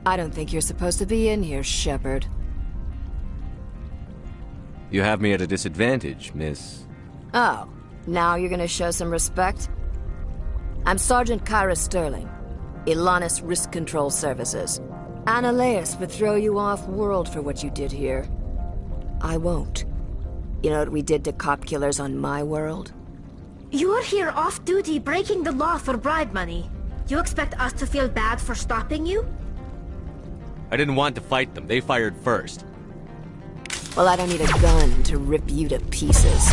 I don't think you're supposed to be in here, Shepard. You have me at a disadvantage, miss. Oh, Now you're gonna show some respect? I'm Sergeant Kyra Sterling, Ilanis Risk Control Services. Ananias would throw you off-world for what you did here. I won't. You know what we did to cop killers on my world? You're here off-duty breaking the law for bribe money. You expect us to feel bad for stopping you? I didn't want to fight them. They fired first. Well, I don't need a gun to rip you to pieces.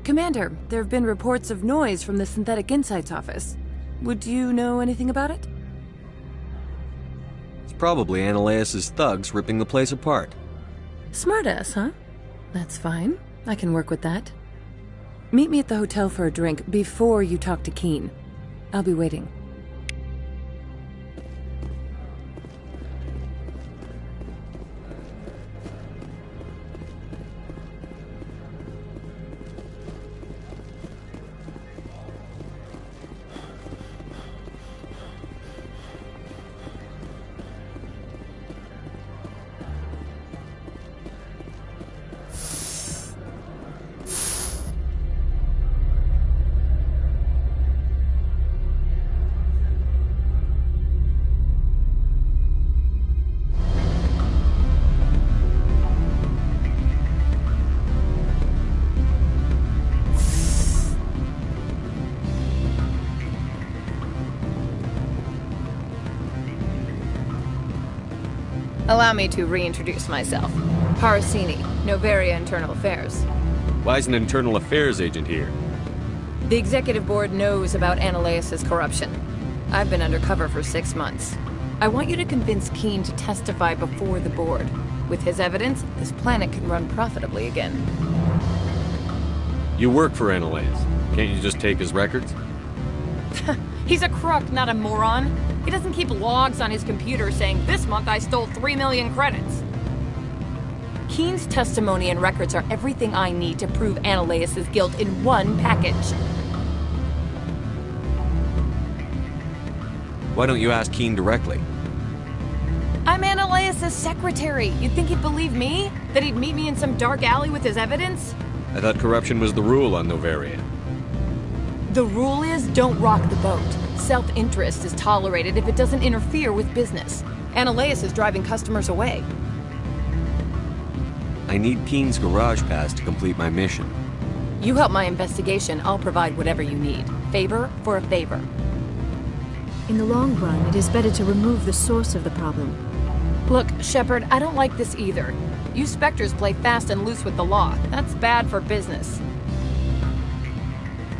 Commander, there have been reports of noise from the Synthetic Insights office. Would you know anything about it? It's probably Ananias' thugs ripping the place apart. Smartass, huh? That's fine. I can work with that. Meet me at the hotel for a drink before you talk to Keen. I'll be waiting. Allow me to reintroduce myself. Parasini, Novaria Internal Affairs. Why is an internal affairs agent here? The executive board knows about Ananias' corruption. I've been undercover for 6 months. I want you to convince Keen to testify before the board. With his evidence, this planet can run profitably again. You work for Ananias. Can't you just take his records? He's a crook, not a moron. He doesn't keep logs on his computer saying, "This month I stole 3 million credits." Keen's testimony and records are everything I need to prove Ananias' guilt in one package. Why don't you ask Keen directly? I'm Ananias' secretary. You'd think he'd believe me? That he'd meet me in some dark alley with his evidence? I thought corruption was the rule on Novaria. The rule is, don't rock the boat. Self-interest is tolerated if it doesn't interfere with business. Ananias is driving customers away. I need Keen's garage pass to complete my mission. You help my investigation, I'll provide whatever you need. Favor for a favor. In the long run, it is better to remove the source of the problem. Look, Shepard, I don't like this either. You Spectres play fast and loose with the law. That's bad for business.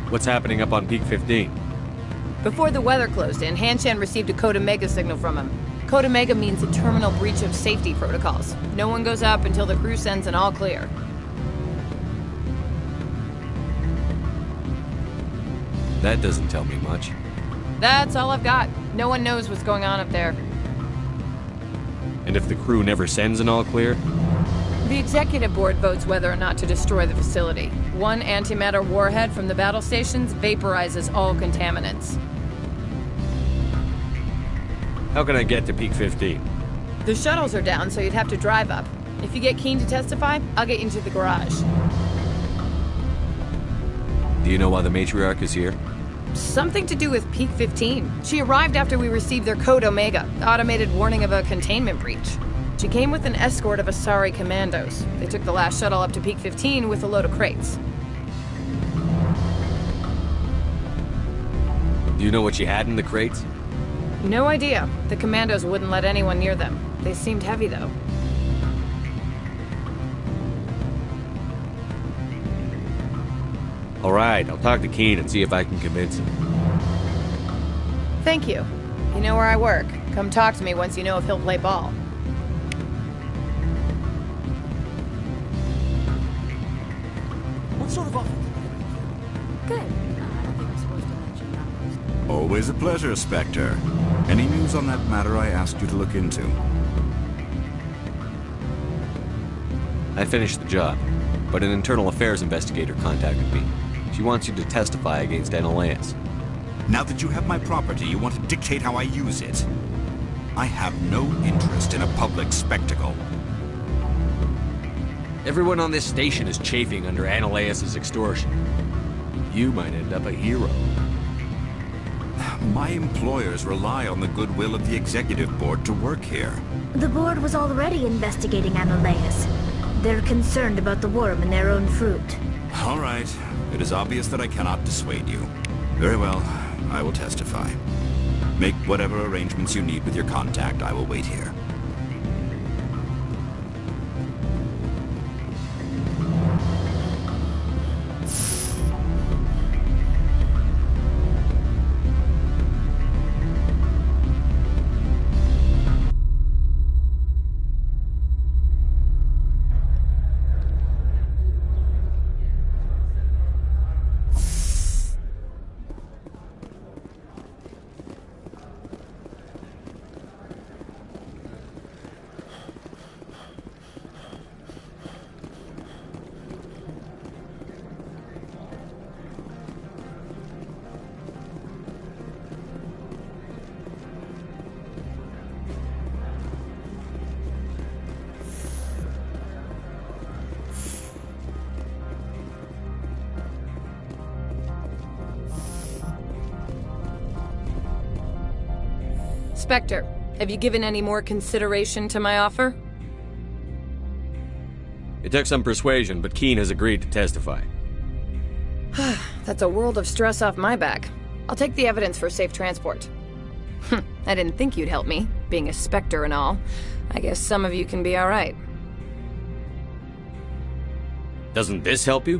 What's happening up on Peak 15? Before the weather closed in, Hanshan received a Code Omega signal from him. Code Omega means a terminal breach of safety protocols. No one goes up until the crew sends an all clear. That doesn't tell me much. That's all I've got. No one knows what's going on up there. And if the crew never sends an all clear? The executive board votes whether or not to destroy the facility. One antimatter warhead from the battle stations vaporizes all contaminants. How can I get to Peak 15? The shuttles are down, so you'd have to drive up. If you get Keen to testify, I'll get you into the garage. Do you know why the matriarch is here? Something to do with Peak 15. She arrived after we received their Code Omega, the automated warning of a containment breach. She came with an escort of Asari commandos. They took the last shuttle up to Peak 15 with a load of crates. Do you know what she had in the crates? No idea. The commandos wouldn't let anyone near them. They seemed heavy, though. All right, I'll talk to Keen and see if I can convince him. Thank you. You know where I work. Come talk to me once you know if he'll play ball. What sort of offer? Good. I don't think I'm supposed to mention numbers. Always a pleasure, Spectre. Any news on that matter I asked you to look into? I finished the job, but an internal affairs investigator contacted me. She wants you to testify against Analaeus. Now that you have my property, you want to dictate how I use it. I have no interest in a public spectacle. Everyone on this station is chafing under Analaeus' extortion. You might end up a hero. My employers rely on the goodwill of the executive board to work here. The board was already investigating Analaeus. They're concerned about the worm in their own fruit. All right. It is obvious that I cannot dissuade you. Very well. I will testify. Make whatever arrangements you need with your contact. I will wait here. Spectre, have you given any more consideration to my offer? It took some persuasion, but Keen has agreed to testify. That's a world of stress off my back. I'll take the evidence for safe transport. I didn't think you'd help me, being a Spectre and all. I guess some of you can be alright. Doesn't this help you?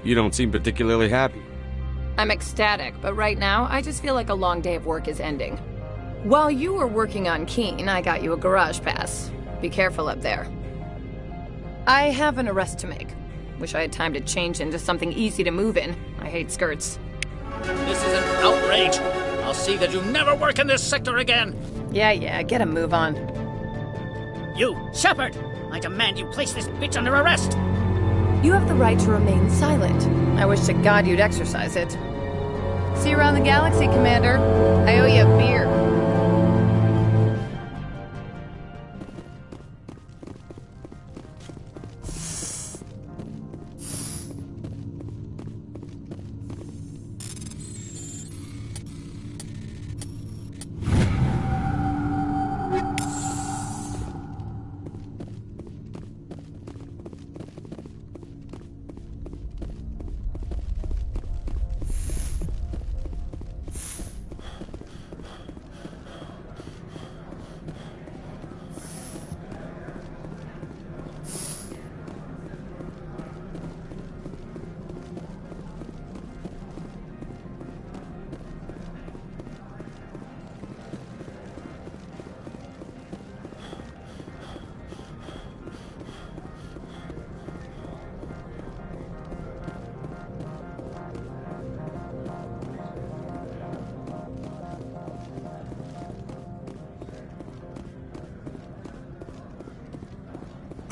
You don't seem particularly happy. I'm ecstatic, but right now, I just feel like a long day of work is ending. While you were working on Keen, I got you a garage pass. Be careful up there. I have an arrest to make. Wish I had time to change into something easy to move in. I hate skirts. This is an outrage. I'll see that you never work in this sector again. Yeah, get a move on. You, Shepard! I demand you place this bitch under arrest! You have the right to remain silent. I wish to God you'd exercise it. See you around the galaxy, Commander. I owe you a beer.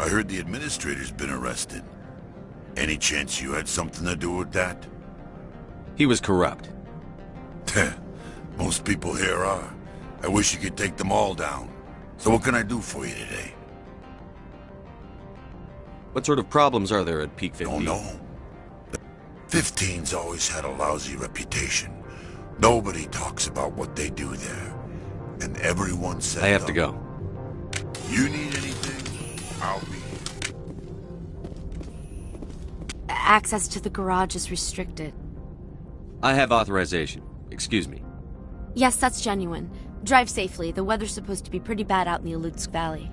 I heard the administrator's been arrested. Any chance you had something to do with that? He was corrupt. Most people here are. I wish you could take them all down. So what can I do for you today? What sort of problems are there at Peak 15? Don't know. 15's always had a lousy reputation. Nobody talks about what they do there. And everyone says... I have to go. You need anything? I'll be here. Access to the garage is restricted. I have authorization. Excuse me. Yes, that's genuine. Drive safely. The weather's supposed to be pretty bad out in the Alutsk Valley.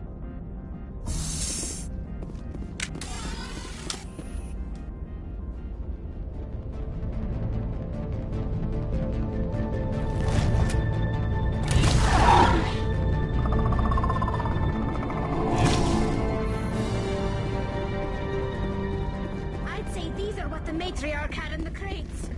I'd say these are what the matriarch had in the crates.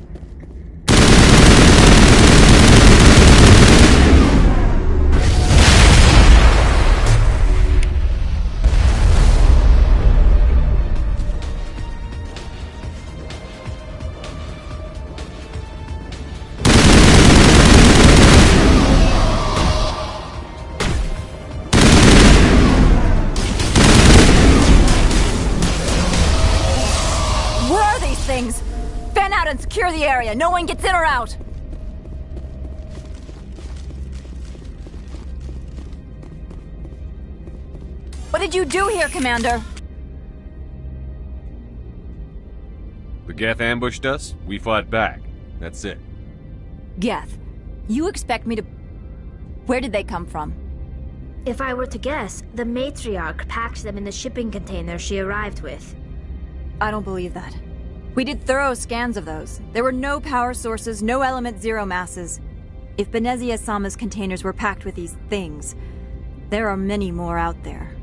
Things! Fan out and secure the area. No one gets in or out. What did you do here, Commander? The Geth ambushed us, we fought back. That's it. Geth, you expect me to... Where did they come from? If I were to guess, the matriarch packed them in the shipping container she arrived with. I don't believe that. We did thorough scans of those. There were no power sources, no element zero masses. If Benezia-sama's containers were packed with these things, there are many more out there.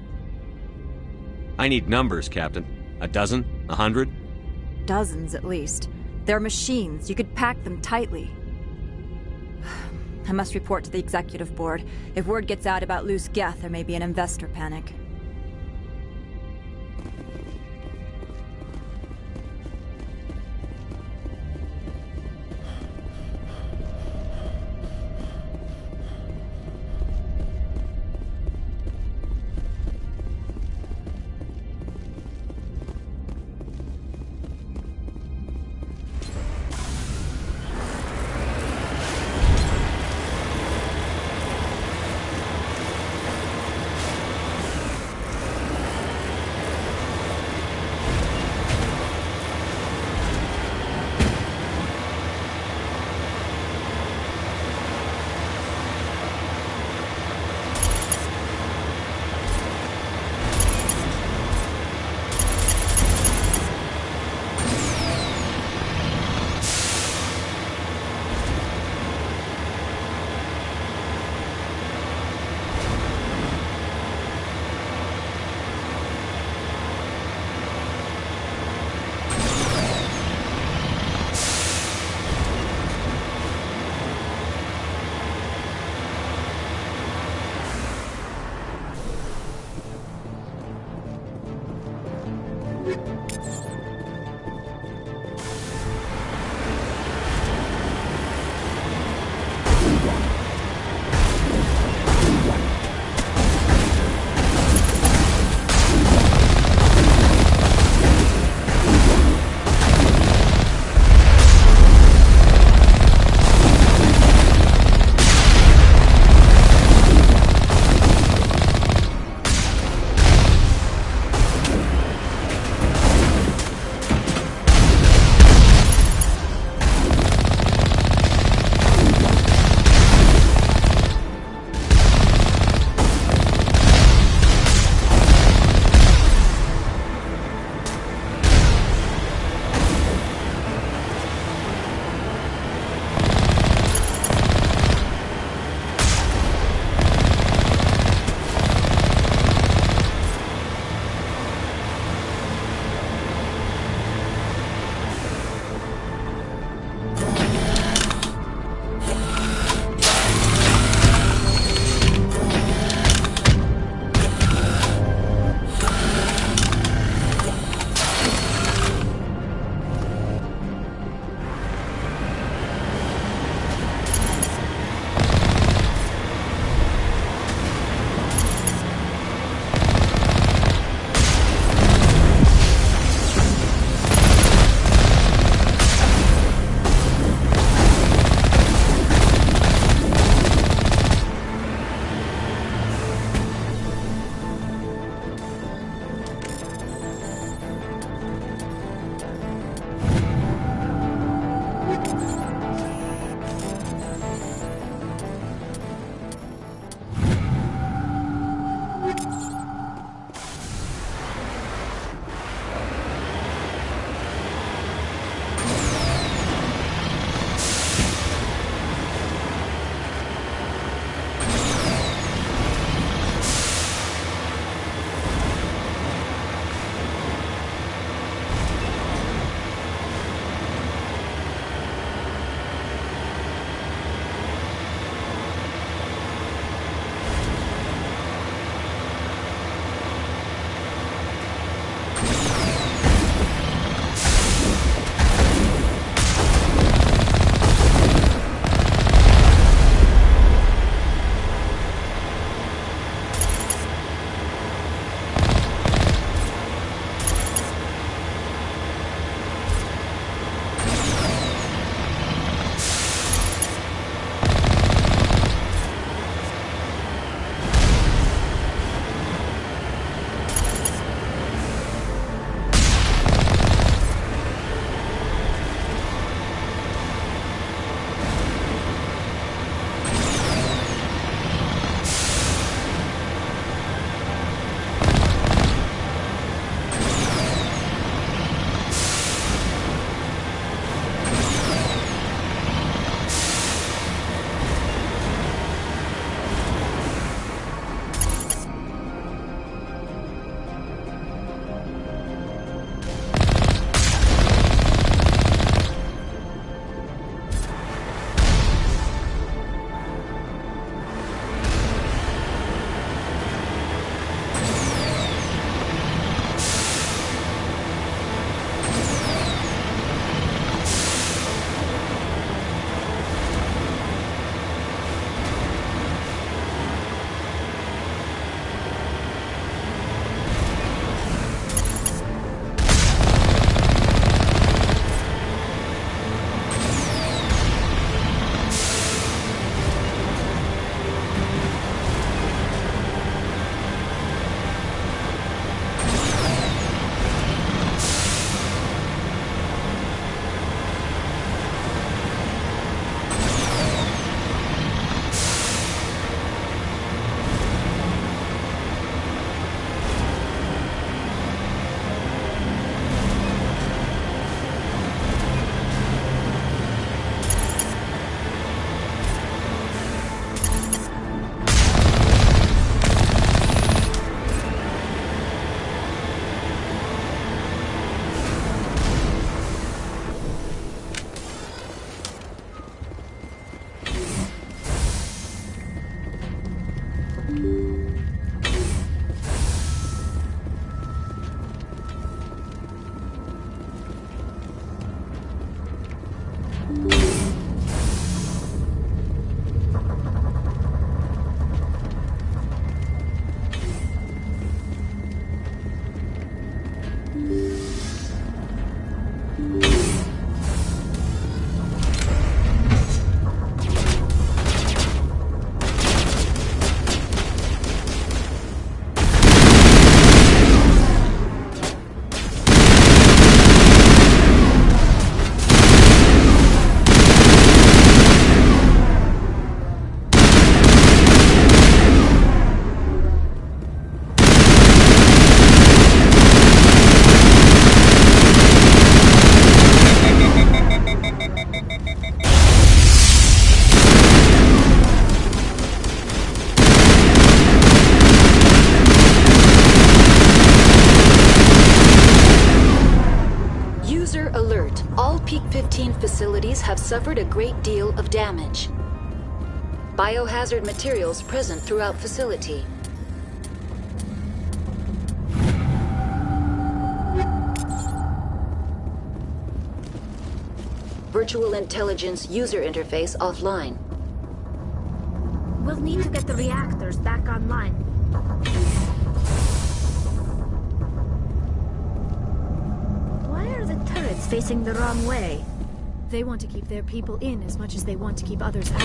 I need numbers, Captain. A dozen? 100? Dozens, at least. They're machines. You could pack them tightly. I must report to the executive board. If word gets out about loose Geth, there may be an investor panic. have suffered a great deal of damage. Biohazard materials present throughout facility. Virtual intelligence user interface offline. We'll need to get the reactors back online. Why are the turrets facing the wrong way? They want to keep their people in as much as they want to keep others out.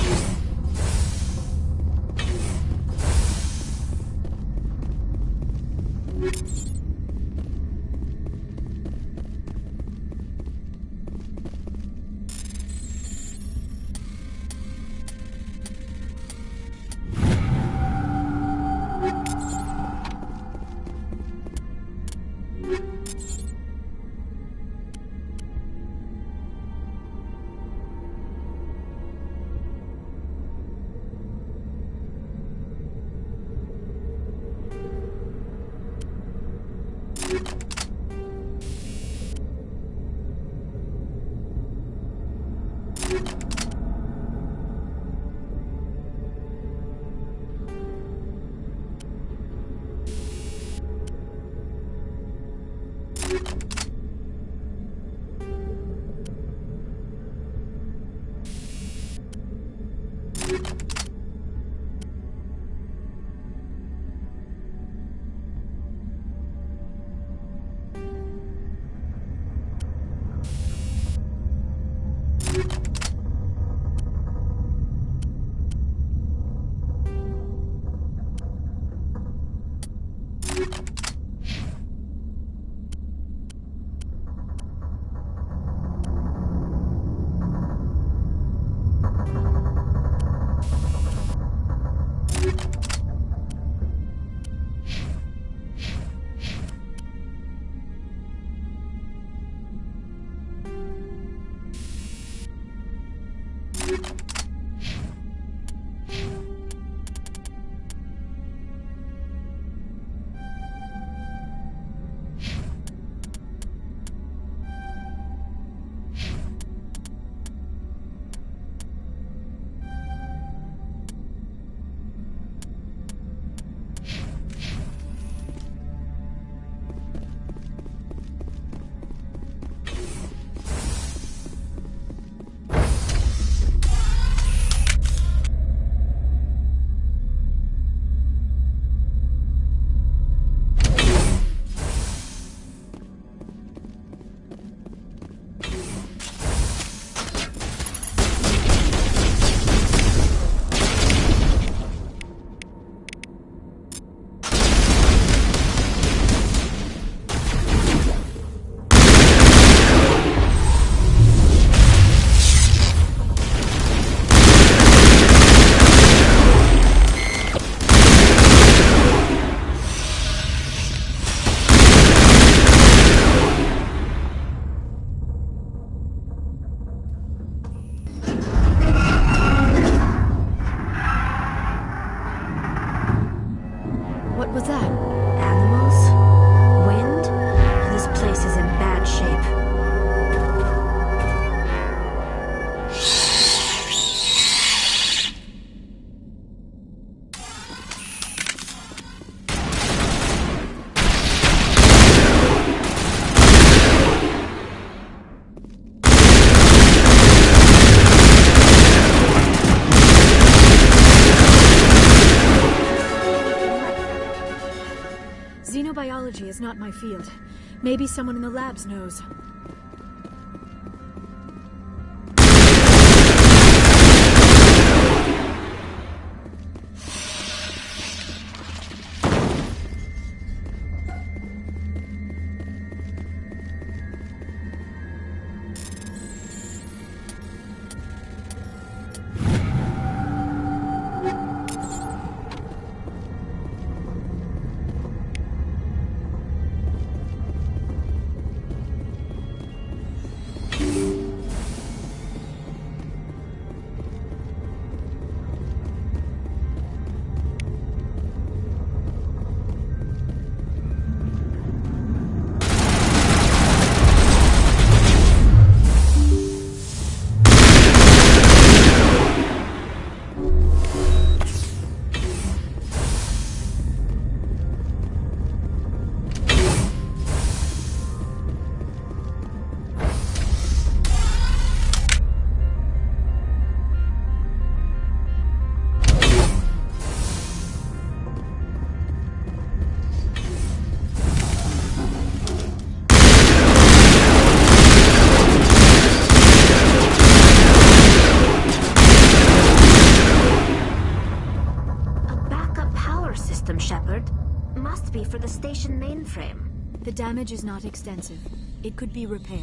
What was that? Animals? Wind? This place is in bad shape. Xenobiology is not my field. Maybe someone in the labs knows. discovered must be for the station mainframe. The damage is not extensive. It could be repaired.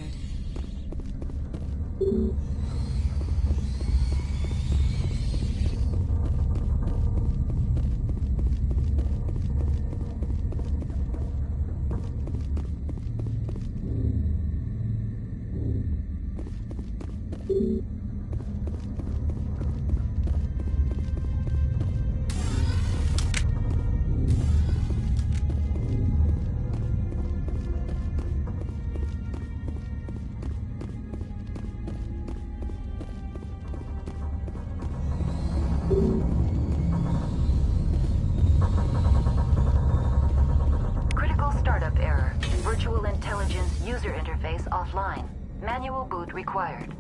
Critical startup error. Virtual intelligence user interface offline. Manual boot required.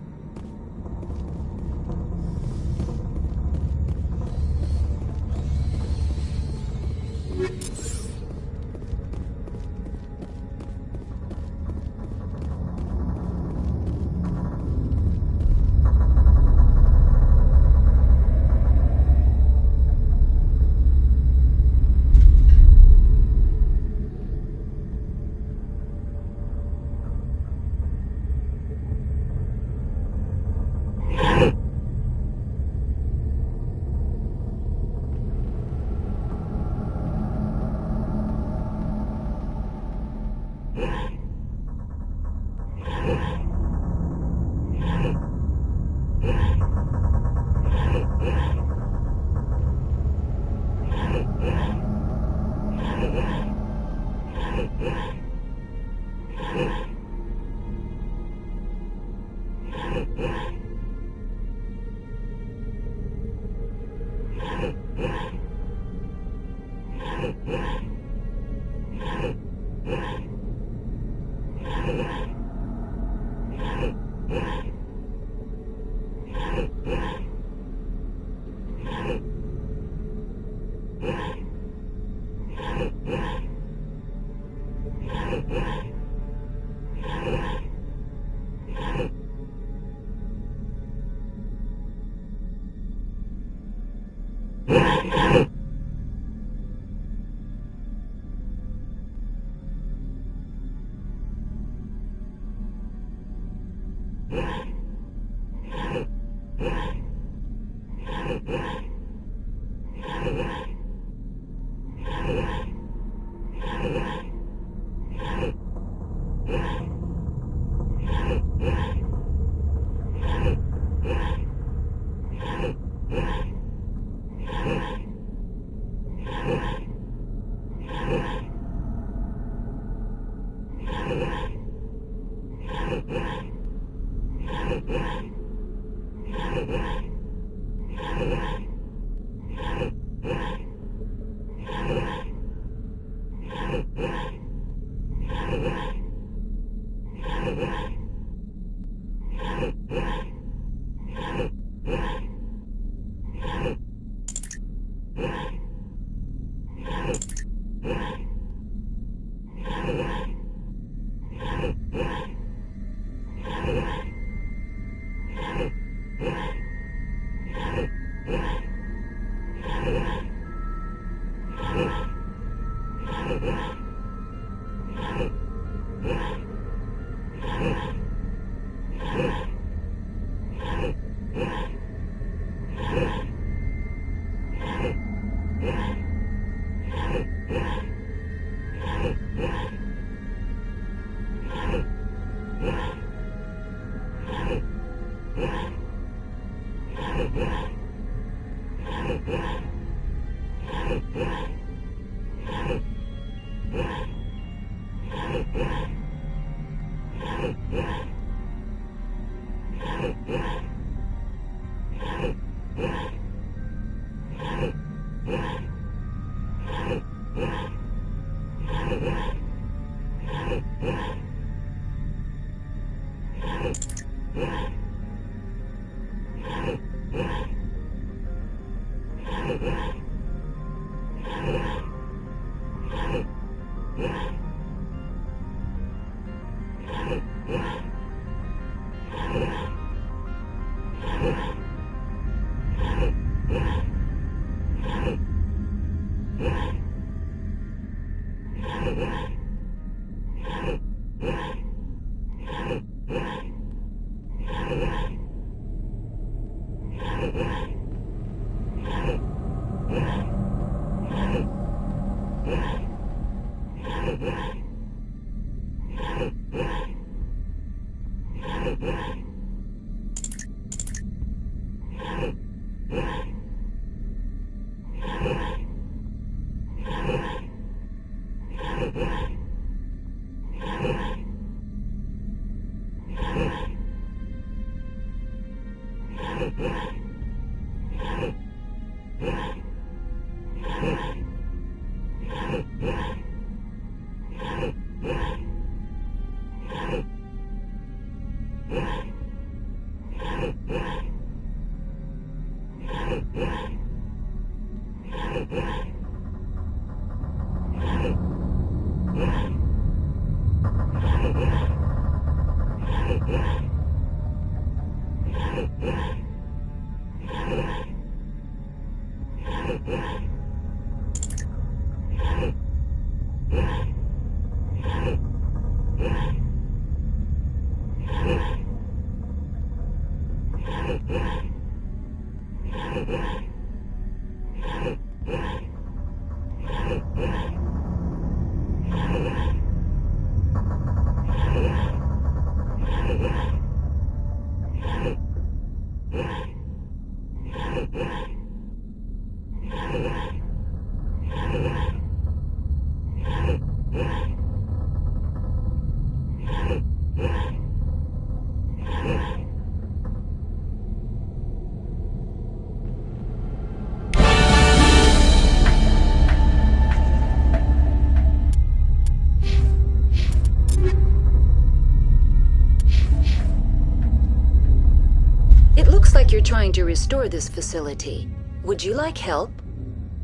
You're trying to restore this facility. Would you like help?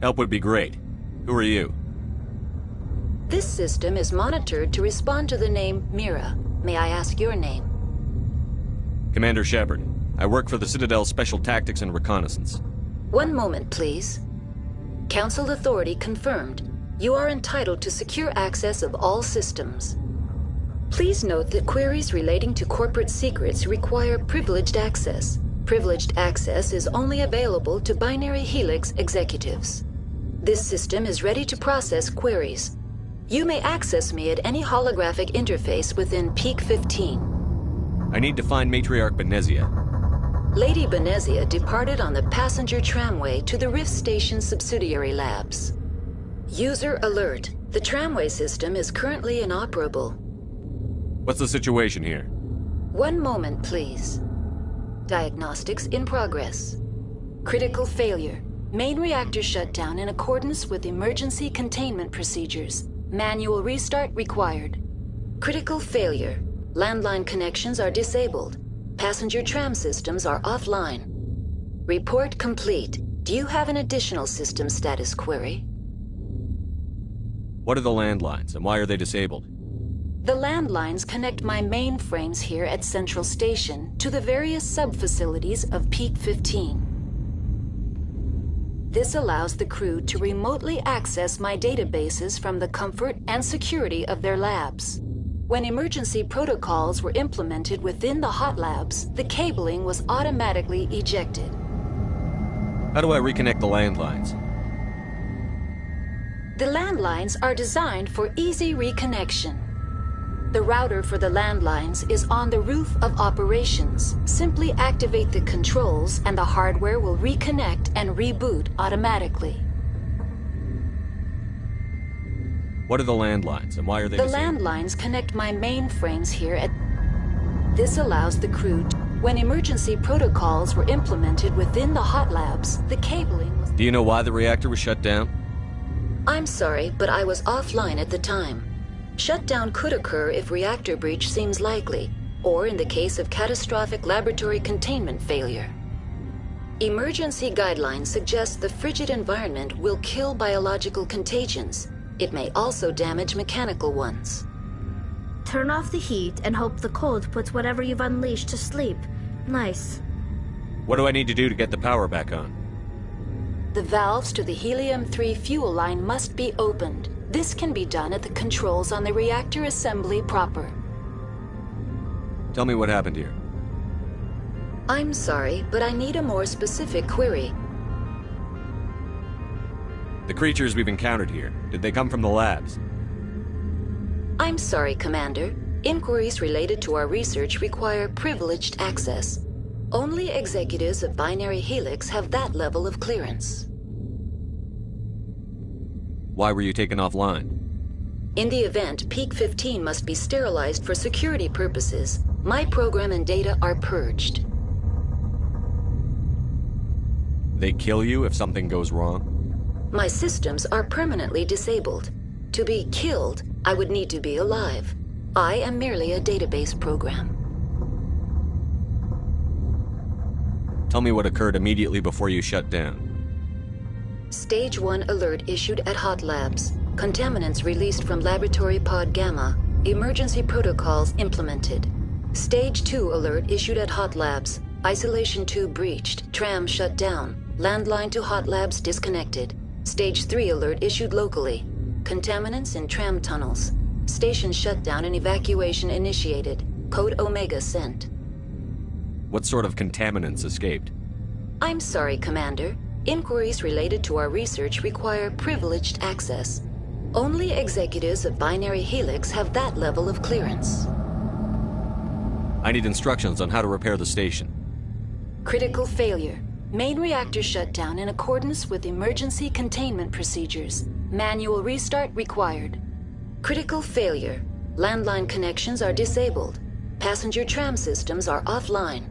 Help would be great. Who are you? This system is monitored to respond to the name Mira. May I ask your name? Commander Shepard. I work for the Citadel Special Tactics and Reconnaissance. One moment, please. Council authority confirmed. You are entitled to secure access of all systems. Please note that queries relating to corporate secrets require privileged access. Privileged access is only available to Binary Helix executives. This system is ready to process queries. You may access me at any holographic interface within Peak 15. I need to find Matriarch Benezia. Lady Benezia departed on the passenger tramway to the Rift Station subsidiary labs. User alert. The tramway system is currently inoperable. What's the situation here? One moment, please. Diagnostics in progress. Critical failure. Main reactor shut down in accordance with emergency containment procedures. Manual restart required. Critical failure. Landline connections are disabled. Passenger tram systems are offline. Report complete. Do you have an additional system status query? What are the landlines, and why are they disabled? The landlines connect my mainframes here at Central Station to the various sub-facilities of Peak 15. This allows the crew to remotely access my databases from the comfort and security of their labs. When emergency protocols were implemented within the hot labs, the cabling was automatically ejected. How do I reconnect the landlines? The landlines are designed for easy reconnection. The router for the landlines is on the roof of operations. Simply activate the controls and the hardware will reconnect and reboot automatically. What are the landlines, and why are they The disabled? landlines connect my mainframes here at... This allows the crew to... When emergency protocols were implemented within the hot labs, the cabling was... Do you know why the reactor was shut down? I'm sorry, but I was offline at the time. Shutdown could occur if reactor breach seems likely, or in the case of catastrophic laboratory containment failure. Emergency guidelines suggest the frigid environment will kill biological contagions. It may also damage mechanical ones. Turn off the heat and hope the cold puts whatever you've unleashed to sleep. Nice. What do I need to do to get the power back on? The valves to the helium-3 fuel line must be opened. This can be done at the controls on the reactor assembly proper. Tell me what happened here. I'm sorry, but I need a more specific query. The creatures we've encountered here, did they come from the labs? I'm sorry, Commander. Inquiries related to our research require privileged access. Only executives of Binary Helix have that level of clearance. Why were you taken offline? In the event, Peak 15 must be sterilized for security purposes. My program and data are purged. They kill you if something goes wrong? My systems are permanently disabled. To be killed, I would need to be alive. I am merely a database program. Tell me what occurred immediately before you shut down. Stage 1 alert issued at Hot Labs. Contaminants released from Laboratory Pod Gamma. Emergency protocols implemented. Stage 2 alert issued at Hot Labs. Isolation tube breached. Tram shut down. Landline to Hot Labs disconnected. Stage 3 alert issued locally. Contaminants in tram tunnels. Station shutdown and evacuation initiated. Code Omega sent. What sort of contaminants escaped? I'm sorry, Commander. Inquiries related to our research require privileged access. Only executives of Binary Helix have that level of clearance. I need instructions on how to repair the station. Critical failure. Main reactor shut down in accordance with emergency containment procedures. Manual restart required. Critical failure. Landline connections are disabled. Passenger tram systems are offline.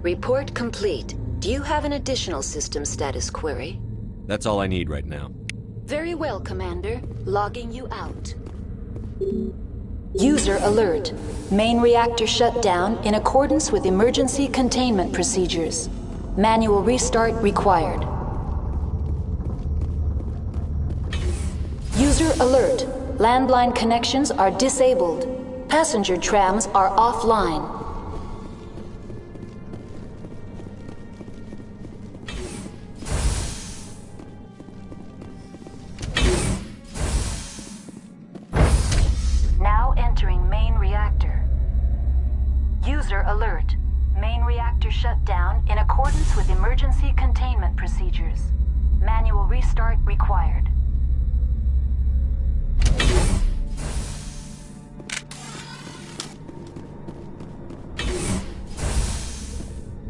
Report complete. Do you have an additional system status query? That's all I need right now. Very well, Commander. Logging you out. User alert. Main reactor shut down in accordance with emergency containment procedures. Manual restart required. User alert. Landline connections are disabled. Passenger trams are offline. Now entering main reactor. User alert. Main reactor shut down in accordance with emergency containment procedures. Manual restart required.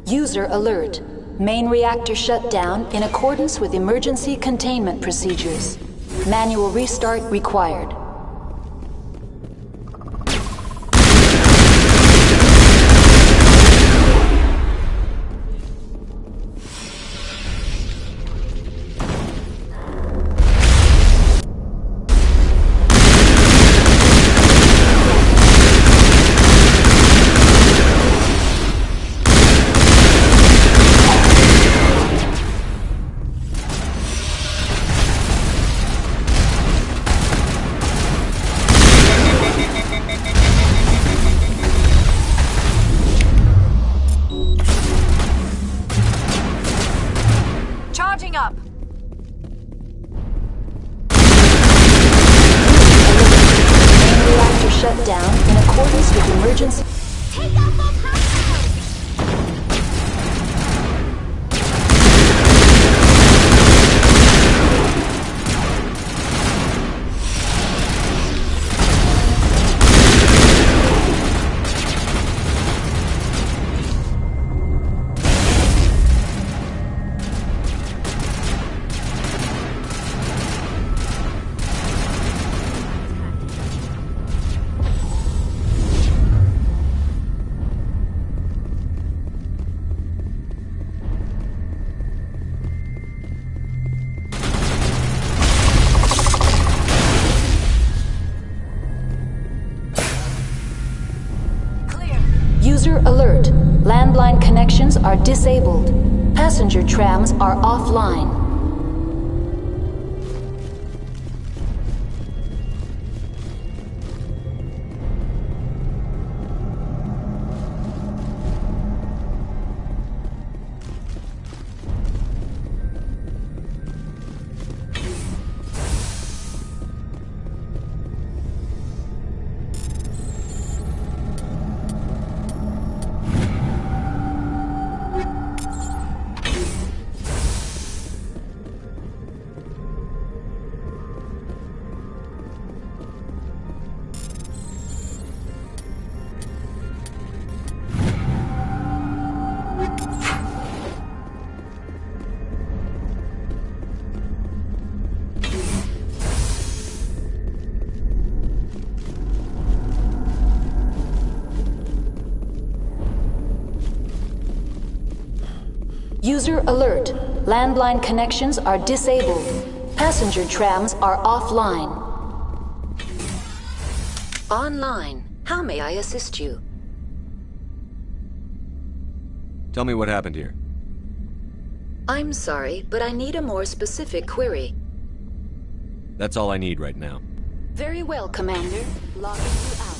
User alert. Main reactor shut down in accordance with emergency containment procedures. Manual restart required. Charging up! Main reactor shut down in accordance with emergency... Take out those hostiles! User alert. Landline connections are disabled. Passenger trams are offline. User alert. Landline connections are disabled. Passenger trams are offline. Online. How may I assist you? Tell me what happened here. I'm sorry, but I need a more specific query. That's all I need right now. Very well, Commander. Logging you out.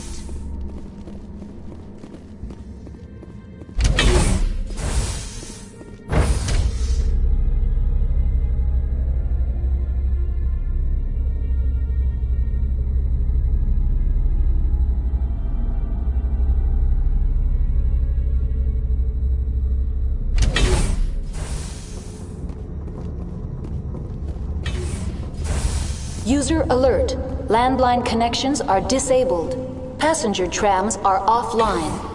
User alert. Landline connections are disabled. Passenger trams are offline.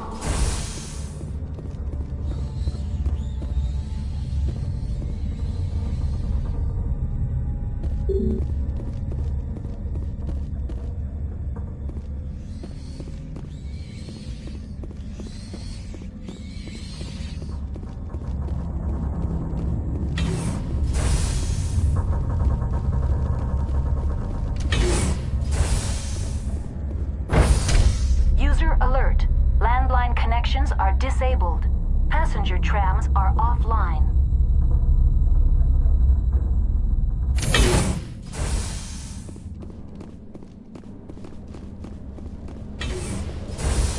Alert. Landline connections are disabled. Passenger trams are offline.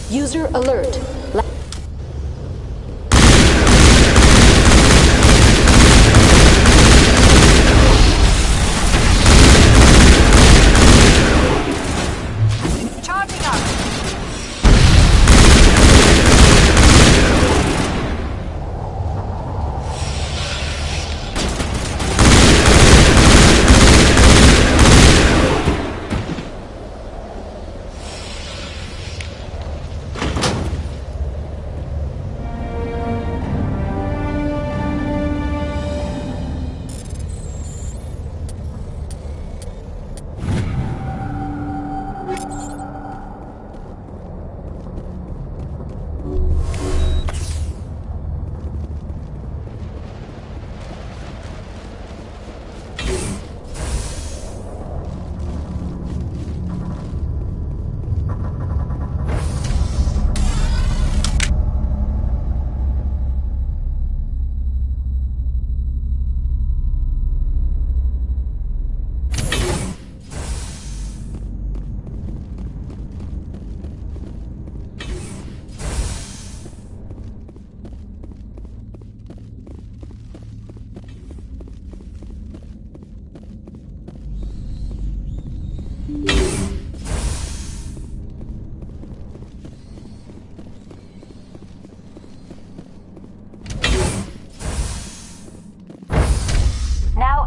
User alert.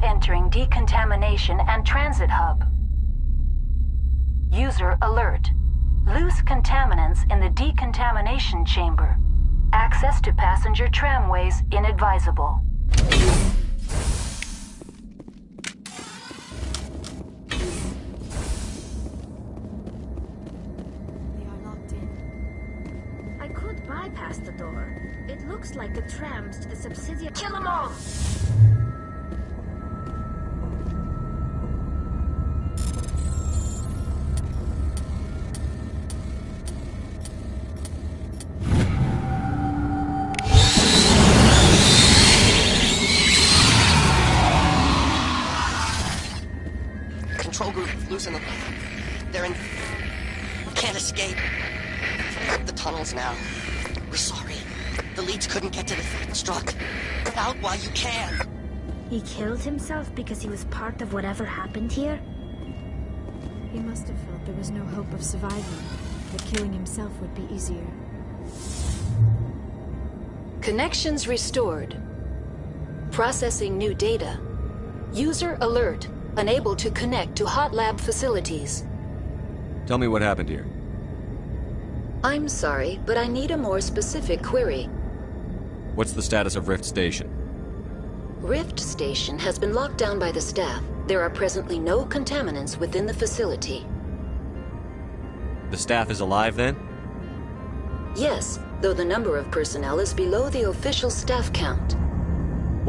Entering decontamination and transit hub. User alert. Loose contaminants in the decontamination chamber. Access to passenger tramways inadvisable. They are locked in. I could bypass the door. It looks like the trams to the subsidiary. Kill them all! Control group, loosen them. They're in... Can't escape. The tunnels now. We're sorry. The leads couldn't get to the struck. Get out while you can. He killed himself because he was part of whatever happened here? He must have felt there was no hope of surviving, that killing himself would be easier. Connections restored. Processing new data. User alert. Unable to connect to hot lab facilities. Tell me what happened here. I'm sorry, but I need a more specific query. What's the status of Rift Station? Rift Station has been locked down by the staff. There are presently no contaminants within the facility. The staff is alive then? Yes, though the number of personnel is below the official staff count.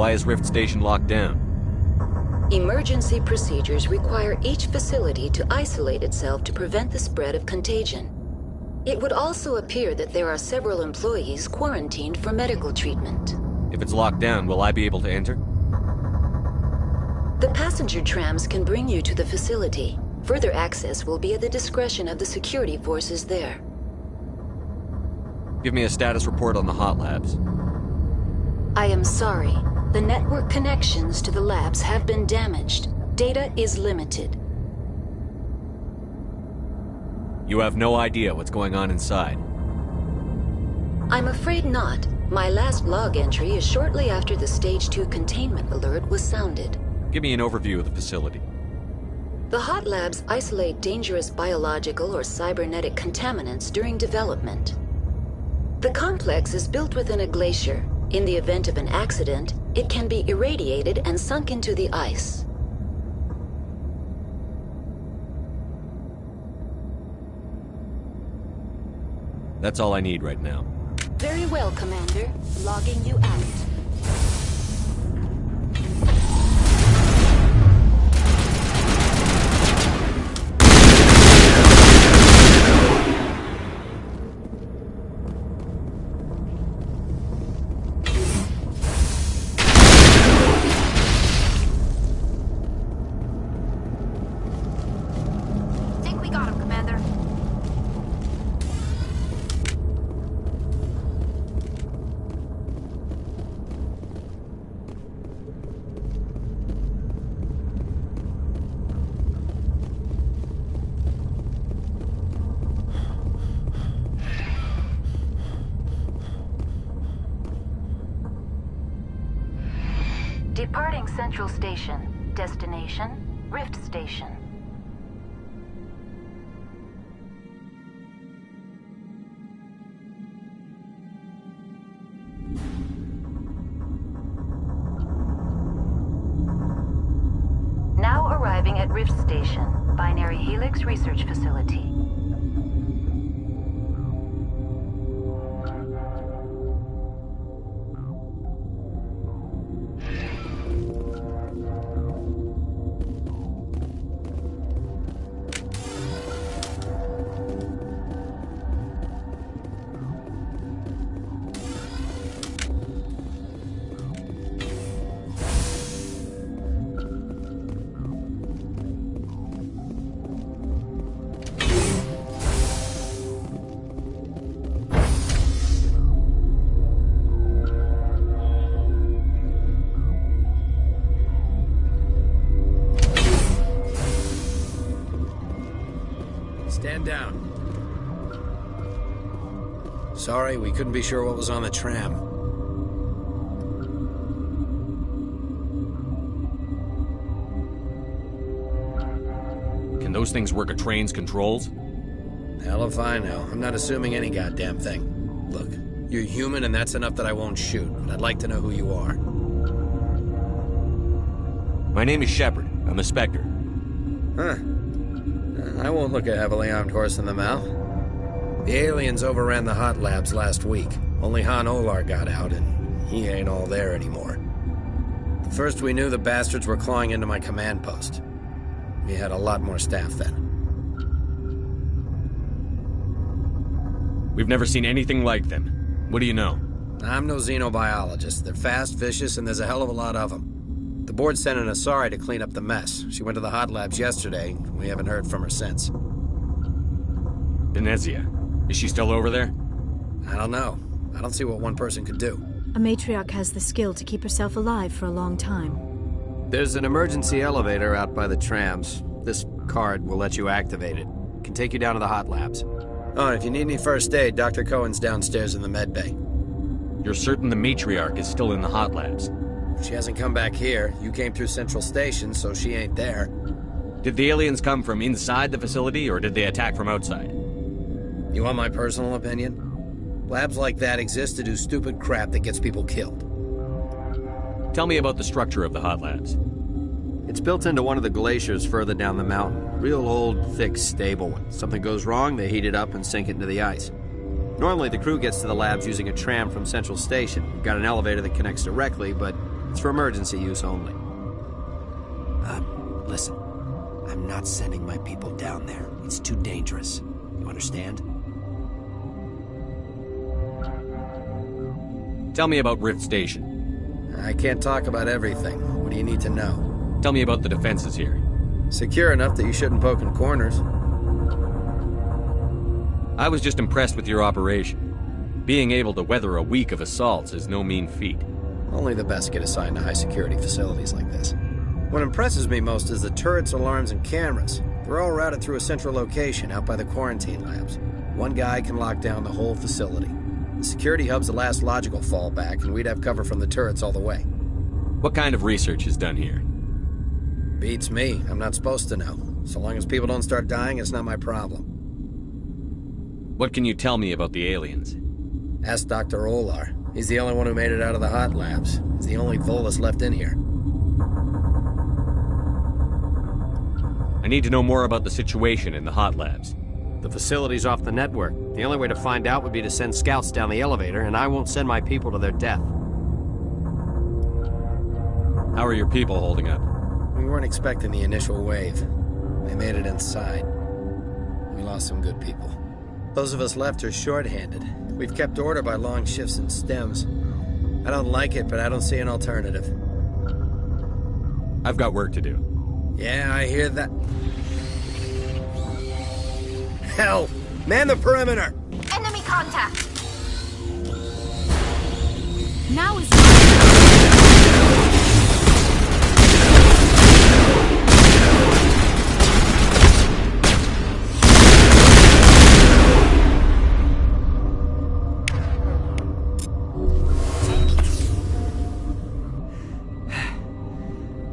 Why is Rift Station locked down? Emergency procedures require each facility to isolate itself to prevent the spread of contagion. It would also appear that there are several employees quarantined for medical treatment. If it's locked down, will I be able to enter? The passenger trams can bring you to the facility. Further access will be at the discretion of the security forces there. Give me a status report on the hot labs. I am sorry. The network connections to the labs have been damaged. Data is limited. You have no idea what's going on inside. I'm afraid not. My last log entry is shortly after the Stage 2 containment alert was sounded. Give me an overview of the facility. The hot labs isolate dangerous biological or cybernetic contaminants during development. The complex is built within a glacier. In the event of an accident, it can be irradiated and sunk into the ice. That's all I need right now. Very well, Commander. Logging you out. Departing Central Station. Destination, Rift Station. Now arriving at Rift Station, Binary Helix Research Facility. Stand down. Sorry, we couldn't be sure what was on the tram. Can those things work a train's controls? Hell if I know. I'm not assuming any goddamn thing. Look, you're human and that's enough that I won't shoot, but I'd like to know who you are. My name is Shepard. I'm a Spectre. Huh. I won't look a heavily armed horse in the mouth. The aliens overran the hot labs last week. Only Han Olar got out, and he ain't all there anymore. The first we knew, the bastards were clawing into my command post. We had a lot more staff then. We've never seen anything like them. What do you know? I'm no xenobiologist. They're fast, vicious, and there's a hell of a lot of them. The board sent an Asari to clean up the mess. She went to the hot labs yesterday. We haven't heard from her since. Benezia. Is she still over there? I don't know. I don't see what one person could do. A matriarch has the skill to keep herself alive for a long time. There's an emergency elevator out by the trams. This card will let you activate it. It can take you down to the hot labs. Oh, and if you need any first aid, Dr. Cohen's downstairs in the med bay. You're certain the matriarch is still in the hot labs? She hasn't come back here. You came through Central Station, so she ain't there. Did the aliens come from inside the facility, or did they attack from outside? You want my personal opinion? Labs like that exist to do stupid crap that gets people killed. Tell me about the structure of the hot labs. It's built into one of the glaciers further down the mountain. Real old, thick, stable one. Something goes wrong, they heat it up and sink it into the ice. Normally, the crew gets to the labs using a tram from Central Station. We've got an elevator that connects directly, but It's for emergency use only. Listen. I'm not sending my people down there. It's too dangerous. You understand? Tell me about Rift Station. I can't talk about everything. What do you need to know? Tell me about the defenses here. Secure enough that you shouldn't poke in corners. I was just impressed with your operation. Being able to weather a week of assaults is no mean feat. Only the best get assigned to high-security facilities like this. What impresses me most is the turrets, alarms, and cameras. They're all routed through a central location out by the quarantine labs. One guy can lock down the whole facility. The security hub's the last logical fallback, and we'd have cover from the turrets all the way. What kind of research is done here? Beats me. I'm not supposed to know. So long as people don't start dying, it's not my problem. What can you tell me about the aliens? Ask Dr. Olar. He's the only one who made it out of the hot labs. He's the only Volus left in here. I need to know more about the situation in the hot labs. The facility's off the network. The only way to find out would be to send scouts down the elevator, and I won't send my people to their death. How are your people holding up? We weren't expecting the initial wave. They made it inside. We lost some good people. Those of us left are short-handed. We've kept order by long shifts and stems. I don't like it, but I don't see an alternative. I've got work to do. Yeah, I hear that. Hell! Man the perimeter! Enemy contact! Now is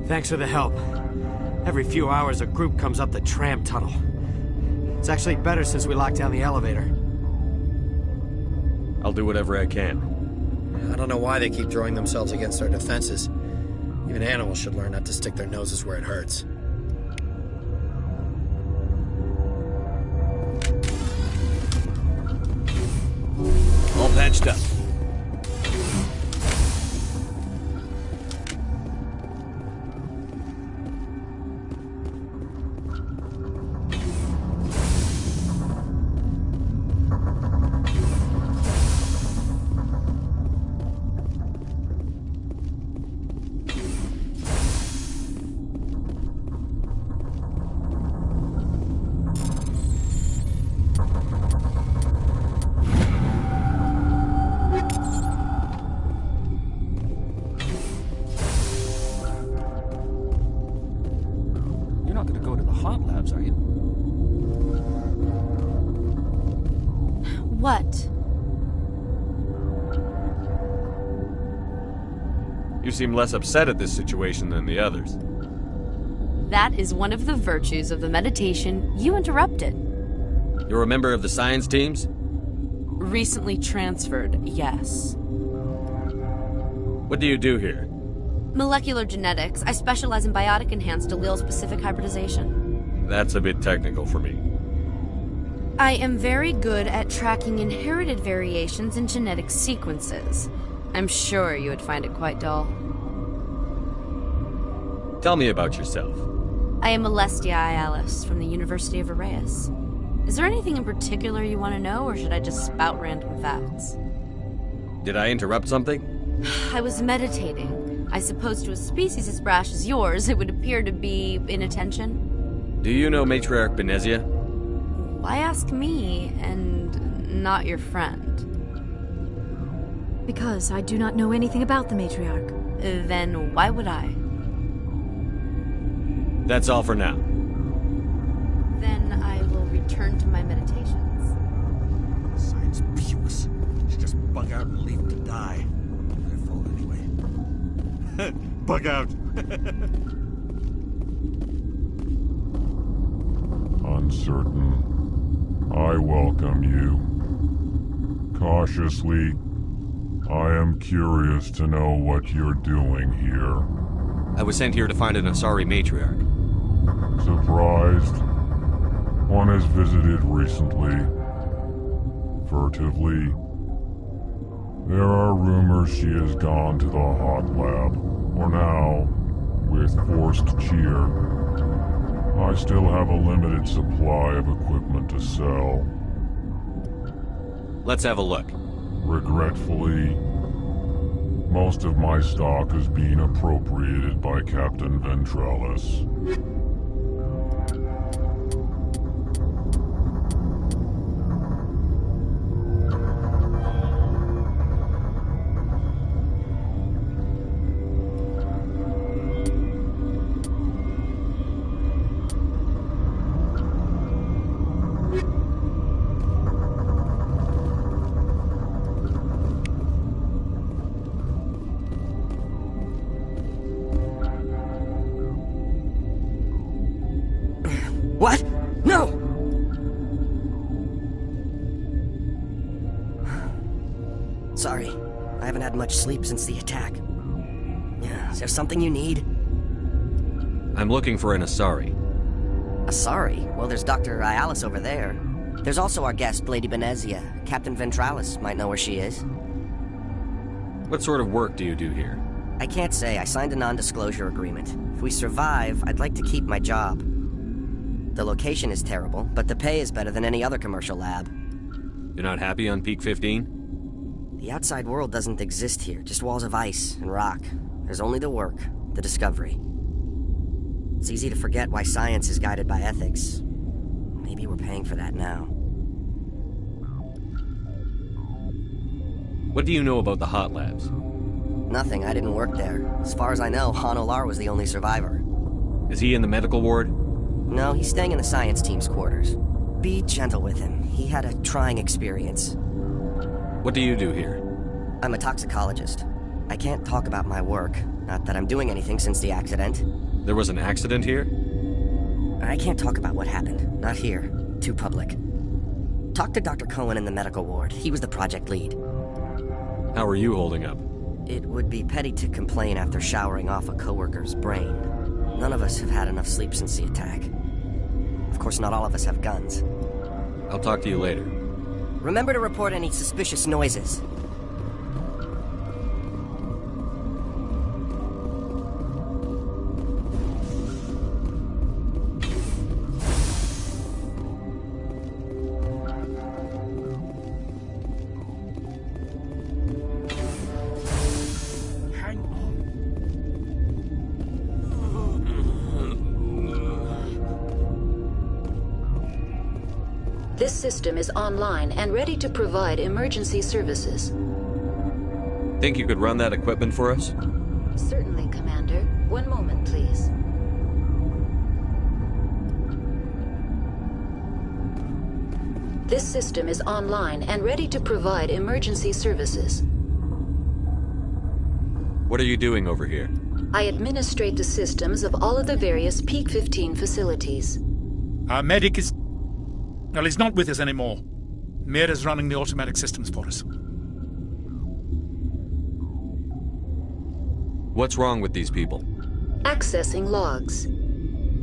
Thanks for the help. Every few hours, a group comes up the tram tunnel. It's actually better since we locked down the elevator. I'll do whatever I can. I don't know why they keep throwing themselves against our defenses. Even animals should learn not to stick their noses where it hurts. All patched up. What? You seem less upset at this situation than the others. That is one of the virtues of the meditation you interrupted. You're a member of the science teams? Recently transferred, yes. What do you do here? Molecular genetics. I specialize in biotic-enhanced allele-specific hybridization. That's a bit technical for me. I am very good at tracking inherited variations in genetic sequences. I'm sure you would find it quite dull. Tell me about yourself. I am Alestia Ialis from the University of Arraeus. Is there anything in particular you want to know, or should I just spout random facts? Did I interrupt something? I was meditating. I suppose to a species as brash as yours, it would appear to be inattention. Do you know Matriarch Benezia? Why ask me, and not your friend? Because I do not know anything about the Matriarch. Then why would I? That's all for now. Then I will return to my meditations. Science pukes. Should just bug out and leave him to die. Their fault anyway. Bug out. Uncertain. I welcome you. Cautiously, I am curious to know what you're doing here. I was sent here to find an Asari matriarch. Surprised? One has visited recently. Furtively. There are rumors she has gone to the hot lab. For now, with forced cheer, I still have a limited supply of equipment to sell. Let's have a look. Regretfully, most of my stock is being appropriated by Captain Ventralis. What? No! Sorry. I haven't had much sleep since the attack. Yeah, is there something you need? I'm looking for an Asari. Asari? Well, there's Dr. Ayalis over there. There's also our guest, Lady Benezia. Captain Ventralis might know where she is. What sort of work do you do here? I can't say. I signed a non-disclosure agreement. If we survive, I'd like to keep my job. The location is terrible, but the pay is better than any other commercial lab. You're not happy on Peak 15? The outside world doesn't exist here, just walls of ice and rock. There's only the work, the discovery. It's easy to forget why science is guided by ethics. Maybe we're paying for that now. What do you know about the hot labs? Nothing, I didn't work there. As far as I know, Han Olar was the only survivor. Is he in the medical ward? No, he's staying in the science team's quarters. Be gentle with him. He had a trying experience. What do you do here? I'm a toxicologist. I can't talk about my work. Not that I'm doing anything since the accident. There was an accident here? I can't talk about what happened. Not here. Too public. Talk to Dr. Cohen in the medical ward. He was the project lead. How are you holding up? It would be petty to complain after showering off a coworker's brain. None of us have had enough sleep since the attack. Of course, not all of us have guns. I'll talk to you later. Remember to report any suspicious noises. This system is online and ready to provide emergency services. Think you could run that equipment for us? Certainly, Commander. One moment, please. This system is online and ready to provide emergency services. What are you doing over here? I administrate the systems of all of the various Peak 15 facilities. Our medic is... Well, he's not with us anymore. Mira's running the automatic systems for us. What's wrong with these people? Accessing logs.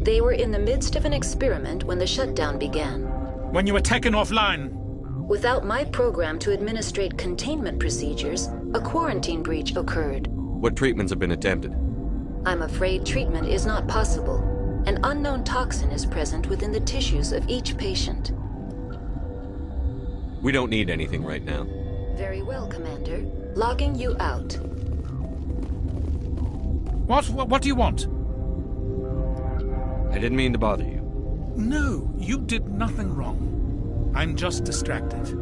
They were in the midst of an experiment when the shutdown began. When you were taken offline. Without my program to administrate containment procedures, a quarantine breach occurred. What treatments have been attempted? I'm afraid treatment is not possible. An unknown toxin is present within the tissues of each patient. We don't need anything right now. Very well, Commander. Logging you out. What do you want? I didn't mean to bother you. No, you did nothing wrong. I'm just distracted.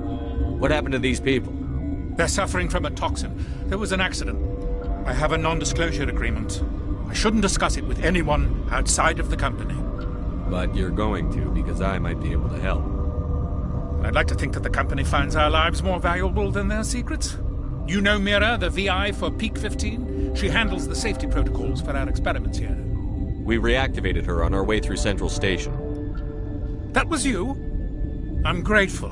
What happened to these people? They're suffering from a toxin. There was an accident. I have a non-disclosure agreement. I shouldn't discuss it with anyone outside of the company. But you're going to, because I might be able to help. I'd like to think that the company finds our lives more valuable than their secrets. You know Mira, the VI for Peak 15? She handles the safety protocols for our experiments here. We reactivated her on our way through Central Station. That was you? I'm grateful.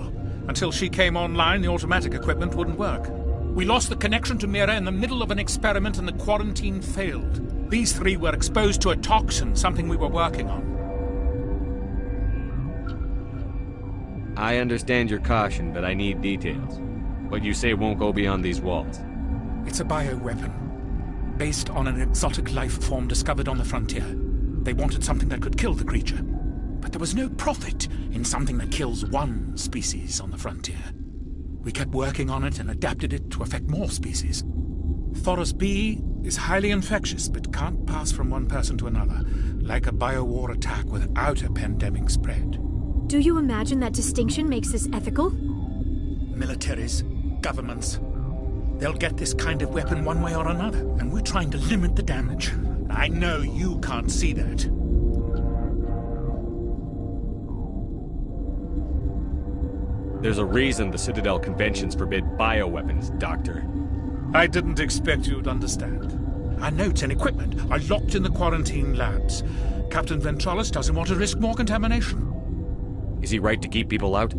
Until she came online, the automatic equipment wouldn't work. We lost the connection to Mira in the middle of an experiment and the quarantine failed. These three were exposed to a toxin, something we were working on. I understand your caution, but I need details. What you say won't go beyond these walls. It's a bioweapon. based on an exotic life form discovered on the frontier. They wanted something that could kill the creature. But there was no profit in something that kills one species on the frontier. We kept working on it and adapted it to affect more species. Thoros B is highly infectious, but can't pass from one person to another, like a biowar attack without a pandemic spread. Do you imagine that distinction makes this ethical? Militaries, governments, they'll get this kind of weapon one way or another, and we're trying to limit the damage. I know you can't see that. There's a reason the Citadel conventions forbid bioweapons, Doctor. I didn't expect you'd understand. Our notes and equipment are locked in the quarantine labs. Captain Ventralis doesn't want to risk more contamination. Is he right to keep people out?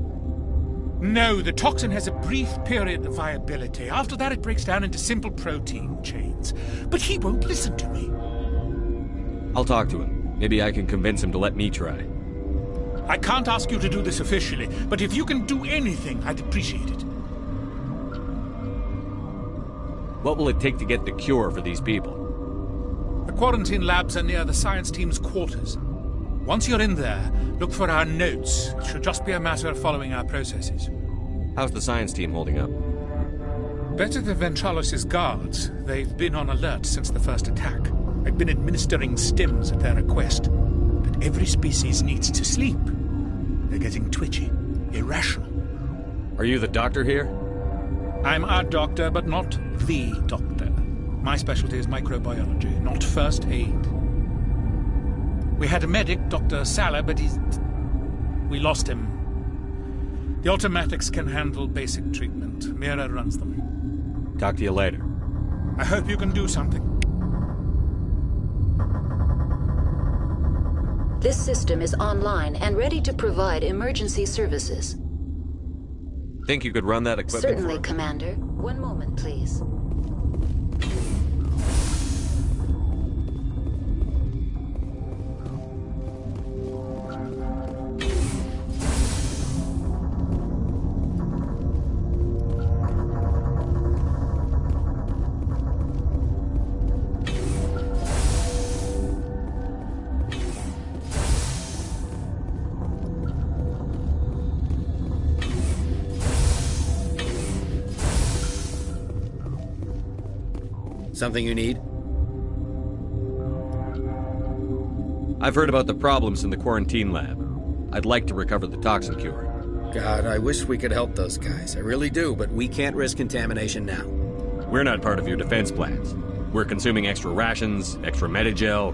No, the toxin has a brief period of viability. After that, it breaks down into simple protein chains. But he won't listen to me. I'll talk to him. Maybe I can convince him to let me try. I can't ask you to do this officially, but if you can do anything, I'd appreciate it. What will it take to get the cure for these people? The quarantine labs are near the science team's quarters. Once you're in there, look for our notes. It should just be a matter of following our processes. How's the science team holding up? Better than Ventralis' guards. They've been on alert since the first attack. I've been administering stims at their request. But every species needs to sleep. They're getting twitchy, irrational. Are you the doctor here? I'm our doctor, but not the doctor. My specialty is microbiology, not first aid. We had a medic, Dr. Salah, but we lost him. The automatics can handle basic treatment. Mira runs them. Talk to you later. I hope you can do something. This system is online and ready to provide emergency services. Think you could run that equipment? Certainly, Commander. One moment, please. Something you need? I've heard about the problems in the quarantine lab. I'd like to recover the toxin cure. God, I wish we could help those guys. I really do, but we can't risk contamination now. We're not part of your defense plans. We're consuming extra rations, extra Medigel.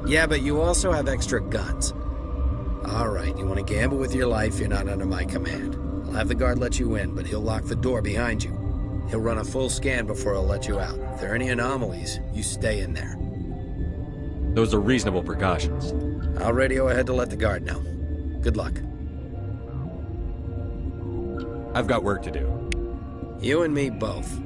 Yeah, but you also have extra guns. All right, you want to gamble with your life, you're not under my command. I'll have the guard let you in, but he'll lock the door behind you. He'll run a full scan before he'll let you out. If there are any anomalies, you stay in there. Those are reasonable precautions. I'll radio ahead to let the guard know. Good luck. I've got work to do. You and me both.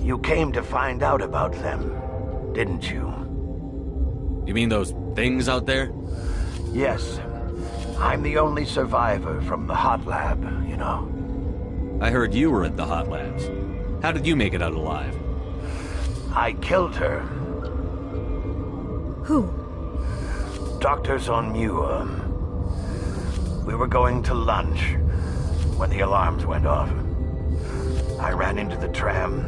You came to find out about them, didn't you? You mean those things out there? Yes. I'm the only survivor from the hot lab, you know. I heard you were at the hot labs. How did you make it out alive? I killed her. Who? Doctors on Muir. We were going to lunch when the alarms went off. I ran into the tram,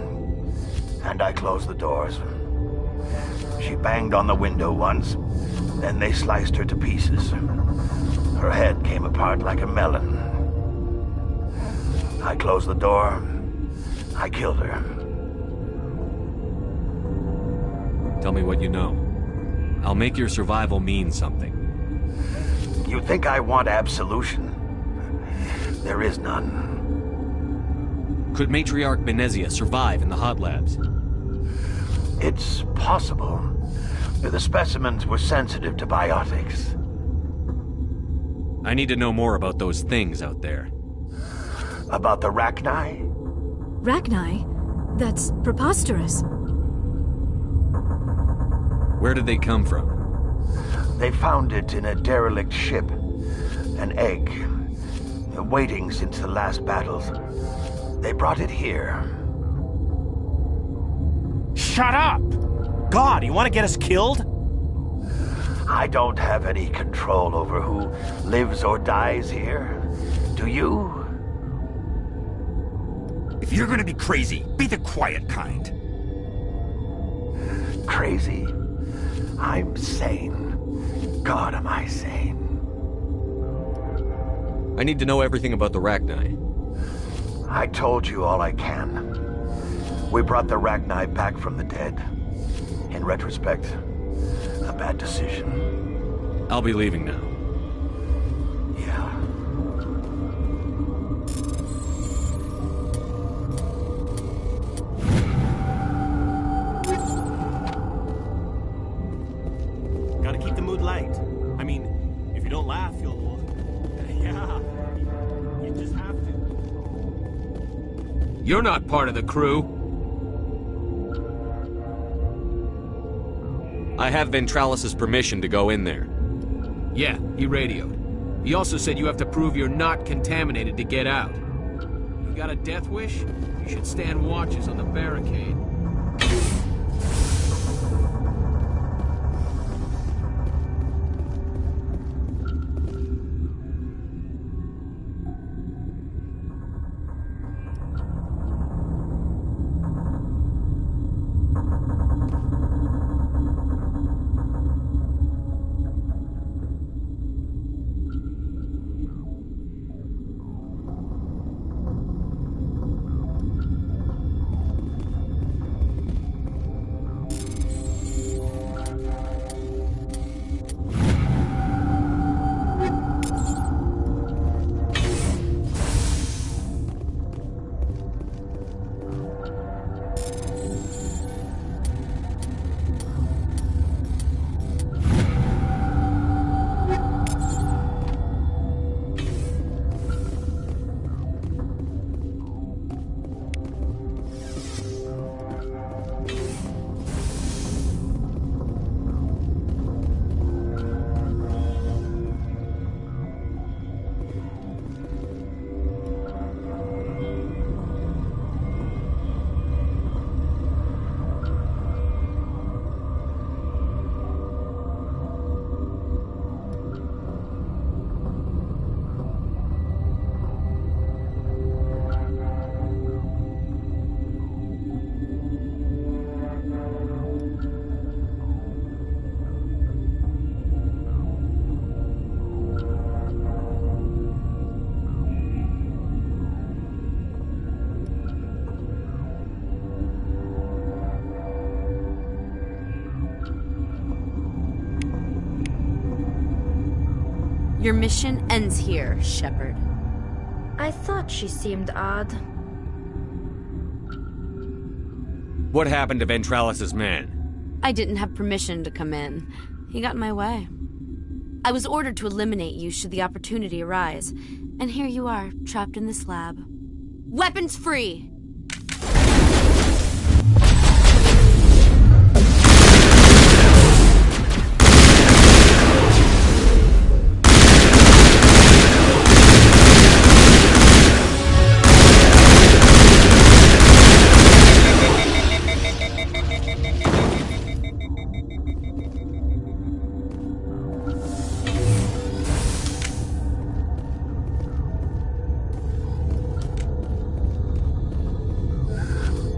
and I closed the doors. She banged on the window once, then they sliced her to pieces. Her head came apart like a melon. I closed the door. I killed her. Tell me what you know. I'll make your survival mean something. You think I want absolution? There is none. Could Matriarch Benezia survive in the hot labs? It's possible. The specimens were sensitive to biotics. I need to know more about those things out there. About the Rachni? Rachni? That's preposterous. Where did they come from? They found it in a derelict ship. An egg. Waiting since the last battles. They brought it here. Shut up! God, you want to get us killed? I don't have any control over who lives or dies here. Do you? If you're gonna be crazy, be the quiet kind. Crazy? I'm sane. God, am I sane? I need to know everything about the Rachni. I told you all I can. We brought the Rachni back from the dead. In retrospect, a bad decision. I'll be leaving now. Yeah. Gotta keep the mood light. I mean, if you don't laugh, you'll... Yeah. You just have to. You're not part of the crew. I have Ventralis' permission to go in there. Yeah, he radioed. He also said you have to prove you're not contaminated to get out. You got a death wish? You should stand watches on the barricade. Your mission ends here, Shepard. I thought she seemed odd. What happened to Ventralis' man? I didn't have permission to come in. He got in my way. I was ordered to eliminate you should the opportunity arise. And here you are, trapped in this lab. Weapons free!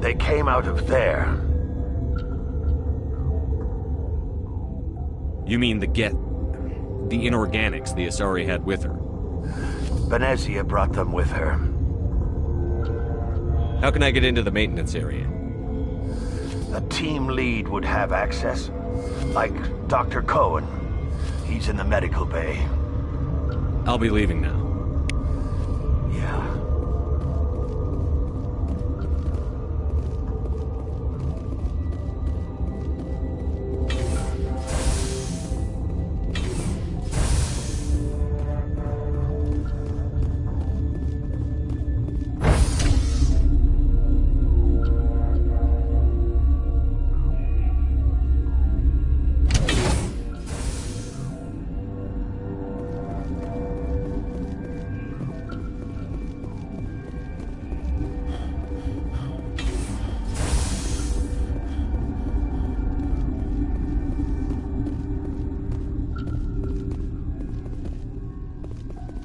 They came out of there. You mean the inorganics the Asari had with her? Venezia brought them with her. How can I get into the maintenance area? A team lead would have access. Like Dr. Cohen. He's in the medical bay. I'll be leaving now. Yeah.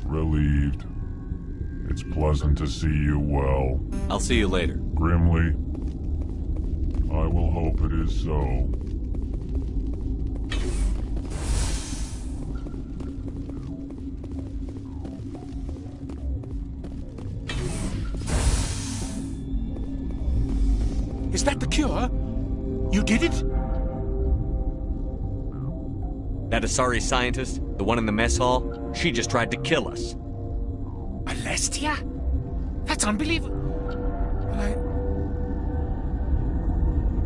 Relieved. It's pleasant to see you well. I'll see you later. Grimly, I will hope it is so. Is that the cure? You did it? That Asari scientist, the one in the mess hall, she just tried to kill us. Alestia? That's unbelievable.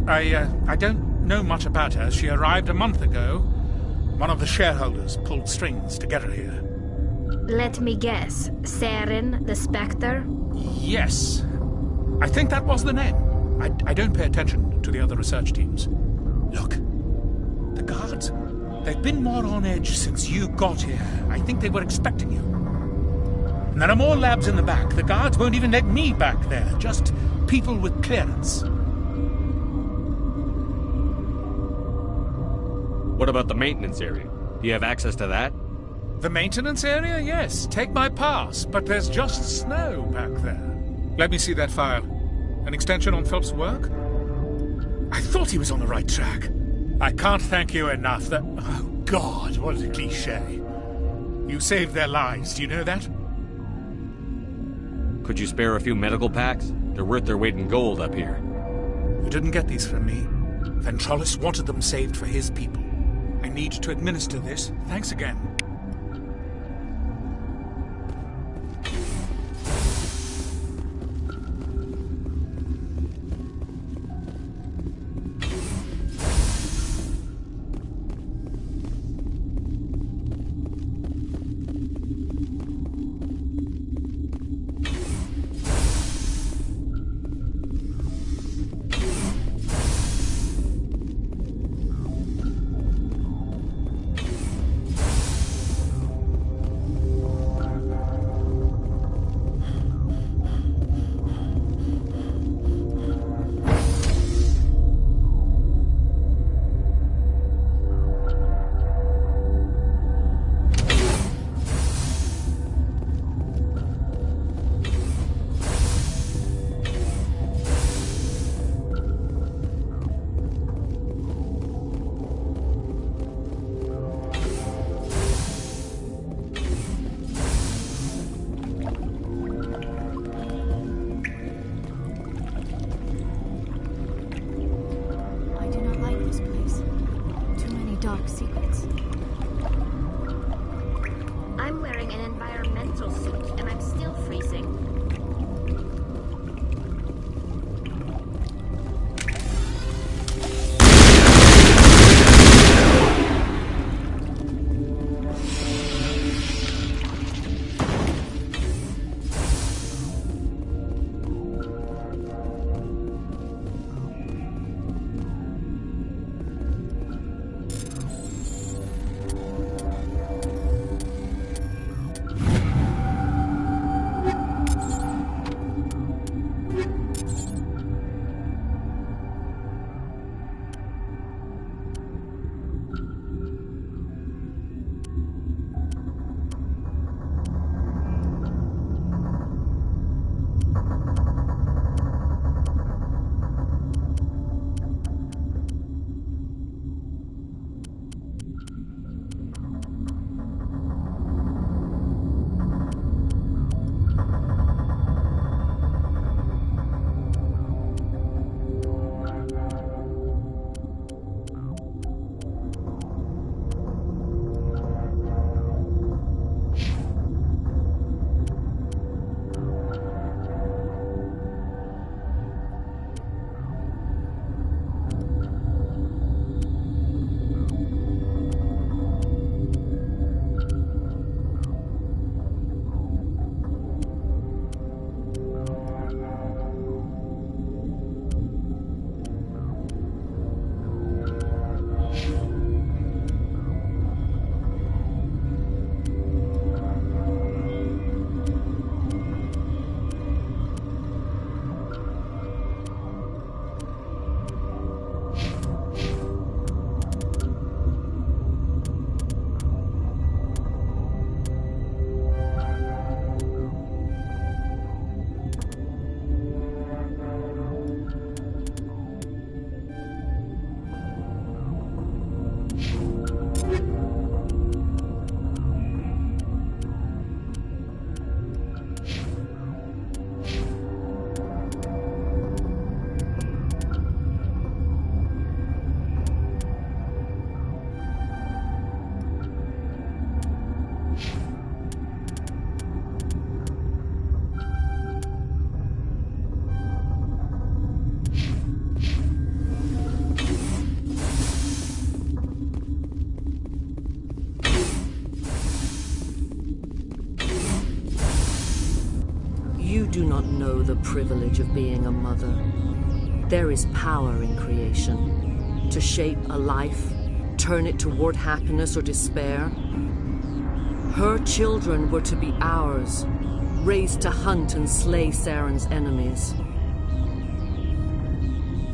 I don't know much about her. She arrived a month ago. One of the shareholders pulled strings to get her here. Let me guess. Saren, the Spectre? Yes. I think that was the name. I don't pay attention to the other research teams. Look, the guards, they've been more on edge since you got here. I think they were expecting you. And there are more labs in the back. The guards won't even let me back there. Just people with clearance. What about the maintenance area? Do you have access to that? The maintenance area? Yes. Take my pass. But there's just snow back there. Let me see that file. An extension on Phelps' work? I thought he was on the right track. I can't thank you enough that... Oh, God, what a cliché. You saved their lives, do you know that? Could you spare a few medical packs? They're worth their weight in gold up here. You didn't get these from me. Ventrolis wanted them saved for his people. I need to administer this. Thanks again. do not know the privilege of being a mother. There is power in creation. To shape a life, turn it toward happiness or despair. Her children were to be ours, raised to hunt and slay Saren's enemies.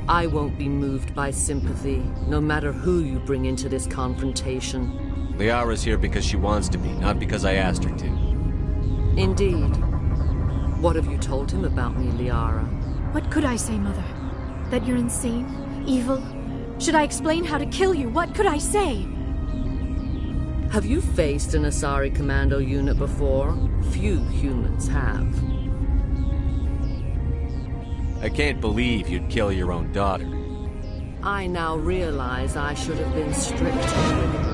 I won't be moved by sympathy, no matter who you bring into this confrontation. Liara's here because she wants to be, not because I asked her to. Indeed. What have you told him about me, Liara? What could I say, Mother? That you're insane? Evil? Should I explain how to kill you? What could I say? Have you faced an Asari commando unit before? Few humans have. I can't believe you'd kill your own daughter. I now realize I should have been stricter with her.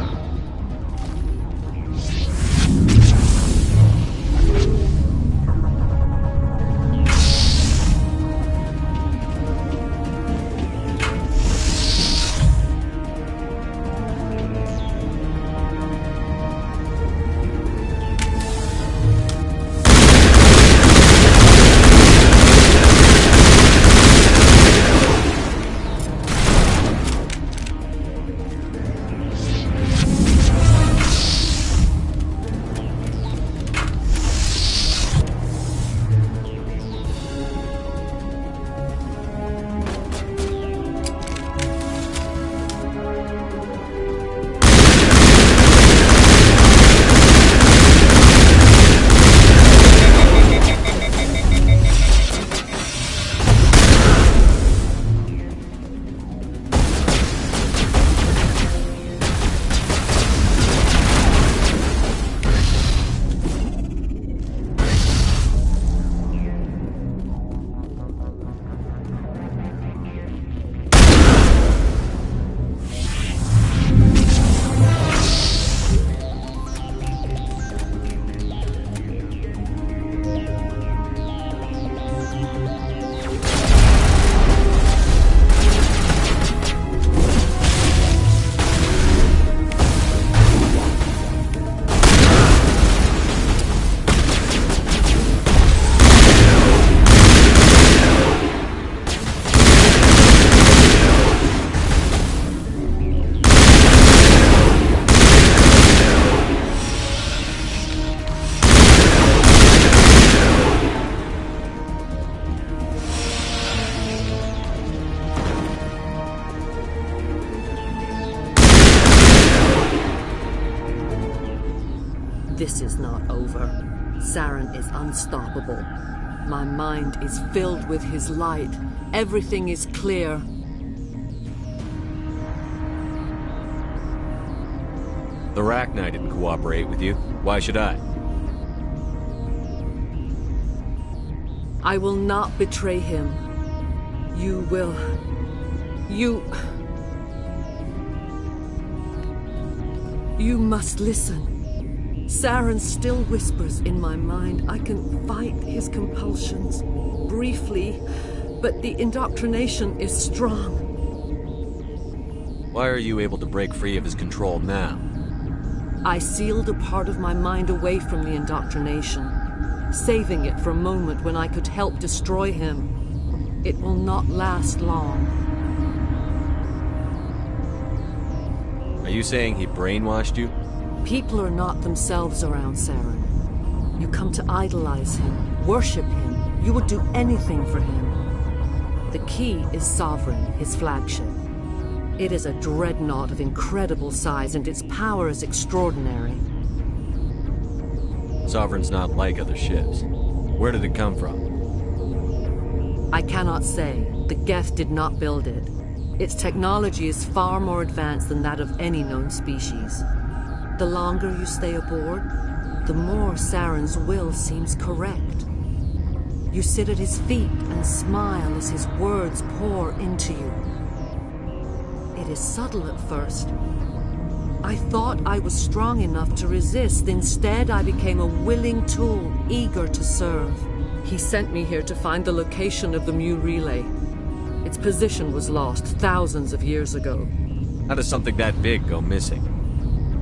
This is not over. Saren is unstoppable. My mind is filled with his light. Everything is clear. The Rachni didn't cooperate with you. Why should I? I will not betray him. You will... You must listen. Saren still whispers in my mind. I can fight his compulsions, briefly, but the indoctrination is strong. Why are you able to break free of his control now? I sealed a part of my mind away from the indoctrination, saving it for a moment when I could help destroy him. It will not last long. Are you saying he brainwashed you? People are not themselves around Saren. You come to idolize him, worship him. You would do anything for him. The key is Sovereign, his flagship. It is a dreadnought of incredible size, and its power is extraordinary. Sovereign's not like other ships. Where did it come from? I cannot say. The Geth did not build it. Its technology is far more advanced than that of any known species. The longer you stay aboard, the more Saren's will seems correct. You sit at his feet and smile as his words pour into you. It is subtle at first. I thought I was strong enough to resist. Instead, I became a willing tool, eager to serve. He sent me here to find the location of the Mu relay. Its position was lost thousands of years ago. How does something that big go missing?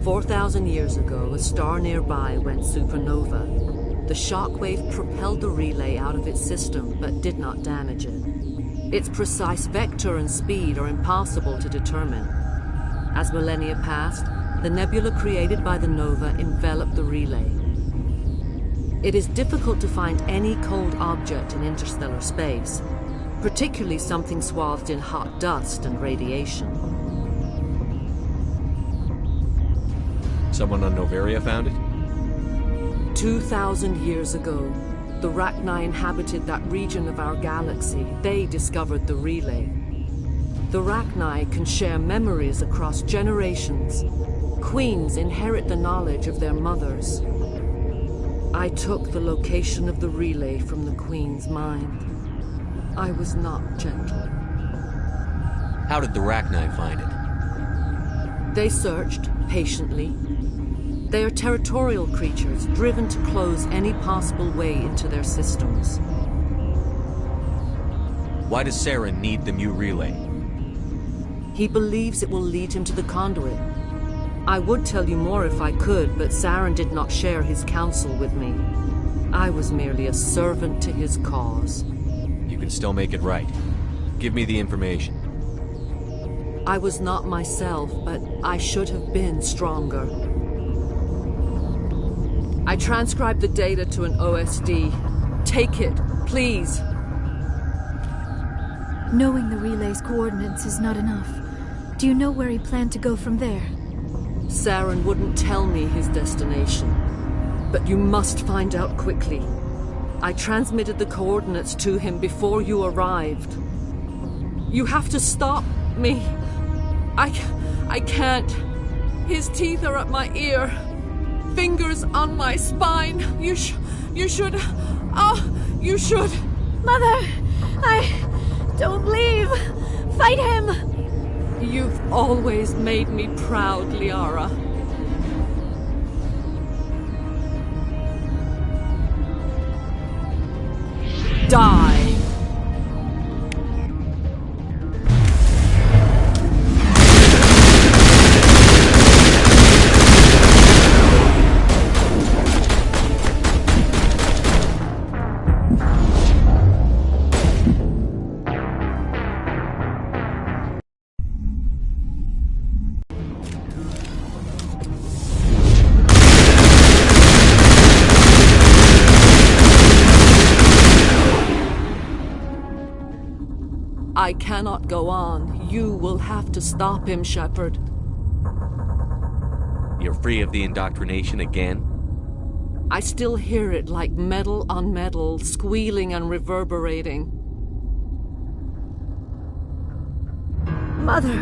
4,000 years ago, a star nearby went supernova. The shockwave propelled the relay out of its system, but did not damage it. Its precise vector and speed are impossible to determine. As millennia passed, the nebula created by the nova enveloped the relay. It is difficult to find any cold object in interstellar space, particularly something swathed in hot dust and radiation. Someone on Noveria found it? 2,000 years ago, the Rachni inhabited that region of our galaxy. They discovered the relay. The Rachni can share memories across generations. Queens inherit the knowledge of their mothers. I took the location of the relay from the Queen's mind. I was not gentle. How did the Rachni find it? They searched, patiently. They are territorial creatures, driven to close any possible way into their systems. Why does Saren need the Mu relay? He believes it will lead him to the conduit. I would tell you more if I could, but Saren did not share his counsel with me. I was merely a servant to his cause. You can still make it right. Give me the information. I was not myself, but I should have been stronger. I transcribed the data to an OSD. Take it, please. Knowing the relay's coordinates is not enough. Do you know where he planned to go from there? Saren wouldn't tell me his destination. But you must find out quickly. I transmitted the coordinates to him before you arrived. You have to stop me. I can't. His teeth are at my ear. Fingers on my spine. You should. You should. Mother! Don't leave! Fight him! You've always made me proud, Liara. Die! I cannot go on. You will have to stop him, Shepard. You're free of the indoctrination again? I still hear it like metal on metal, squealing and reverberating. Mother!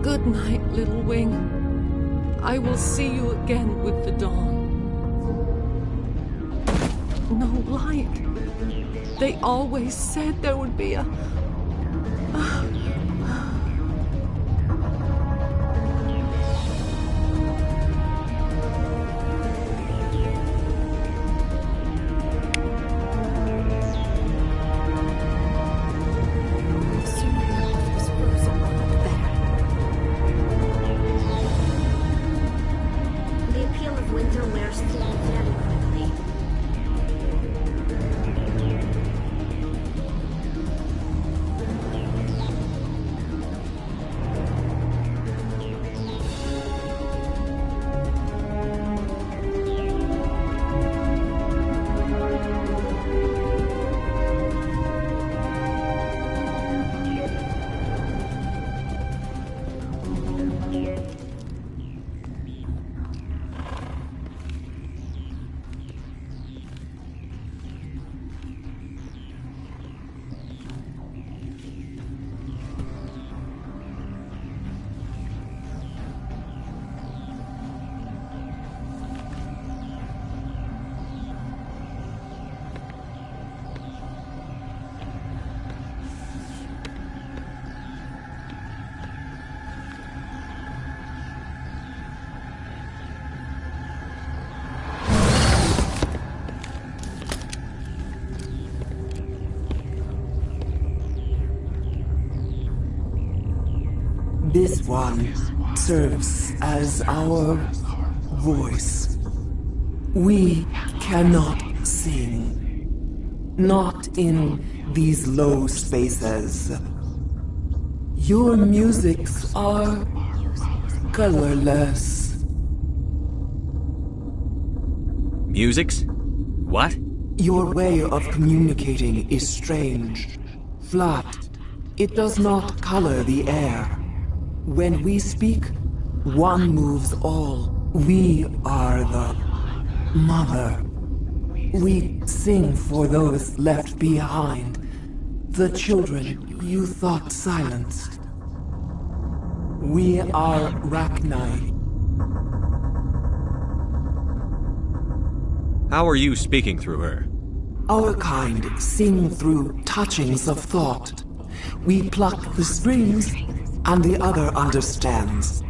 Good night, little wing. I will see you again with the dawn. No light. They always said there would be a... The appeal of winter wears thin very quickly. This one serves as our voice. We cannot sing. Not in these low spaces. Your musics are colorless. Musics? What? Your way of communicating is strange, flat. It does not color the air. When we speak, one moves all. We are the mother. We sing for those left behind. The children you thought silenced. We are Rachni. How are you speaking through her? Our kind sing through touchings of thought. We pluck the strings, and the other understands.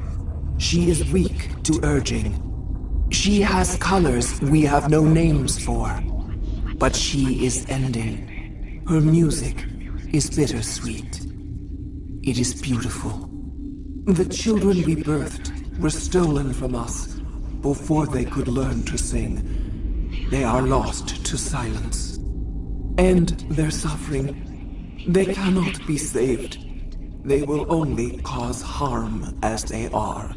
She is weak to urging. She has colors we have no names for. But she is ending. Her music is bittersweet. It is beautiful. The children we birthed were stolen from us before they could learn to sing. They are lost to silence. And their suffering, they cannot be saved. They will only cause harm as they are.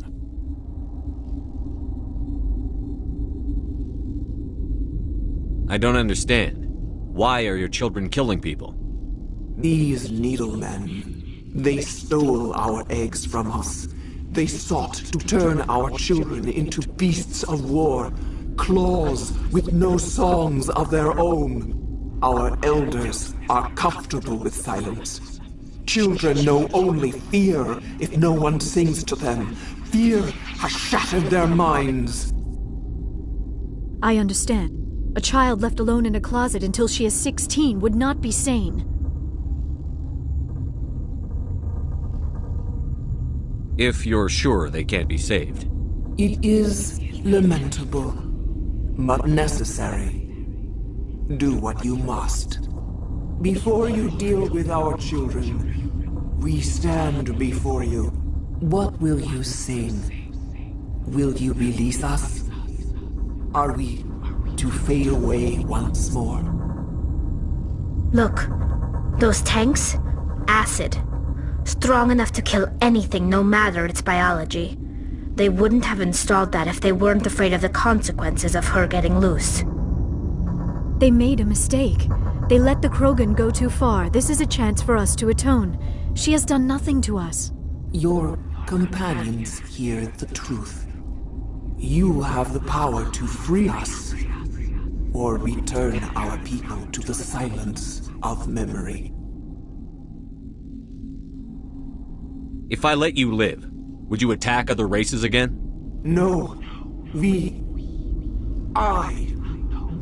I don't understand. Why are your children killing people? These needlemen, they stole our eggs from us. They sought to turn our children into beasts of war, claws with no songs of their own. Our elders are comfortable with silence. Children know only fear if no one sings to them. Fear has shattered their minds. I understand. A child left alone in a closet until she is 16 would not be sane. If you're sure they can't be saved. It is lamentable, but necessary. Do what you must. Before you deal with our children, we stand before you. What will you sing? Will you release us? Are we to fade away once more? Look, those tanks? Acid. Strong enough to kill anything, no matter its biology. They wouldn't have installed that if they weren't afraid of the consequences of her getting loose. They made a mistake. They let the Krogan go too far. This is a chance for us to atone. She has done nothing to us. Your companions hear the truth. You have the power to free us, or return our people to the silence of memory. If I let you live, would you attack other races again? No. I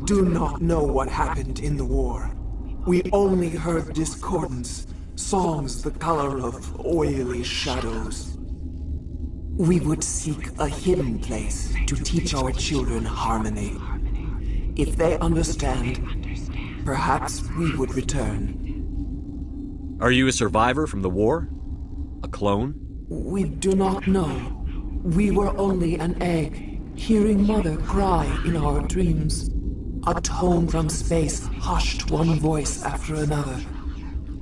do not know what happened in the war. We only heard discordance, songs the color of oily shadows. We would seek a hidden place to teach our children harmony. If they understand, perhaps we would return. Are you a survivor from the war? A clone? We do not know. We were only an egg, hearing Mother cry in our dreams. A tone from space hushed one voice after another.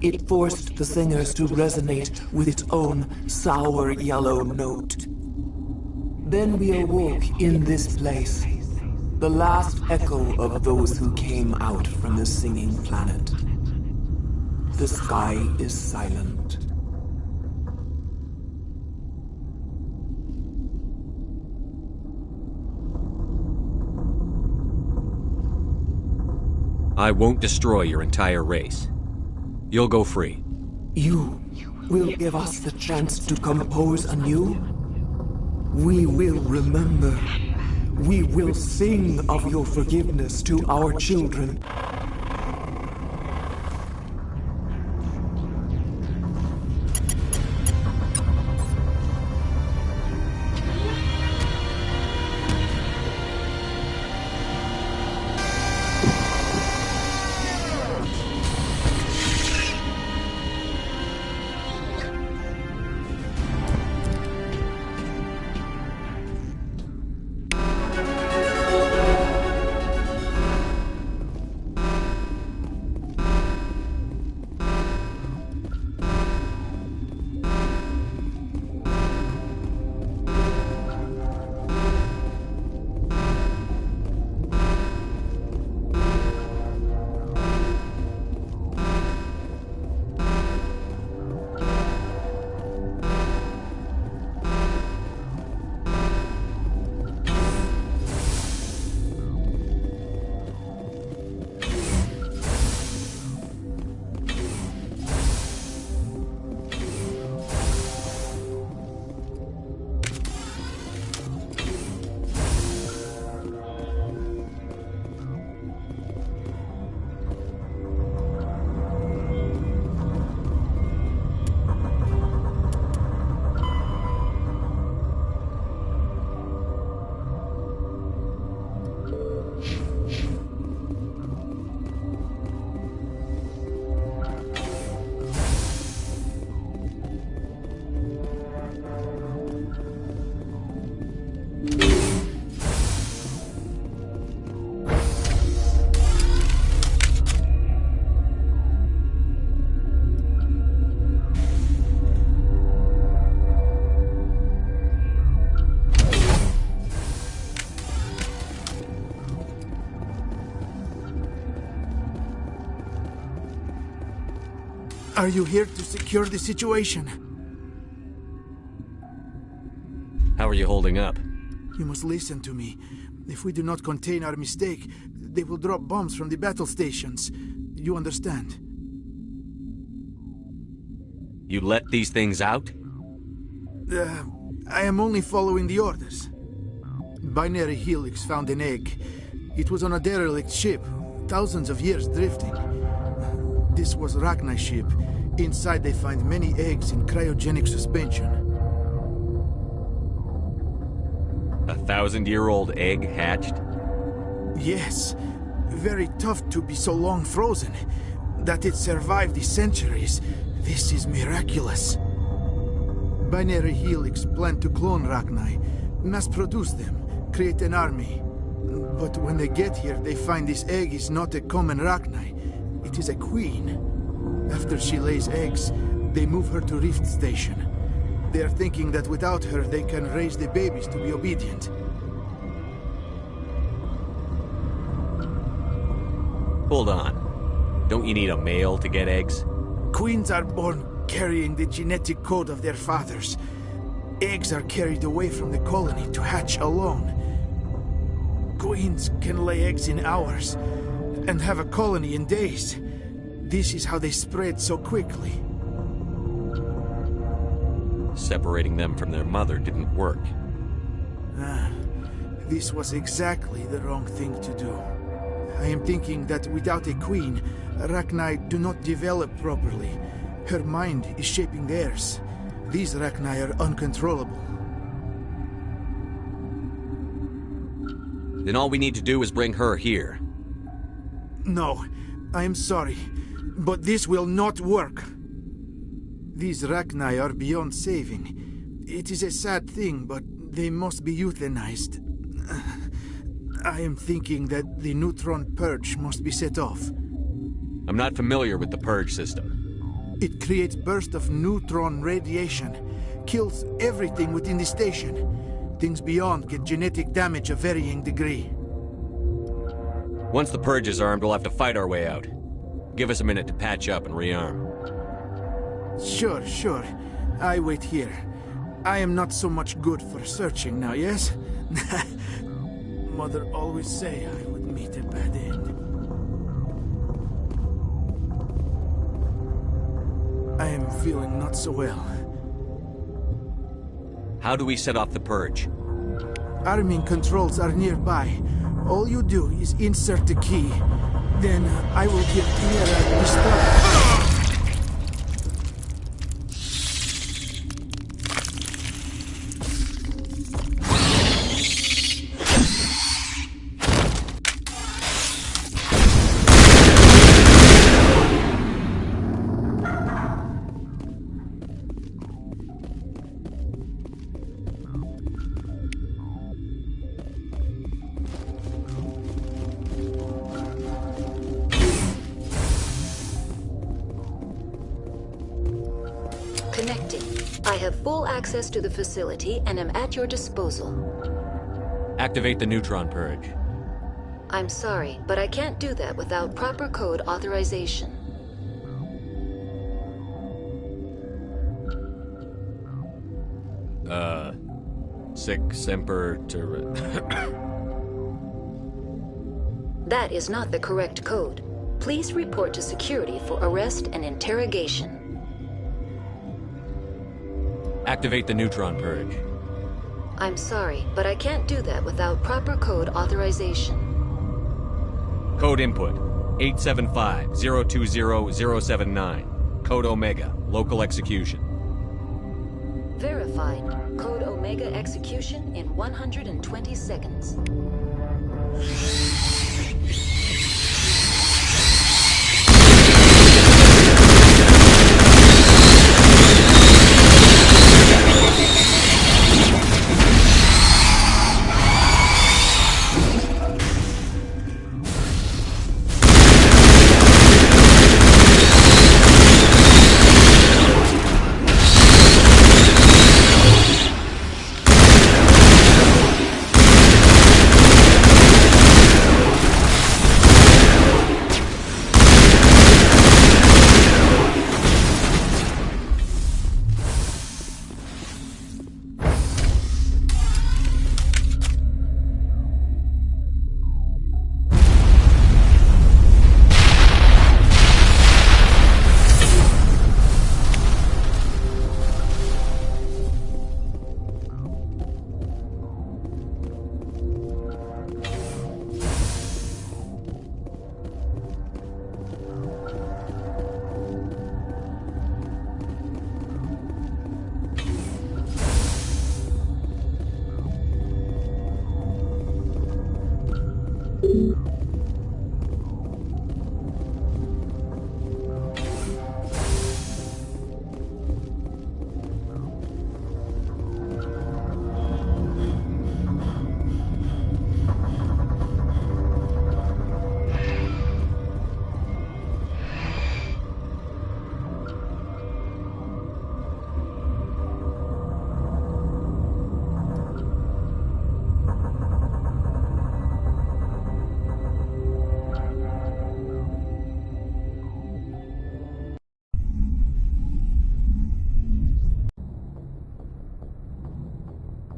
It forced the singers to resonate with its own sour yellow note. Then we awoke in this place, the last echo of those who came out from the singing planet. The sky is silent. I won't destroy your entire race. You'll go free. You will give us the chance to compose anew? We will remember. We will sing of your forgiveness to our children. Are you here to secure the situation? How are you holding up? You must listen to me. If we do not contain our mistake, they will drop bombs from the battle stations. You understand? You let these things out? I am only following the orders. Binary Helix found an egg. It was on a derelict ship, thousands of years drifting. This was Rachni's ship. Inside they find many eggs in cryogenic suspension. 1,000-year-old egg hatched? Yes. Very tough to be so long frozen. That it survived the centuries, this is miraculous. Binary Helix planned to clone Rachni, mass-produce them, create an army. But when they get here, they find this egg is not a common Rachni. It is a queen. After she lays eggs, they move her to Rift Station. They are thinking that without her, they can raise the babies to be obedient. Hold on. Don't you need a male to get eggs? Queens are born carrying the genetic code of their fathers. Eggs are carried away from the colony to hatch alone. Queens can lay eggs in hours and have a colony in days. This is how they spread so quickly. Separating them from their mother didn't work. This was exactly the wrong thing to do. I am thinking that without a queen, Rachni do not develop properly. Her mind is shaping theirs. These Rachni are uncontrollable. Then all we need to do is bring her here. No, I am sorry, but this will not work. These Rachni are beyond saving. It is a sad thing, but they must be euthanized. I am thinking that the neutron purge must be set off. I'm not familiar with the purge system. It creates bursts of neutron radiation, kills everything within the station. Things beyond get genetic damage of varying degree. Once the purge is armed, we'll have to fight our way out. Give us a minute to patch up and rearm. Sure. I wait here. I am not so much good for searching now, yes? Mother always say I would meet a bad end. I am feeling not so well. How do we set off the purge? Arming controls are nearby. All you do is insert the key. Then I will give Mira the start. Connecting. I have full access to the facility and am at your disposal. Activate the neutron purge. I'm sorry, but I can't do that without proper code authorization. Sic semper That is not the correct code. Please report to security for arrest and interrogation. Activate the neutron purge. I'm sorry, but I can't do that without proper code authorization. Code input 875-020-079. Code Omega, local execution. Verified. Code Omega execution in 120 seconds.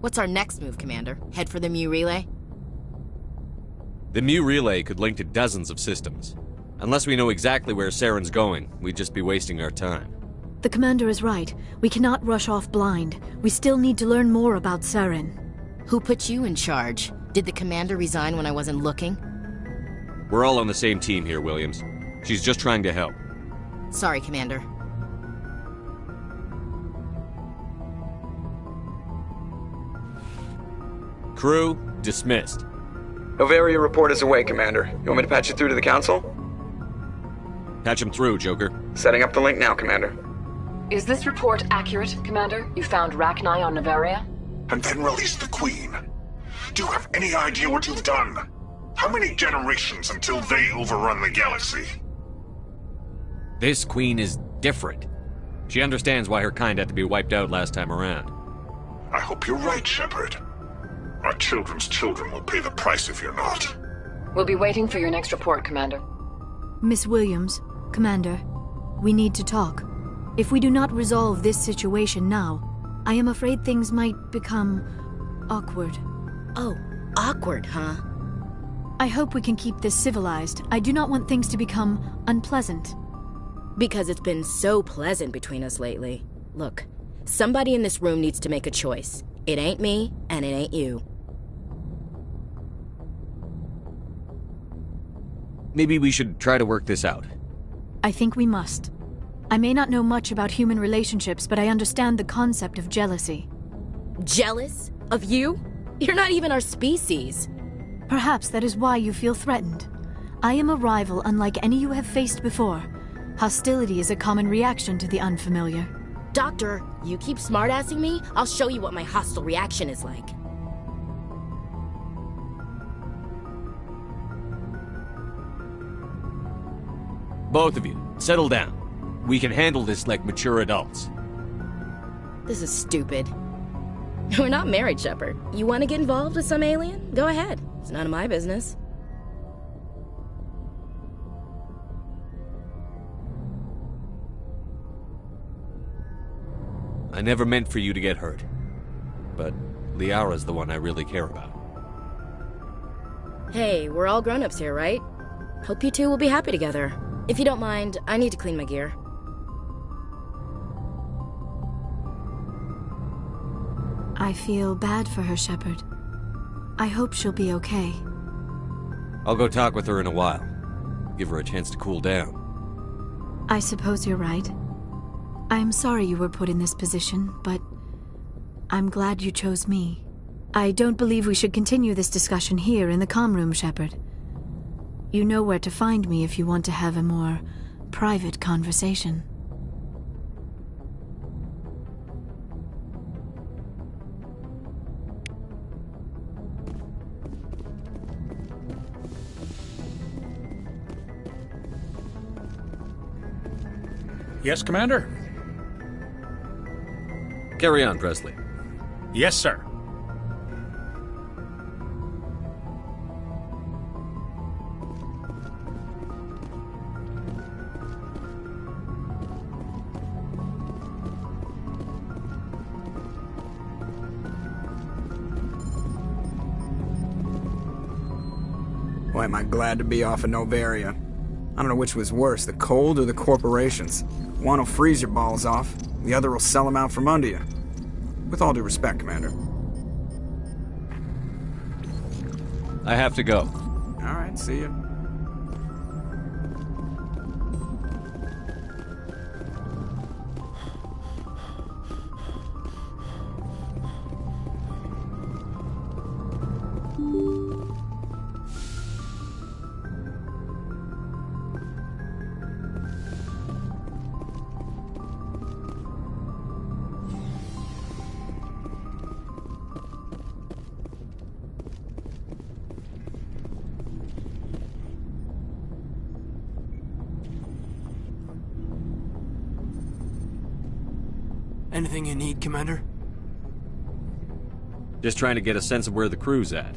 What's our next move, Commander? Head for the Mu relay? The Mu relay could link to dozens of systems. Unless we know exactly where Saren's going, we'd just be wasting our time. The Commander is right. We cannot rush off blind. We still need to learn more about Saren. Who put you in charge? Did the Commander resign when I wasn't looking? We're all on the same team here, Williams. She's just trying to help. Sorry, Commander. Crew, dismissed. Novaria report is away, Commander. You want me to patch you through to the Council? Patch him through, Joker. Setting up the link now, Commander. Is this report accurate, Commander? You found Rachni on Novaria? And then released the Queen. Do you have any idea what you've done? How many generations until they overrun the galaxy? This Queen is different. She understands why her kind had to be wiped out last time around. I hope you're right, Shepard. Our children's children will pay the price if you're not. We'll be waiting for your next report, Commander. Miss Williams, Commander, we need to talk. If we do not resolve this situation now, I am afraid things might become awkward. Oh, awkward, huh? I hope we can keep this civilized. I do not want things to become unpleasant. Because it's been so pleasant between us lately. Look, somebody in this room needs to make a choice. It ain't me, and it ain't you. Maybe we should try to work this out. I think we must. I may not know much about human relationships, but I understand the concept of jealousy. Jealous? Of you? You're not even our species. Perhaps that is why you feel threatened. I am a rival unlike any you have faced before. Hostility is a common reaction to the unfamiliar. Doctor, you keep smartassing me, I'll show you what my hostile reaction is like. Both of you, settle down. We can handle this like mature adults. This is stupid. We're not married, Shepard. You want to get involved with some alien? Go ahead. It's none of my business. I never meant for you to get hurt. But Liara's the one I really care about. Hey, we're all grown-ups here, right? Hope you two will be happy together. If you don't mind, I need to clean my gear. I feel bad for her, Shepard. I hope she'll be okay. I'll go talk with her in a while. Give her a chance to cool down. I suppose you're right. I'm sorry you were put in this position, but I'm glad you chose me. I don't believe we should continue this discussion here in the comm room, Shepard. You know where to find me if you want to have a more private conversation. Yes, Commander? Carry on, Presley. Yes, sir. Boy, am I glad to be off of Novaria. I don't know which was worse, the cold or the corporations. One will freeze your balls off, the other will sell them out from under you. With all due respect, Commander. I have to go. All right, see you. Anything you need, Commander? Just trying to get a sense of where the crew's at.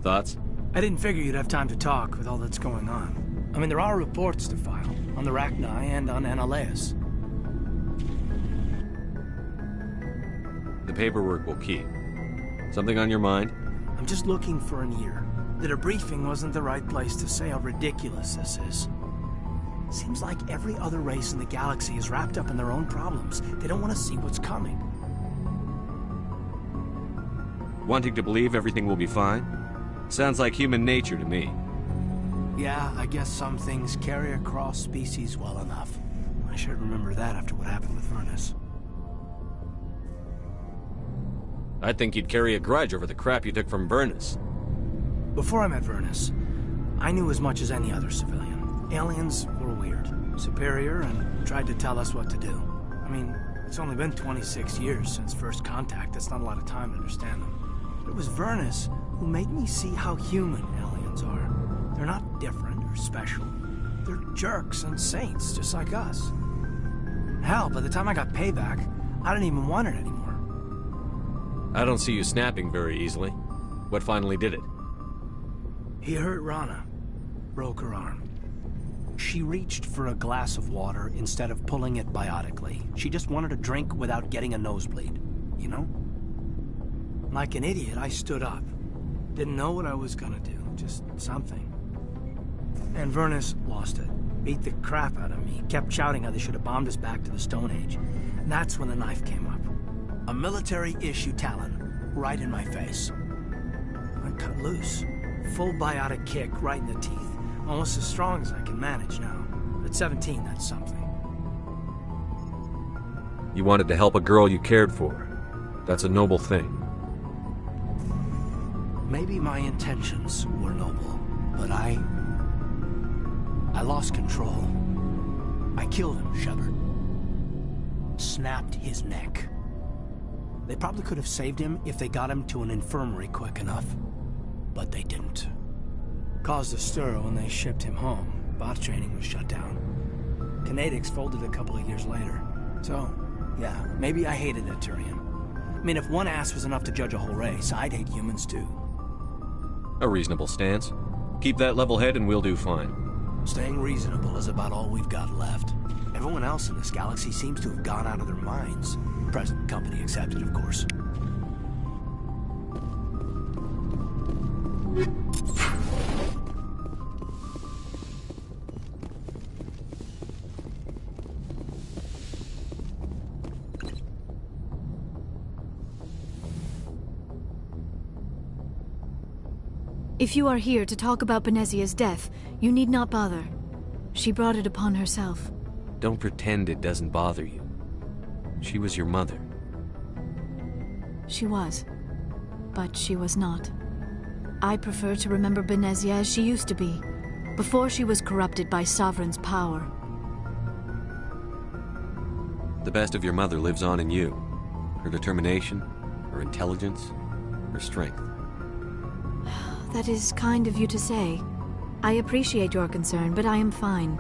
Thoughts? I didn't figure you'd have time to talk with all that's going on. I mean, there are reports to file, on the Rachni and on Annaleus. The paperwork will keep. Something on your mind? I'm just looking for an ear. The debriefing wasn't the right place to say how ridiculous this is. Seems like every other race in the galaxy is wrapped up in their own problems. They don't want to see what's coming. Wanting to believe everything will be fine? Sounds like human nature to me. Yeah, I guess some things carry across species well enough. I should remember that after what happened with Vernus. I'd think you'd carry a grudge over the crap you took from Vernus. Before I met Vernus, I knew as much as any other civilian. Aliens were weird, superior, and tried to tell us what to do. I mean, it's only been 26 years since first contact. That's not a lot of time to understand them. But it was Vernus who made me see how human aliens are. They're not different or special. They're jerks and saints, just like us. Hell, by the time I got payback, I didn't even want it anymore. I don't see you snapping very easily. What finally did it? He hurt Rana. Broke her arm. She reached for a glass of water instead of pulling it biotically. She just wanted a drink without getting a nosebleed, you know? Like an idiot, I stood up. Didn't know what I was gonna do, just something. And Vernus lost it. Beat the crap out of me. Kept shouting how they should have bombed us back to the Stone Age. And that's when the knife came up. A military-issue talon, right in my face. I cut loose. Full biotic kick right in the teeth. Almost as strong as I can manage now. At 17, that's something. You wanted to help a girl you cared for. That's a noble thing. Maybe my intentions were noble, but I lost control. I killed him, Shepard. Snapped his neck. They probably could have saved him if they got him to an infirmary quick enough. But they didn't. Caused a stir when they shipped him home. Bot training was shut down. Kinetics folded a couple of years later. So, yeah, maybe I hated that Turian. I mean, if one ass was enough to judge a whole race, I'd hate humans too. A reasonable stance. Keep that level head and we'll do fine. Staying reasonable is about all we've got left. Everyone else in this galaxy seems to have gone out of their minds. Present company accepted, of course. If you are here to talk about Benezia's death, you need not bother. She brought it upon herself. Don't pretend it doesn't bother you. She was your mother. She was. But she was not. I prefer to remember Benezia as she used to be, before she was corrupted by Sovereign's power. The best of your mother lives on in you. Her determination, her intelligence, her strength. That is kind of you to say. I appreciate your concern, but I am fine.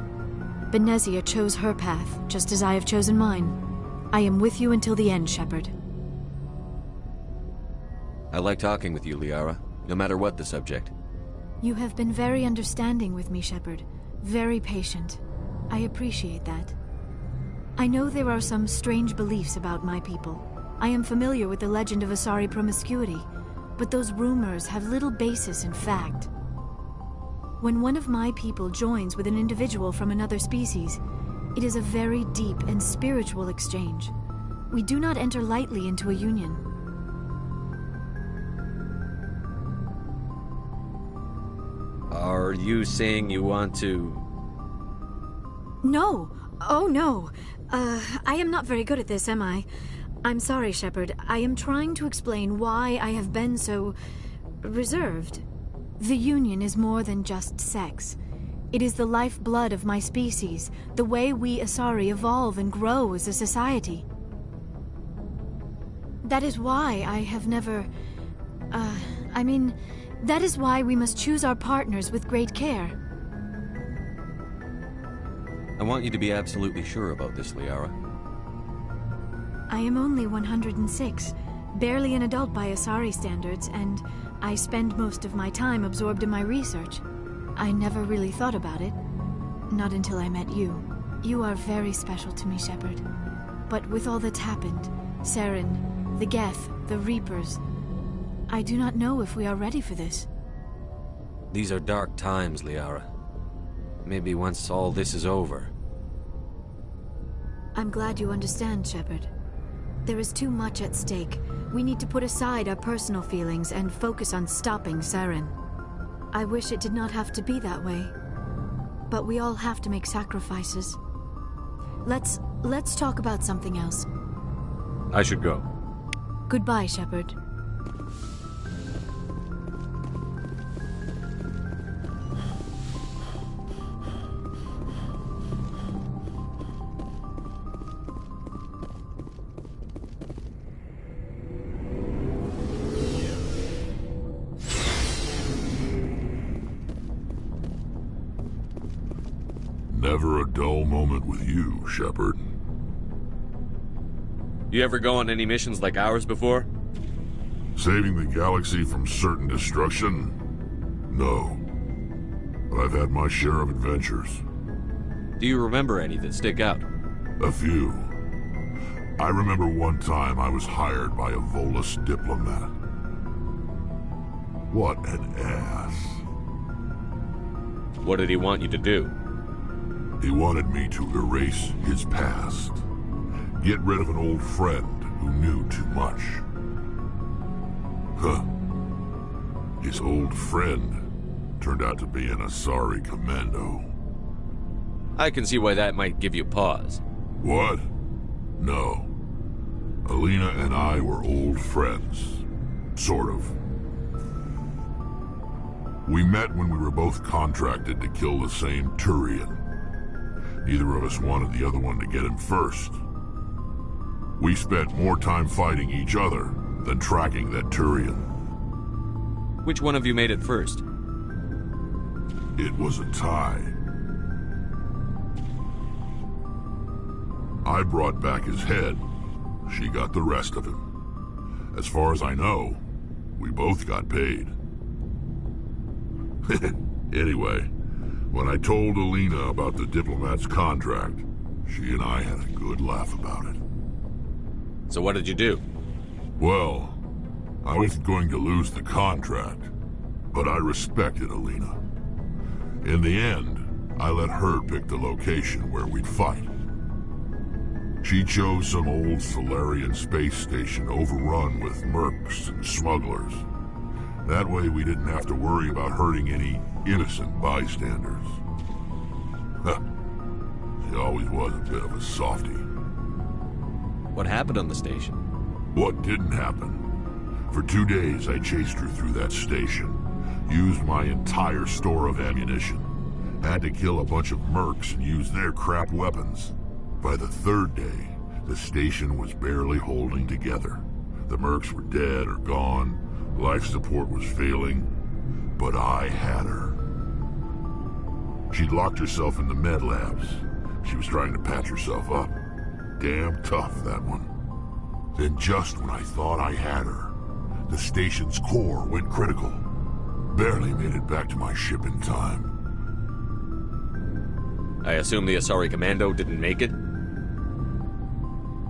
Benezia chose her path, just as I have chosen mine. I am with you until the end, Shepard. I like talking with you, Liara, no matter what the subject. You have been very understanding with me, Shepard. Very patient. I appreciate that. I know there are some strange beliefs about my people. I am familiar with the legend of Asari promiscuity, but those rumors have little basis in fact. When one of my people joins with an individual from another species, it is a very deep and spiritual exchange. We do not enter lightly into a union. Are you saying you want to... No! Oh, no! I am not very good at this, am I? I'm sorry, Shepard. I am trying to explain why I have been so... reserved. The Union is more than just sex. It is the lifeblood of my species, the way we Asari evolve and grow as a society. That is why I have never... that is why we must choose our partners with great care. I want you to be absolutely sure about this, Liara. I am only 106, barely an adult by Asari standards, and I spend most of my time absorbed in my research. I never really thought about it. Not until I met you. You are very special to me, Shepard. But with all that's happened, Saren, the Geth, the Reapers, I do not know if we are ready for this. These are dark times, Liara. Maybe once all this is over. I'm glad you understand, Shepard. There is too much at stake. We need to put aside our personal feelings and focus on stopping Saren. I wish it did not have to be that way. But we all have to make sacrifices. Let's talk about something else. I should go. Goodbye, Shepard. Never a dull moment with you, Shepard. You ever go on any missions like ours before? Saving the galaxy from certain destruction? No. But I've had my share of adventures. Do you remember any that stick out? A few. I remember one time I was hired by a Volus diplomat. What an ass. What did he want you to do? He wanted me to erase his past. Get rid of an old friend who knew too much. Huh. His old friend turned out to be an Asari commando. I can see why that might give you pause. What? No. Alina and I were old friends. Sort of. We met when we were both contracted to kill the same Turian. Neither of us wanted the other one to get him first. We spent more time fighting each other than tracking that Turian. Which one of you made it first? It was a tie. I brought back his head. She got the rest of him. As far as I know, we both got paid. Anyway, when I told Alina about the diplomat's contract, she and I had a good laugh about it. So what did you do? Well, I wasn't going to lose the contract, but I respected Alina. In the end, I let her pick the location where we'd fight. She chose some old Solarian space station overrun with mercs and smugglers. That way we didn't have to worry about hurting any innocent bystanders. Huh. She always was a bit of a softie. What happened on the station? What didn't happen? For 2 days I chased her through that station. Used my entire store of ammunition. Had to kill a bunch of mercs and use their crap weapons. By the 3rd day, the station was barely holding together. The mercs were dead or gone. Life support was failing. But I had her. She'd locked herself in the med labs. She was trying to patch herself up. Damn tough, that one. Then just when I thought I had her, the station's core went critical. Barely made it back to my ship in time. I assume the Asari Commando didn't make it?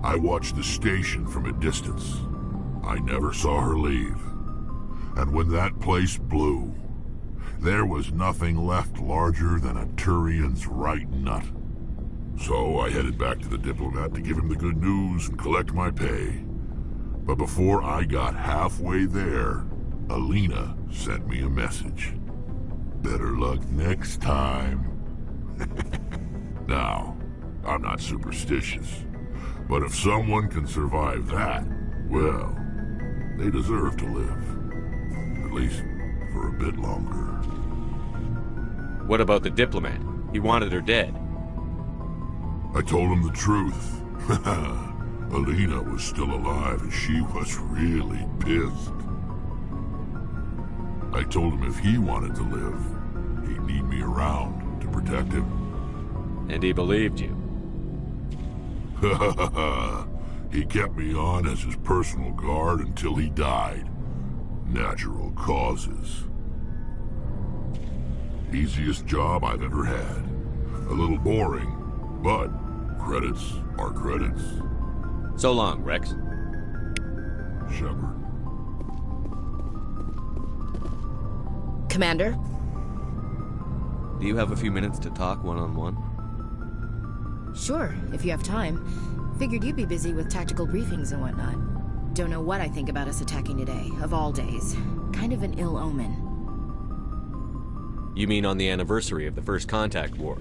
I watched the station from a distance. I never saw her leave. And when that place blew, there was nothing left larger than a Turian's right nut. So I headed back to the diplomat to give him the good news and collect my pay. But before I got halfway there, Alina sent me a message. Better luck next time. Now, I'm not superstitious, but if someone can survive that, well, they deserve to live. At least for a bit longer. What about the diplomat? He wanted her dead. I told him the truth. Alina was still alive and she was really pissed. I told him if he wanted to live, he'd need me around to protect him. And he believed you. He kept me on as his personal guard until he died. Natural causes. Easiest job I've ever had. A little boring, but credits are credits. So long, Rex. Shepard. Commander? Do you have a few minutes to talk one-on-one? Sure, if you have time. Figured you'd be busy with tactical briefings and whatnot. Don't know what I think about us attacking today, of all days. Kind of an ill omen. You mean on the anniversary of the First Contact War?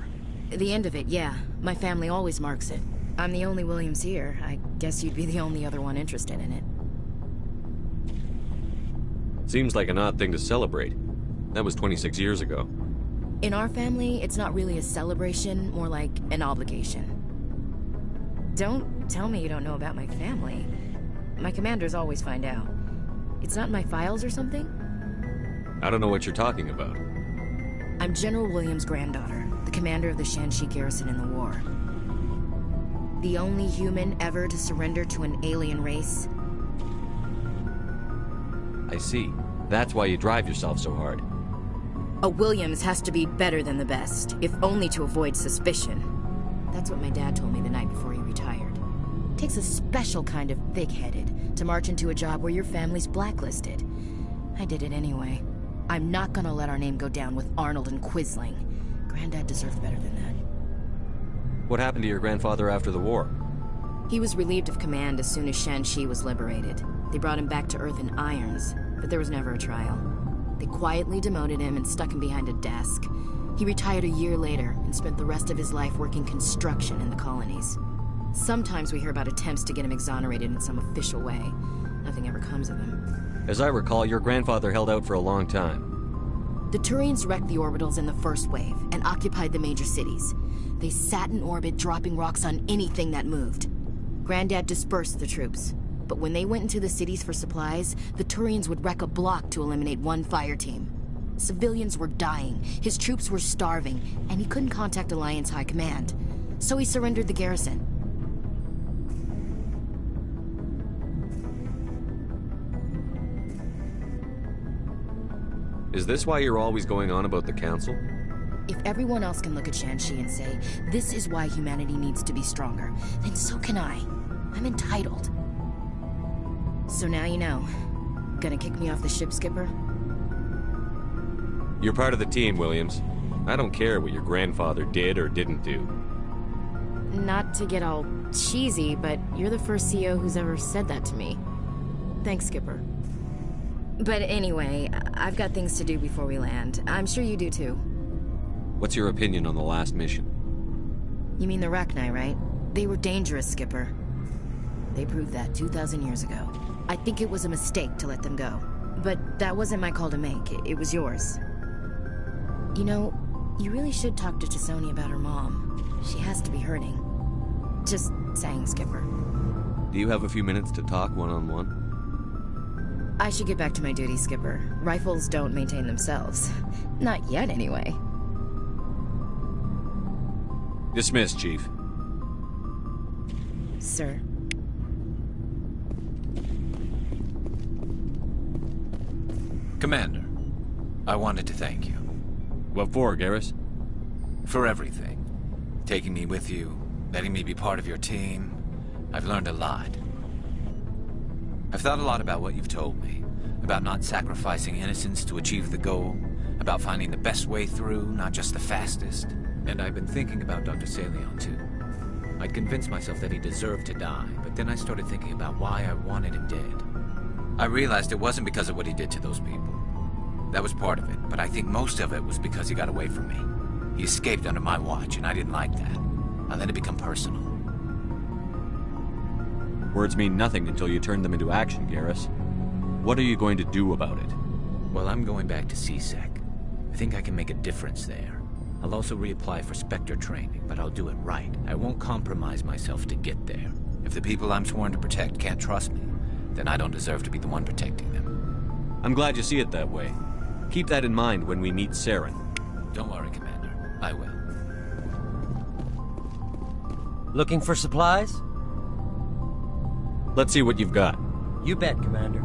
The end of it, yeah. My family always marks it. I'm the only Williams here. I guess you'd be the only other one interested in it. Seems like an odd thing to celebrate. That was 26 years ago. In our family, it's not really a celebration, more like an obligation. Don't tell me you don't know about my family. My commanders always find out. It's not in my files or something? I don't know what you're talking about. I'm General Williams' granddaughter, the commander of the Shanxi garrison in the war. The only human ever to surrender to an alien race. I see. That's why you drive yourself so hard. A Williams has to be better than the best, if only to avoid suspicion. That's what my dad told me the night before he retired. Takes a special kind of thick-headed to march into a job where your family's blacklisted. I did it anyway. I'm not gonna let our name go down with Arnold and Quisling. Granddad deserved better than that. What happened to your grandfather after the war? He was relieved of command as soon as Shanxi was liberated. They brought him back to Earth in irons, but there was never a trial. They quietly demoted him and stuck him behind a desk. He retired a year later and spent the rest of his life working construction in the colonies. Sometimes we hear about attempts to get him exonerated in some official way. Nothing ever comes of him. As I recall, your grandfather held out for a long time. The Turians wrecked the orbitals in the first wave and occupied the major cities. They sat in orbit, dropping rocks on anything that moved. Granddad dispersed the troops. But when they went into the cities for supplies, the Turians would wreck a block to eliminate one fire team. Civilians were dying, his troops were starving, and he couldn't contact Alliance High Command. So he surrendered the garrison. Is this why you're always going on about the Council? If everyone else can look at Shanxi and say, this is why humanity needs to be stronger, then so can I. I'm entitled. So now you know. Gonna kick me off the ship, Skipper? You're part of the team, Williams. I don't care what your grandfather did or didn't do. Not to get all cheesy, but you're the first CO who's ever said that to me. Thanks, Skipper. But anyway, I've got things to do before we land. I'm sure you do too. What's your opinion on the last mission? You mean the Rachni, right? They were dangerous, Skipper. They proved that 2,000 years ago. I think it was a mistake to let them go. But that wasn't my call to make. It was yours. You know, you really should talk to Chisoni about her mom. She has to be hurting. Just saying, Skipper. Do you have a few minutes to talk one-on-one? I should get back to my duty, Skipper. Rifles don't maintain themselves. Not yet, anyway. Dismissed, Chief. Sir. Commander, I wanted to thank you. What for, Garrus? For everything. Taking me with you, letting me be part of your team. I've learned a lot. I've thought a lot about what you've told me. About not sacrificing innocence to achieve the goal. About finding the best way through, not just the fastest. And I've been thinking about Dr. Saleon, too. I'd convinced myself that he deserved to die, but then I started thinking about why I wanted him dead. I realized it wasn't because of what he did to those people. That was part of it, but I think most of it was because he got away from me. He escaped under my watch, and I didn't like that. I let it become personal. Words mean nothing until you turn them into action, Garrus. What are you going to do about it? Well, I'm going back to CSEC. I think I can make a difference there. I'll also reapply for Spectre training, but I'll do it right. I won't compromise myself to get there. If the people I'm sworn to protect can't trust me, then I don't deserve to be the one protecting them. I'm glad you see it that way. Keep that in mind when we meet Saren. Don't worry, Commander. I will. Looking for supplies? Let's see what you've got. You bet, Commander.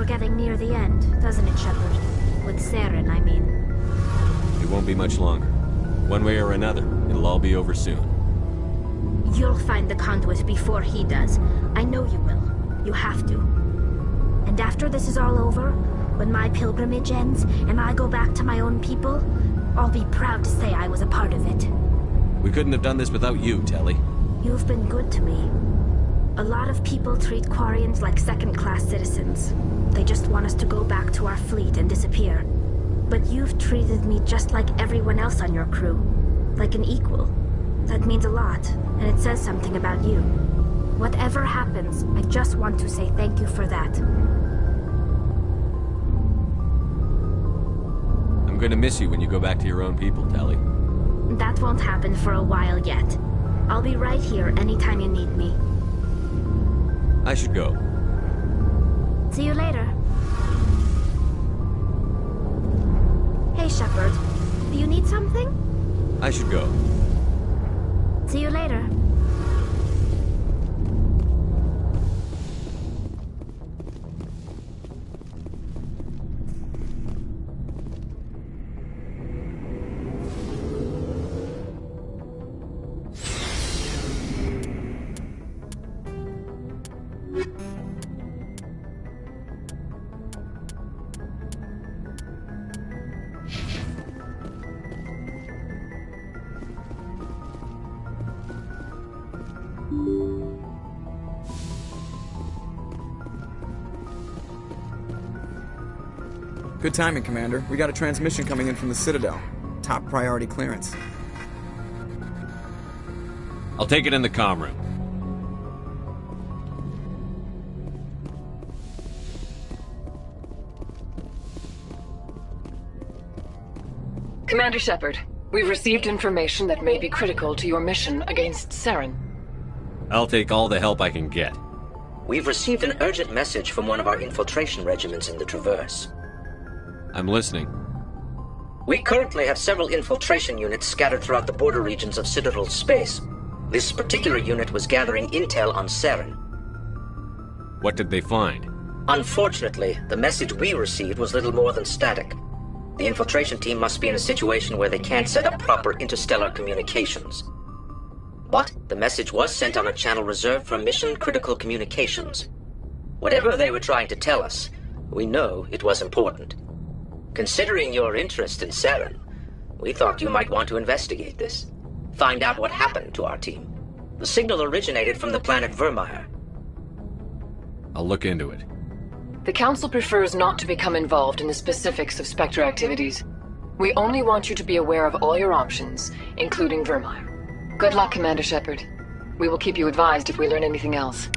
we're getting near the end, doesn't it, Shepard? With Saren, I mean. It won't be much longer. One way or another, it'll all be over soon. You'll find the conduit before he does. I know you will. You have to. And after this is all over, when my pilgrimage ends and I go back to my own people, I'll be proud to say I was a part of it. We couldn't have done this without you, Telly. You've been good to me. A lot of people treat Quarians like second-class citizens. They just want us to go back to our fleet and disappear. But you've treated me just like everyone else on your crew. Like an equal. That means a lot, and it says something about you. Whatever happens, I just want to say thank you for that. I'm gonna miss you when you go back to your own people, Telly. That won't happen for a while yet. I'll be right here anytime you need me. I should go. See you later. Hey, Shepard. Do you need something? I should go. See you later. Good timing, Commander. We got a transmission coming in from the Citadel. Top priority clearance. I'll take it in the comm room. Commander Shepard, we've received information that may be critical to your mission against Saren. I'll take all the help I can get. We've received an urgent message from one of our infiltration regiments in the Traverse. I'm listening. We currently have several infiltration units scattered throughout the border regions of Citadel space. This particular unit was gathering intel on Saren. What did they find? Unfortunately, the message we received was little more than static. The infiltration team must be in a situation where they can't set up proper interstellar communications. But the message was sent on a channel reserved for mission-critical communications. Whatever they were trying to tell us, we know it was important. Considering your interest in Saren, we thought you might want to investigate this. Find out what happened to our team. The signal originated from the planet Vermeer. I'll look into it. The Council prefers not to become involved in the specifics of Spectre activities. We only want you to be aware of all your options, including Vermeer. Good luck, Commander Shepard. We will keep you advised if we learn anything else.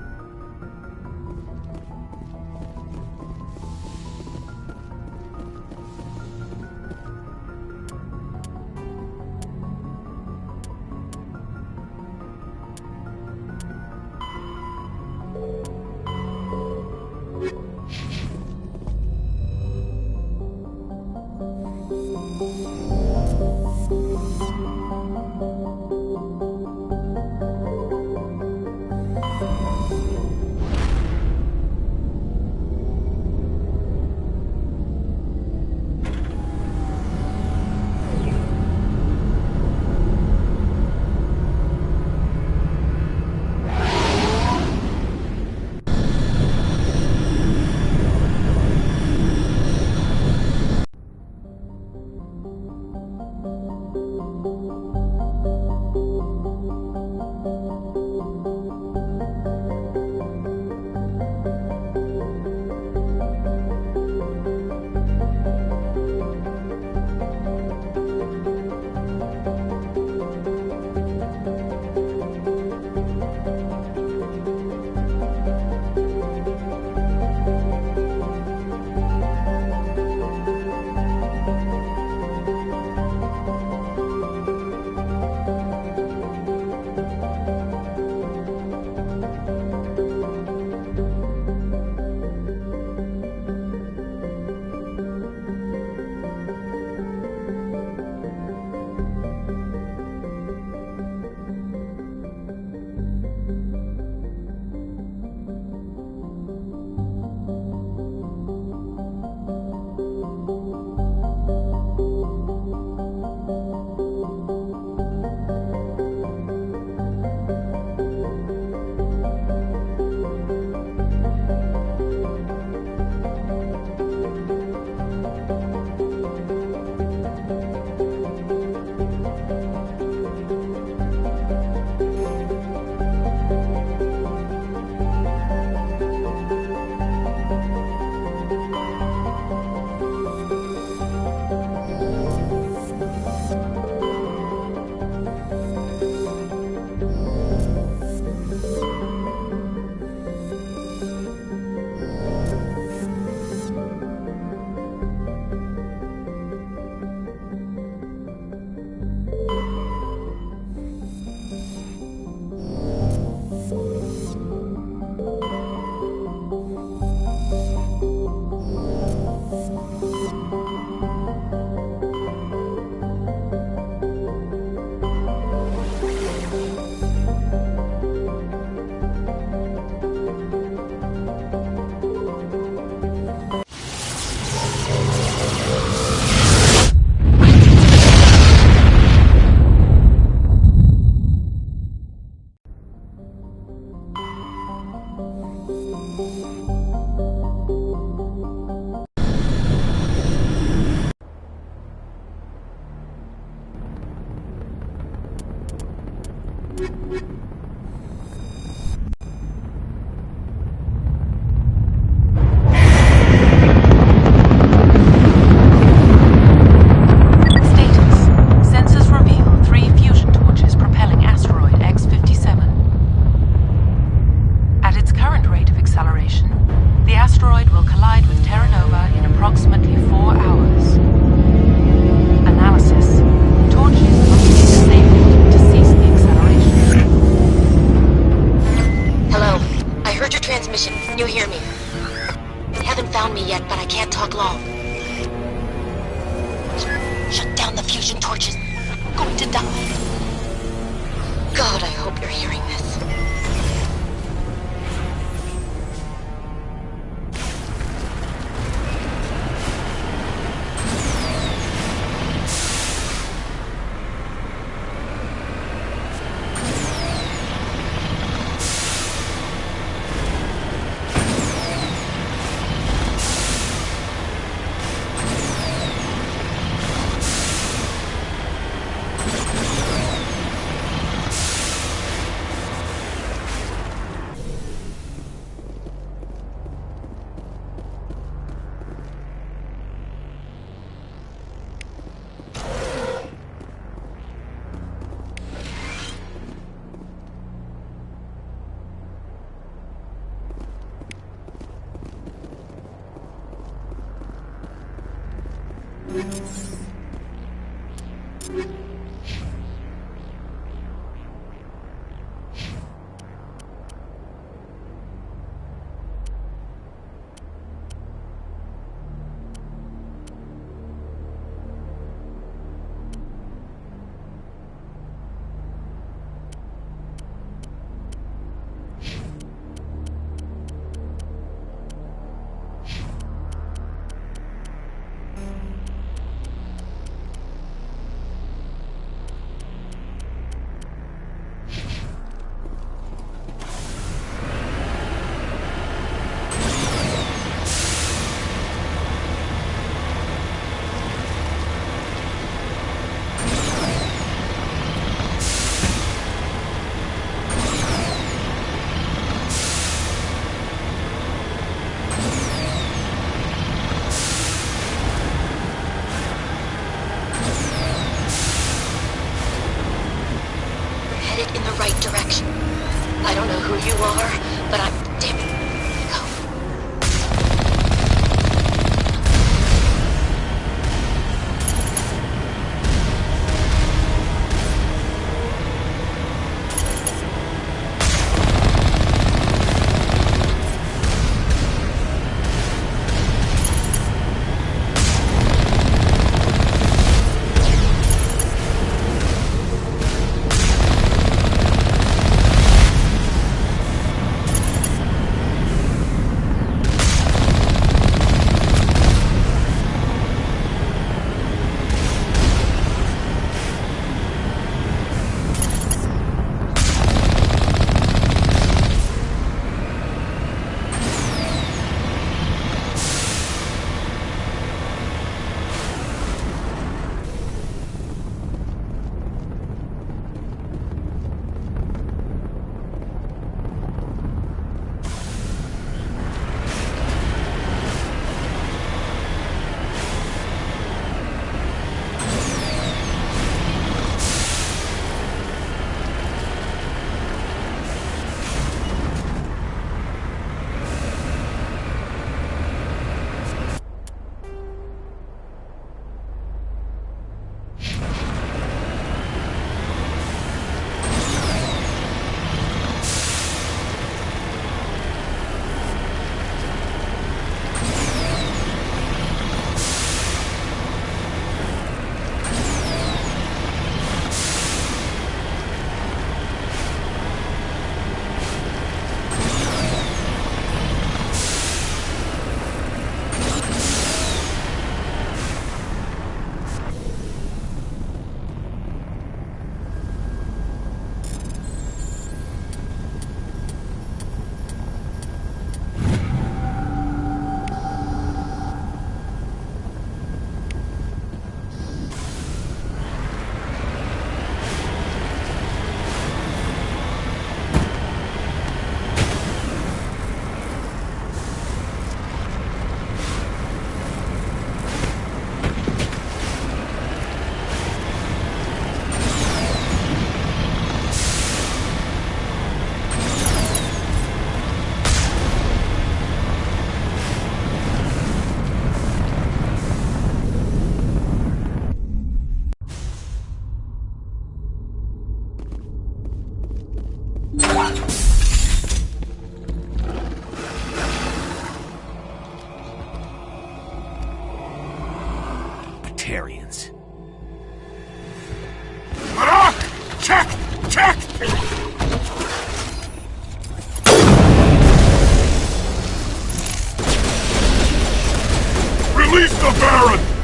Batarians. Check! Check! Release the Baron!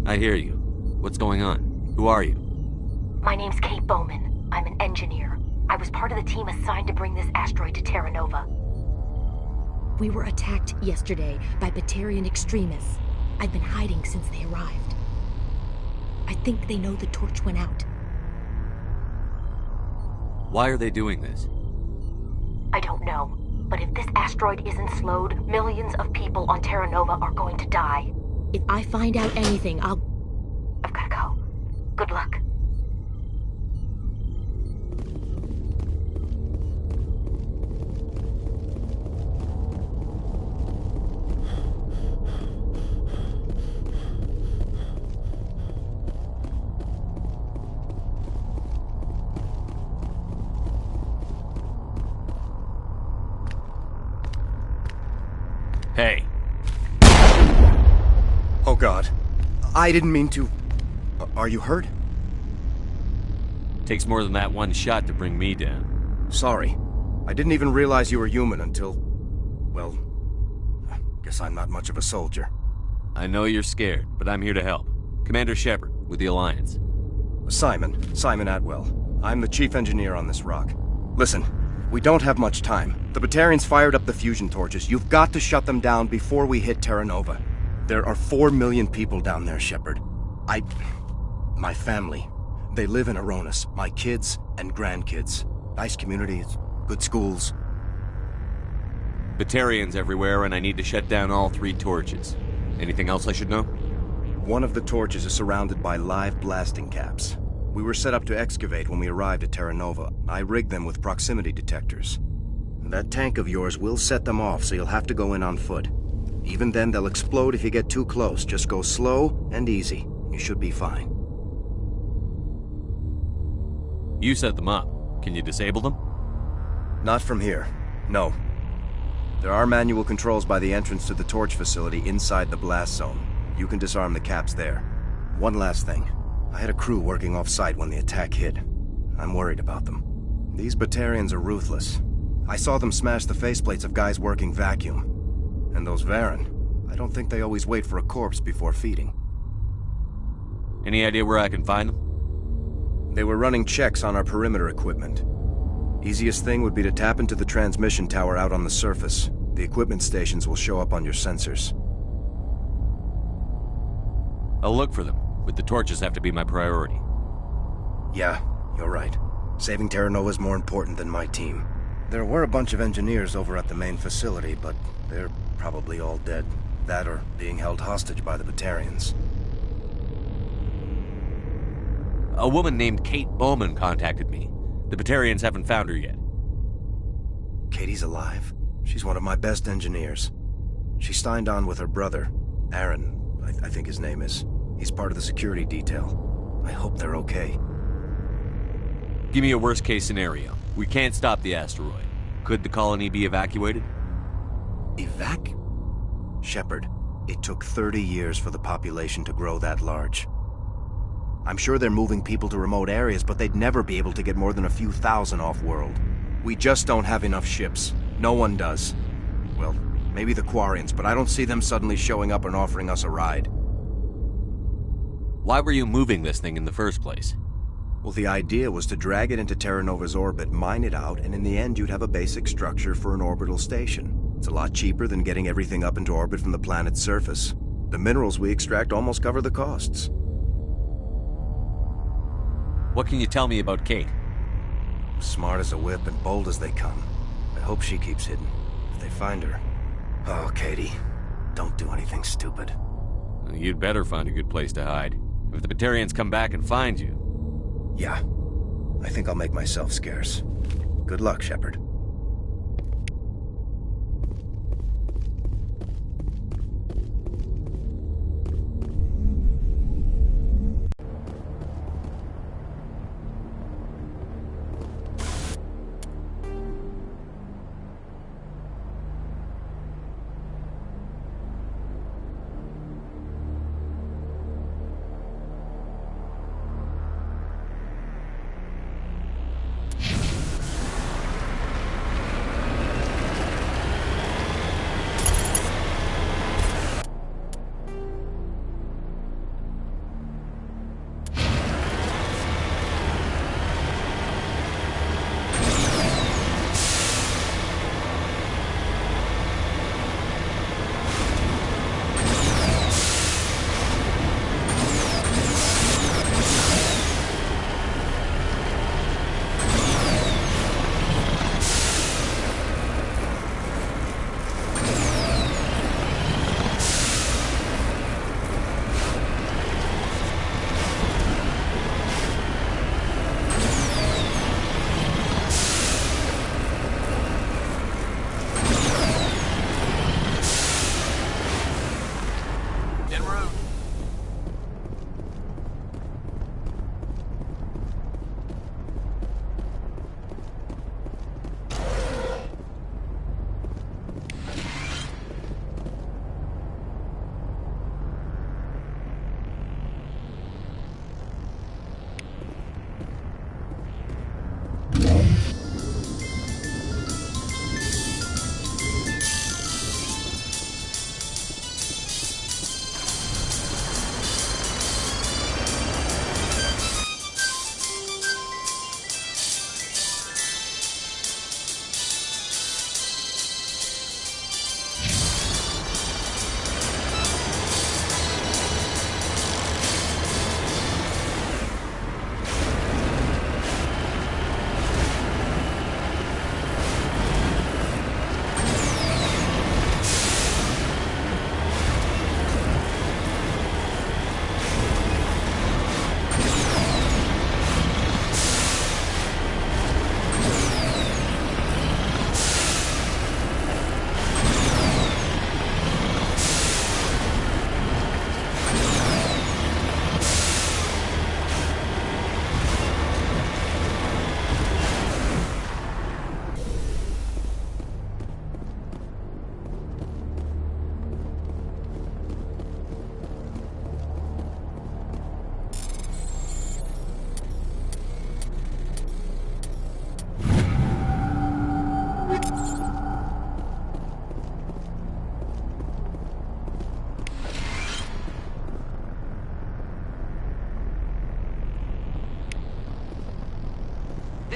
I hear you. What's going on? Who are you? My name's Kate Bowman. I'm an engineer. I was part of the team assigned to bring this asteroid to Terra Nova. We were attacked yesterday by Batarian extremists. I've been hiding since they arrived. I think they know the torch went out. Why are they doing this? I don't know. But if this asteroid isn't slowed, millions of people on Terra Nova are going to die. If I find out anything, I've gotta go. Good luck. Hey. Oh God. I didn't mean to... Are you hurt? Takes more than that one shot to bring me down. Sorry. I didn't even realize you were human until... well... guess I'm not much of a soldier. I know you're scared, but I'm here to help. Commander Shepard, with the Alliance. Simon Atwell. I'm the chief engineer on this rock. Listen, we don't have much time. The Batarians fired up the fusion torches. You've got to shut them down before we hit Terra Nova. There are 4 million people down there, Shepard. My family. They live in Aronis. My kids and grandkids. Nice communities, good schools. Batarians everywhere, and I need to shut down all 3 torches. Anything else I should know? One of the torches is surrounded by live blasting caps. We were set up to excavate when we arrived at Terra Nova. I rigged them with proximity detectors. That tank of yours will set them off, so you'll have to go in on foot. Even then, they'll explode if you get too close. Just go slow and easy. You should be fine. You set them up. Can you disable them? Not from here. No. There are manual controls by the entrance to the torch facility inside the blast zone. You can disarm the caps there. One last thing. I had a crew working off-site when the attack hit. I'm worried about them. These Batarians are ruthless. I saw them smash the faceplates of guys working vacuum. And those Varen, I don't think they always wait for a corpse before feeding. Any idea where I can find them? They were running checks on our perimeter equipment. Easiest thing would be to tap into the transmission tower out on the surface. The equipment stations will show up on your sensors. I'll look for them, but the torches have to be my priority. Yeah, you're right. Saving Terra Nova is more important than my team. There were a bunch of engineers over at the main facility, but they're probably all dead. That or being held hostage by the Batarians. A woman named Kate Bowman contacted me. The Batarians haven't found her yet. Katie's alive? She's one of my best engineers. She signed on with her brother, Aaron, I think his name is. He's part of the security detail. I hope they're okay. Give me a worst-case scenario. We can't stop the asteroid. Could the colony be evacuated? Shepard, it took 30 years for the population to grow that large. I'm sure they're moving people to remote areas, but they'd never be able to get more than a few thousand off-world. We just don't have enough ships. No one does. Well, maybe the Quarians, but I don't see them suddenly showing up and offering us a ride. Why were you moving this thing in the first place? Well, the idea was to drag it into Terra Nova's orbit, mine it out, and in the end you'd have a basic structure for an orbital station. It's a lot cheaper than getting everything up into orbit from the planet's surface. The minerals we extract almost cover the costs. What can you tell me about Kate? Smart as a whip and bold as they come. I hope she keeps hidden. If they find her... Oh, Katie, don't do anything stupid. You'd better find a good place to hide. If the Batarians come back and find you... Yeah. I think I'll make myself scarce. Good luck, Shepard.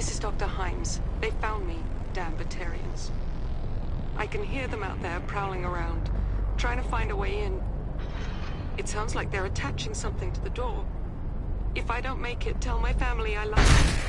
This is Dr. Himes. They found me, damn Batarians. I can hear them out there prowling around, trying to find a way in. It sounds like they're attaching something to the door. If I don't make it, tell my family I love them.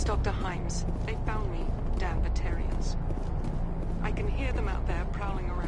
Dr. Himes. They found me, damn Batarians. I can hear them out there prowling around.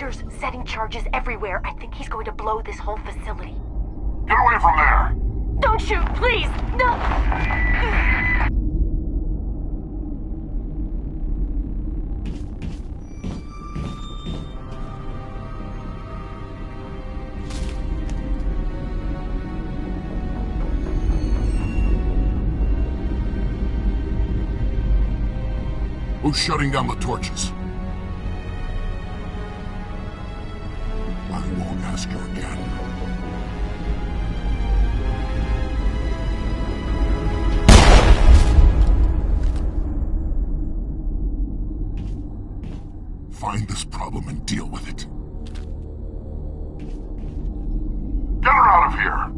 Sensors setting charges everywhere. I think he's going to blow this whole facility. Get away from there! Don't shoot, please! No! Who's shutting down the torches? I won't ask you again. Find this problem and deal with it. Get her out of here!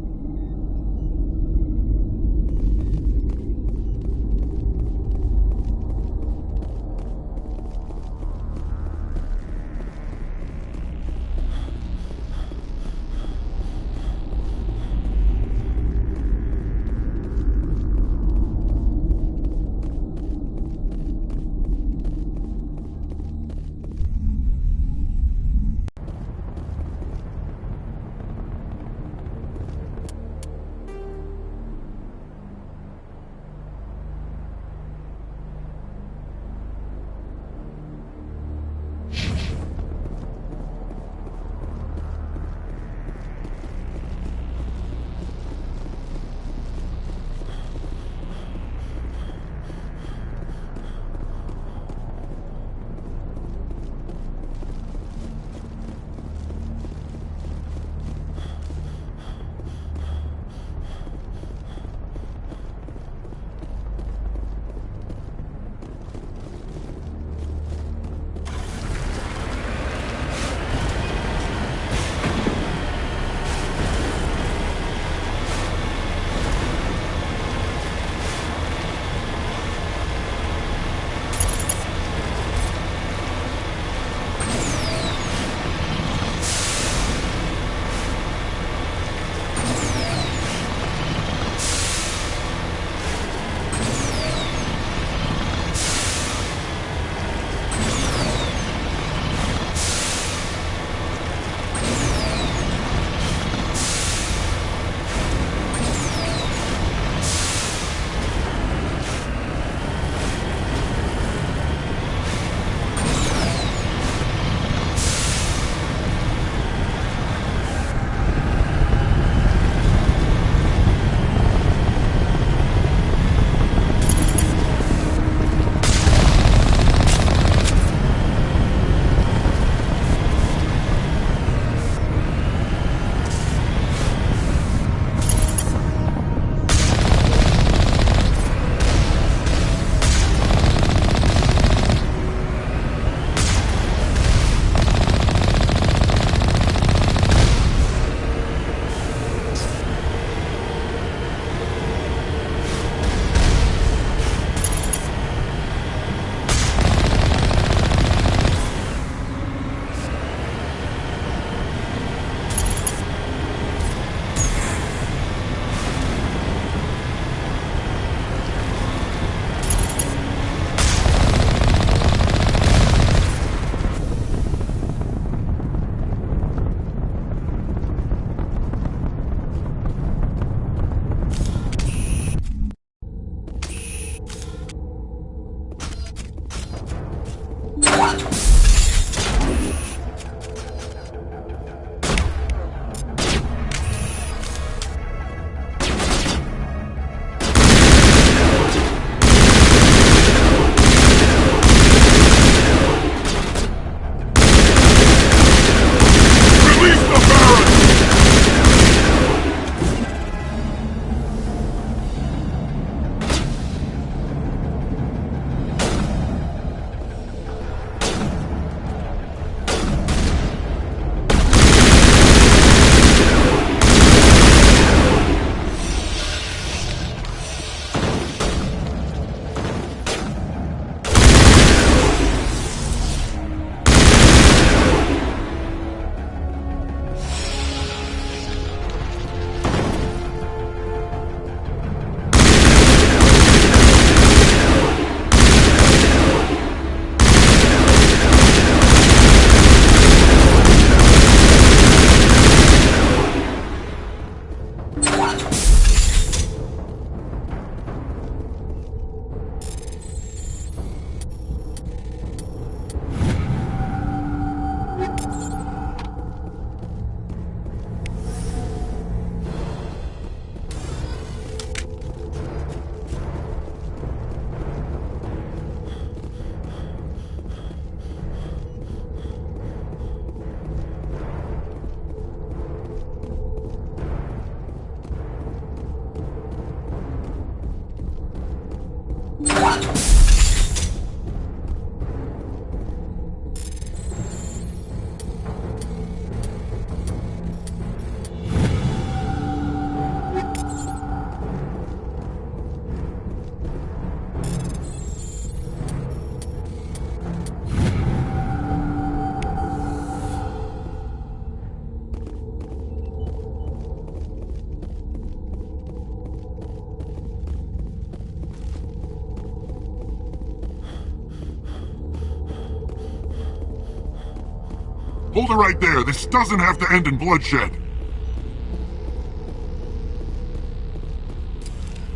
Hold it right there. This doesn't have to end in bloodshed.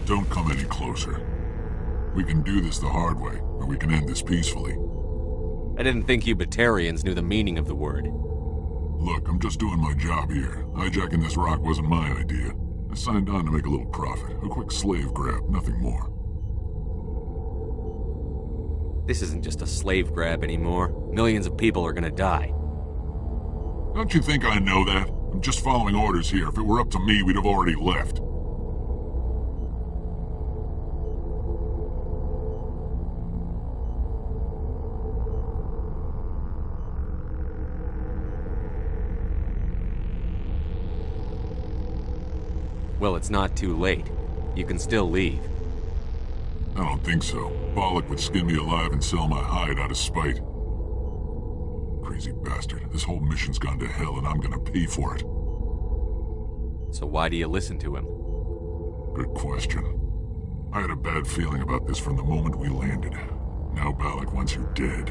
Don't come any closer. We can do this the hard way, or we can end this peacefully. I didn't think you Batarians knew the meaning of the word. Look, I'm just doing my job here. Hijacking this rock wasn't my idea. I signed on to make a little profit. A quick slave grab, nothing more. This isn't just a slave grab anymore. Millions of people are gonna die. Don't you think I know that? I'm just following orders here. If it were up to me, we'd have already left. Well, it's not too late. You can still leave. I don't think so. Bollock would skin me alive and sell my hide out of spite. Crazy bastard. This whole mission's gone to hell and I'm gonna pay for it. So why do you listen to him? Good question. I had a bad feeling about this from the moment we landed. Now Bollock wants you dead.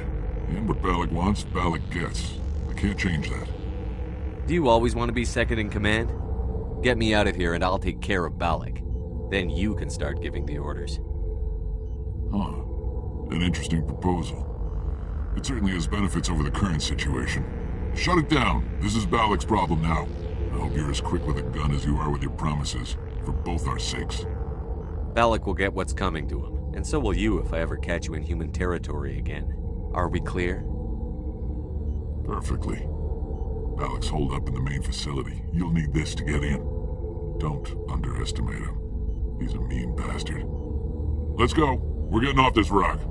And what Bollock wants, Bollock gets. I can't change that. Do you always want to be second in command? Get me out of here and I'll take care of Bollock. Then you can start giving the orders. Huh. An interesting proposal. It certainly has benefits over the current situation. Shut it down. This is Bollock's problem now. I hope you're as quick with a gun as you are with your promises, for both our sakes. Bollock will get what's coming to him, and so will you if I ever catch you in human territory again. Are we clear? Perfectly. Bollock's holed up in the main facility. You'll need this to get in. Don't underestimate him. He's a mean bastard. Let's go. We're getting off this rock.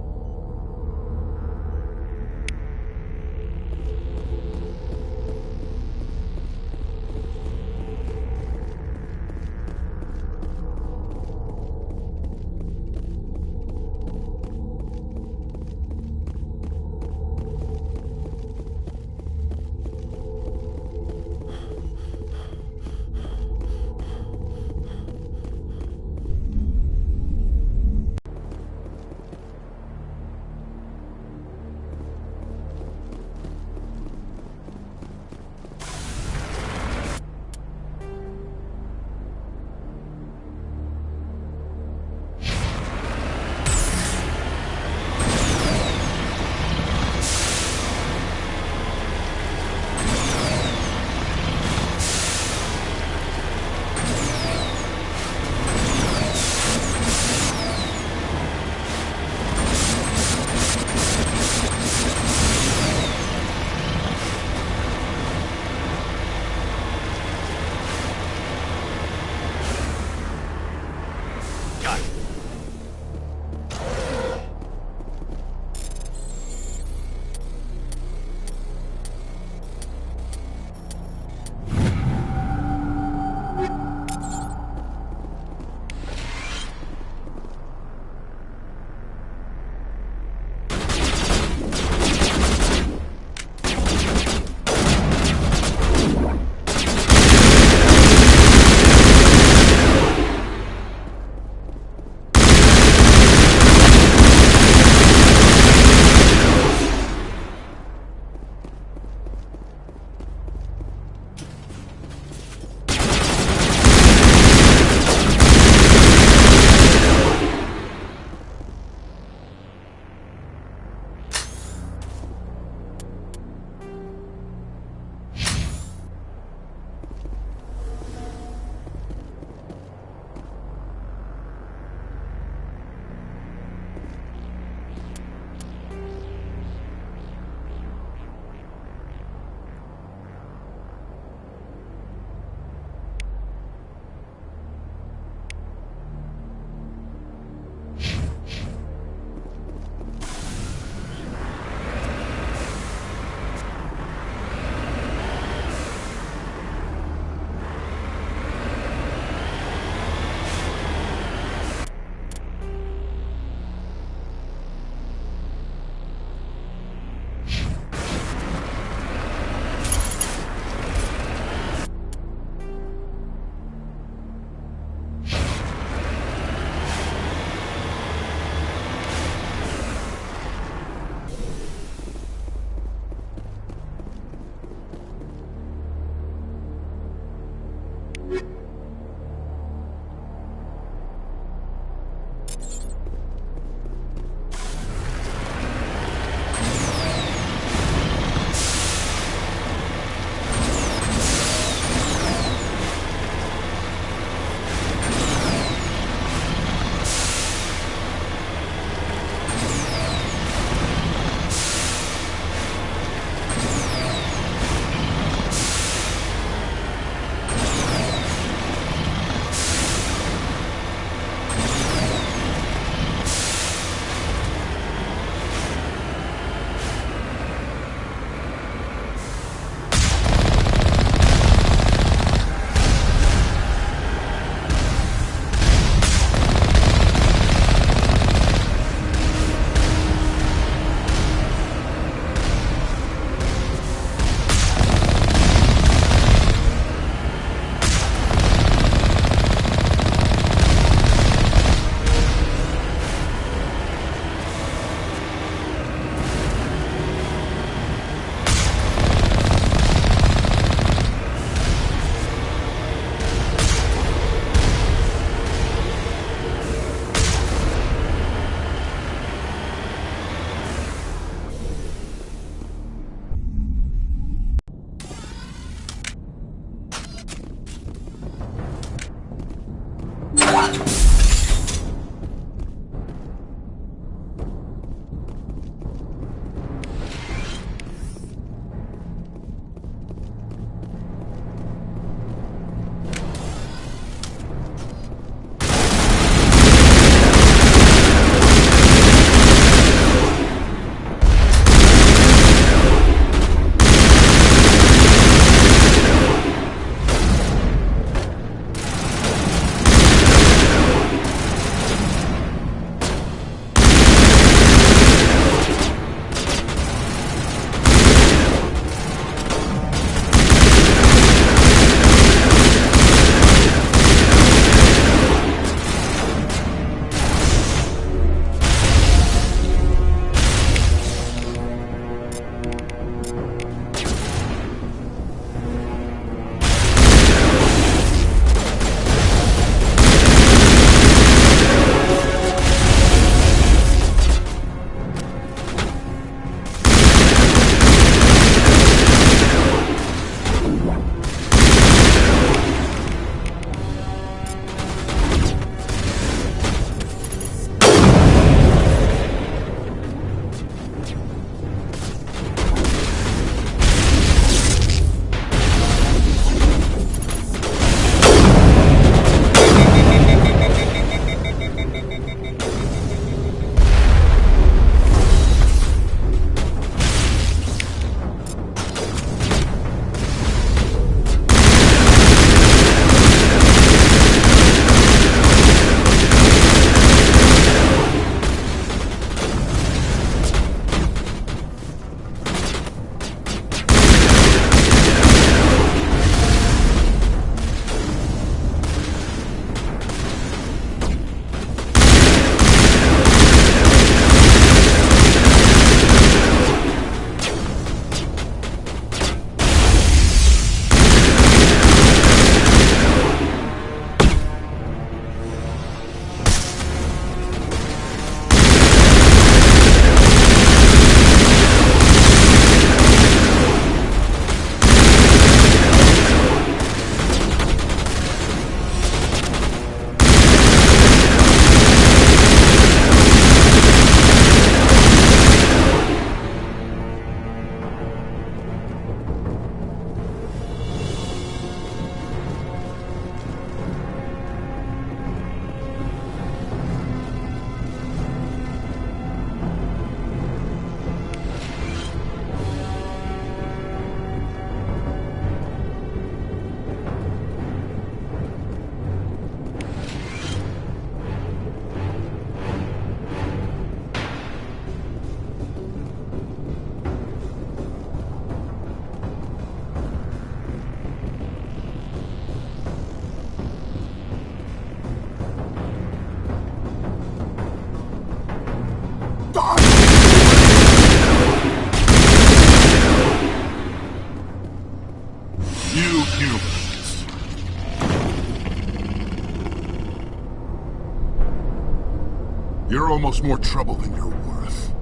You're almost more trouble than you're worth.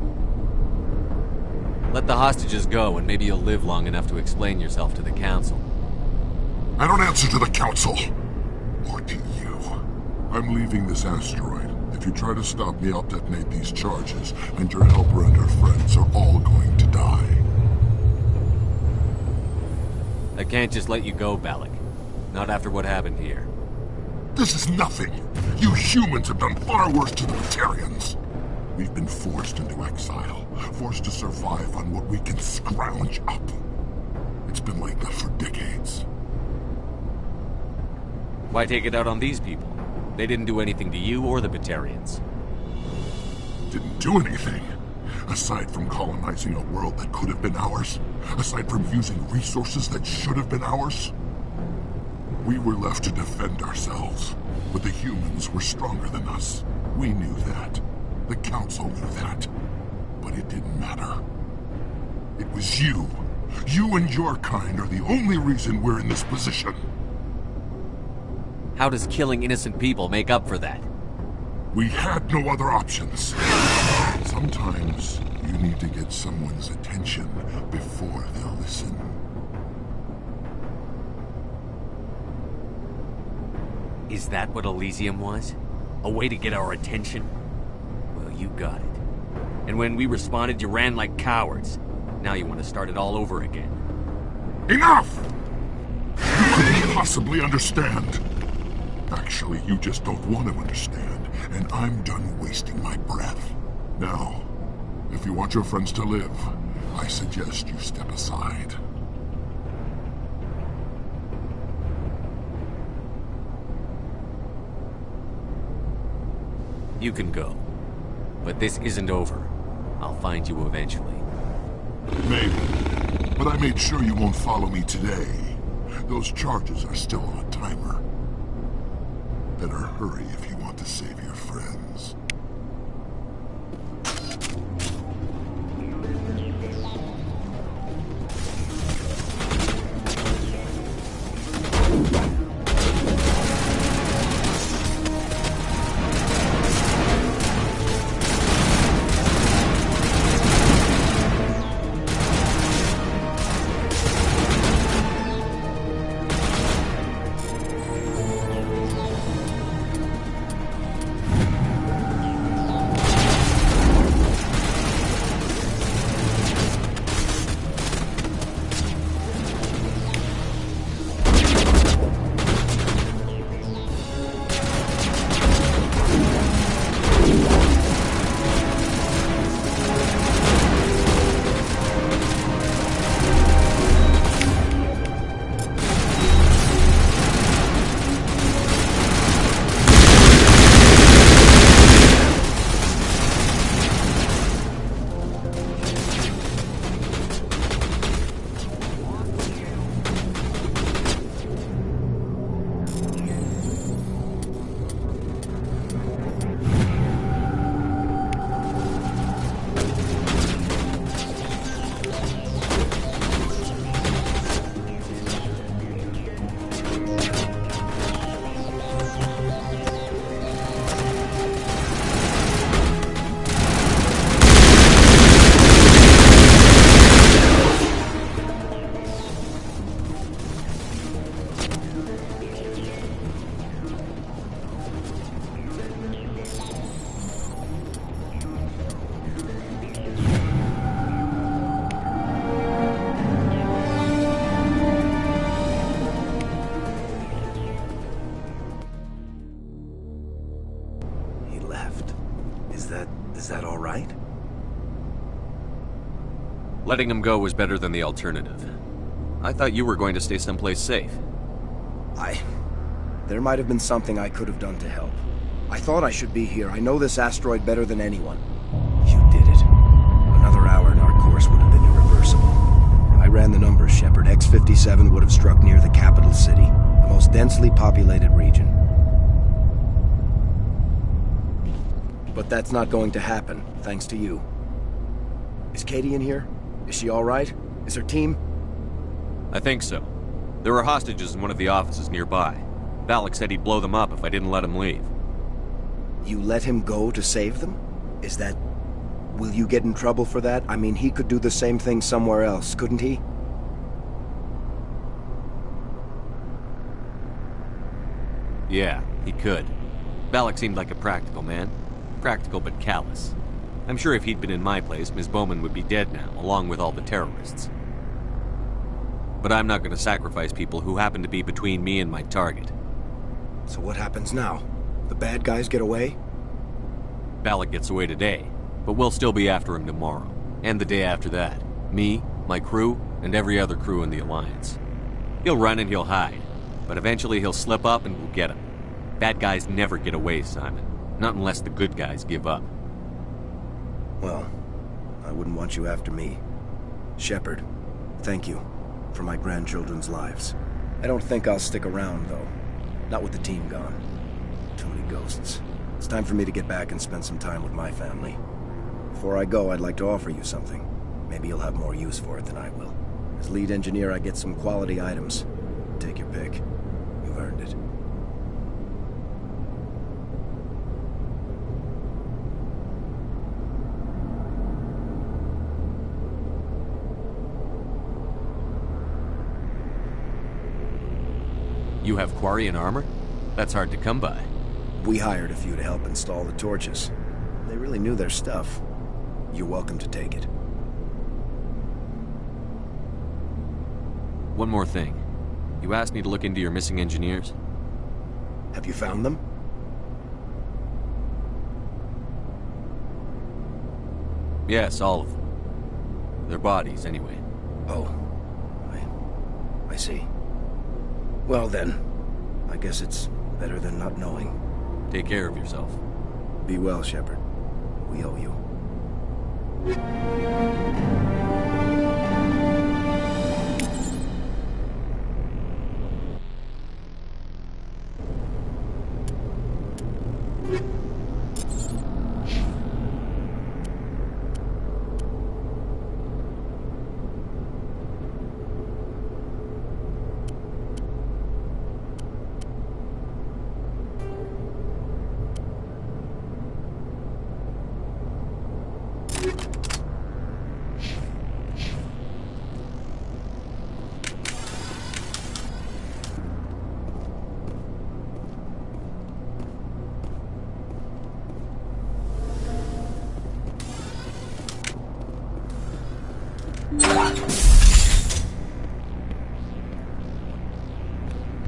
Let the hostages go, and maybe you'll live long enough to explain yourself to the Council. I don't answer to the Council. Or to you. I'm leaving this asteroid. If you try to stop me, I'll detonate these charges, and your helper and her friends are all going to die. I can't just let you go, Balak. Not after what happened here. This is nothing. You humans have done far worse to the Batarians. We've been forced into exile, forced to survive on what we can scrounge up. It's been like that for decades. Why take it out on these people? They didn't do anything to you or the Batarians. Didn't do anything. Aside from colonizing a world that could have been ours. Aside from using resources that should have been ours. We were left to defend ourselves. But the humans were stronger than us. We knew that. The Council knew that. But it didn't matter. It was you. You and your kind are the only reason we're in this position. How does killing innocent people make up for that? We had no other options. Sometimes you need to get someone's attention before they'll listen. Is that what Elysium was? A way to get our attention? Well, you got it. And when we responded, you ran like cowards. Now you want to start it all over again. Enough! You couldn't possibly understand. Actually, you just don't want to understand, and I'm done wasting my breath. Now, if you want your friends to live, I suggest you step aside. You can go. But this isn't over. I'll find you eventually. Maybe. But I made sure you won't follow me today. Those charges are still on a timer. Better hurry if you want to save your friends. Is that all right? Letting him go was better than the alternative. I thought you were going to stay someplace safe. There might have been something I could have done to help. I thought I should be here. I know this asteroid better than anyone. You did it. Another hour and our course would have been irreversible. I ran the numbers, Shepard. X-57 would have struck near the capital city, the most densely populated region. But that's not going to happen, thanks to you. Is Katie in here? Is she all right? Is her team? I think so. There were hostages in one of the offices nearby. Valak said he'd blow them up if I didn't let him leave. You let him go to save them? Is that... Will you get in trouble for that? I mean, he could do the same thing somewhere else, couldn't he? Yeah, he could. Valak seemed like a practical man. Practical but callous. I'm sure if he'd been in my place, Ms. Bowman would be dead now, along with all the terrorists. But I'm not going to sacrifice people who happen to be between me and my target. So what happens now? The bad guys get away? Valak gets away today, but we'll still be after him tomorrow, and the day after that. Me, my crew, and every other crew in the Alliance. He'll run and he'll hide, but eventually he'll slip up and we'll get him. Bad guys never get away, Simon. Not unless the good guys give up. Well, I wouldn't want you after me. Shepard, thank you for my grandchildren's lives. I don't think I'll stick around, though. Not with the team gone. Too many ghosts. It's time for me to get back and spend some time with my family. Before I go, I'd like to offer you something. Maybe you'll have more use for it than I will. As lead engineer, I get some quality items. Take your pick. You've earned it. You have Quarian armor? That's hard to come by. We hired a few to help install the torches. They really knew their stuff. You're welcome to take it. One more thing. You asked me to look into your missing engineers? Have you found them? Yes, all of them. Their bodies, anyway. Oh. I see. Well then, I guess it's better than not knowing. Take care of yourself. Be well, Shepard. We owe you.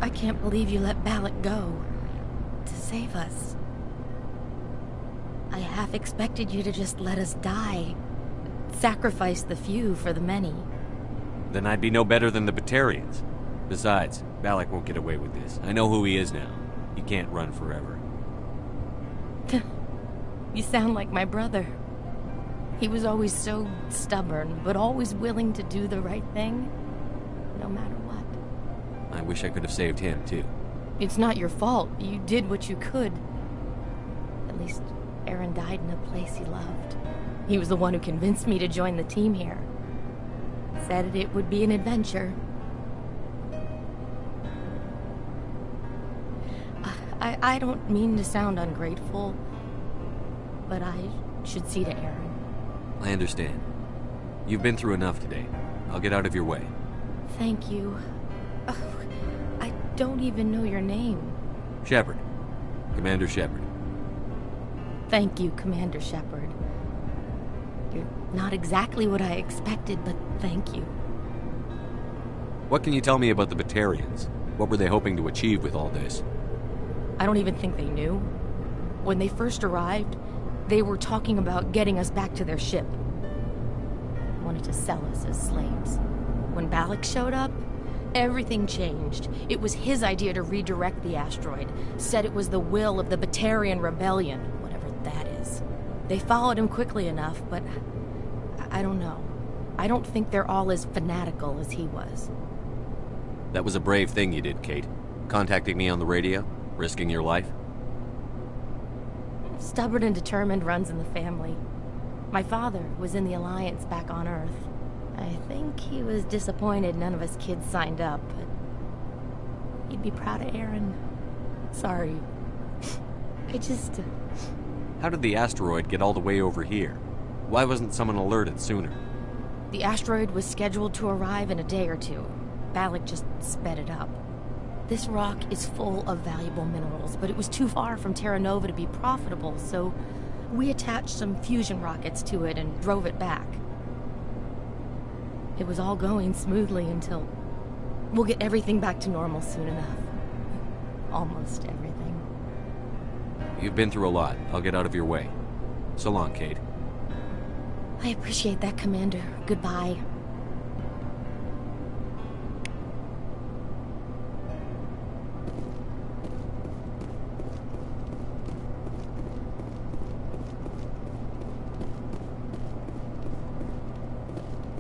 I can't believe you let Balak go. To save us. I half expected you to just let us die. Sacrifice the few for the many. Then I'd be no better than the Batarians. Besides, Balak won't get away with this. I know who he is now. He can't run forever. You sound like my brother. He was always so stubborn, but always willing to do the right thing, no matter what. I wish I could have saved him, too. It's not your fault. You did what you could. At least, Aaron died in a place he loved. He was the one who convinced me to join the team here. Said it would be an adventure. I don't mean to sound ungrateful, but I should see to Aaron. I understand. You've been through enough today. I'll get out of your way. Thank you. Oh, I don't even know your name. Shepard. Commander Shepard. Thank you, Commander Shepard. You're not exactly what I expected, but thank you. What can you tell me about the Batarians? What were they hoping to achieve with all this? I don't even think they knew. When they first arrived, they were talking about getting us back to their ship. Wanted to sell us as slaves. When Balak showed up, everything changed. It was his idea to redirect the asteroid. Said it was the will of the Batarian Rebellion, whatever that is. They followed him quickly enough, but I don't know. I don't think they're all as fanatical as he was. That was a brave thing you did, Kate. Contacting me on the radio, risking your life. Stubborn and determined runs in the family. My father was in the Alliance back on Earth. I think he was disappointed none of us kids signed up, but he'd be proud of Aaron. Sorry. I just... How did the asteroid get all the way over here? Why wasn't someone alerted sooner? The asteroid was scheduled to arrive in a day or two. Balak just sped it up. This rock is full of valuable minerals, but it was too far from Terra Nova to be profitable, so we attached some fusion rockets to it and drove it back. It was all going smoothly until... We'll get everything back to normal soon enough. Almost everything. You've been through a lot. I'll get out of your way. So long, Kate. I appreciate that, Commander. Goodbye.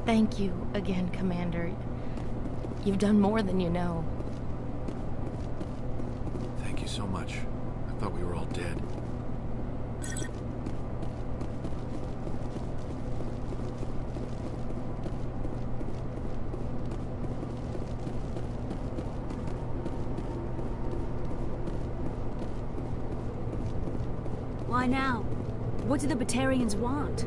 Thank you again, Commander. You've done more than you know. Thank you so much. I thought we were all dead. Why now? What do the Batarians want?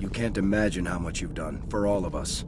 You can't imagine how much you've done, for all of us.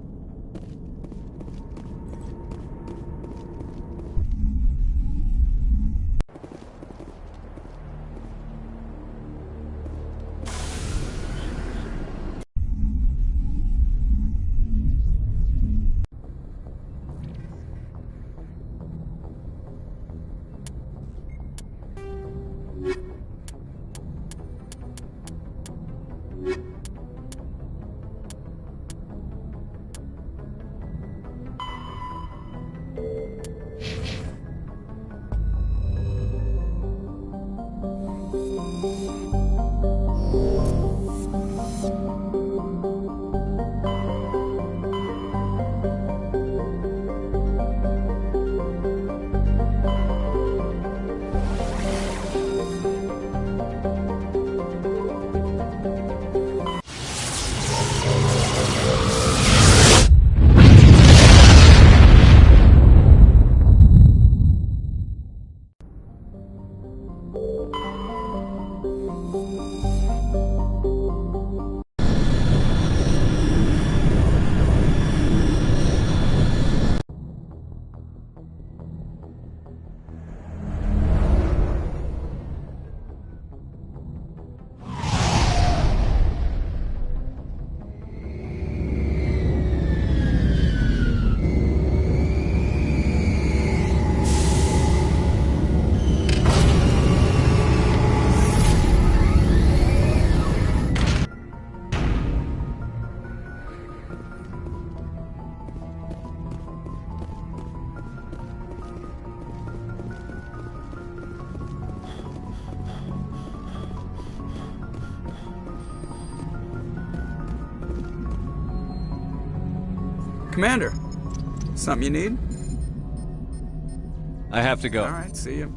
Commander, something you need? I have to go. All right, see you.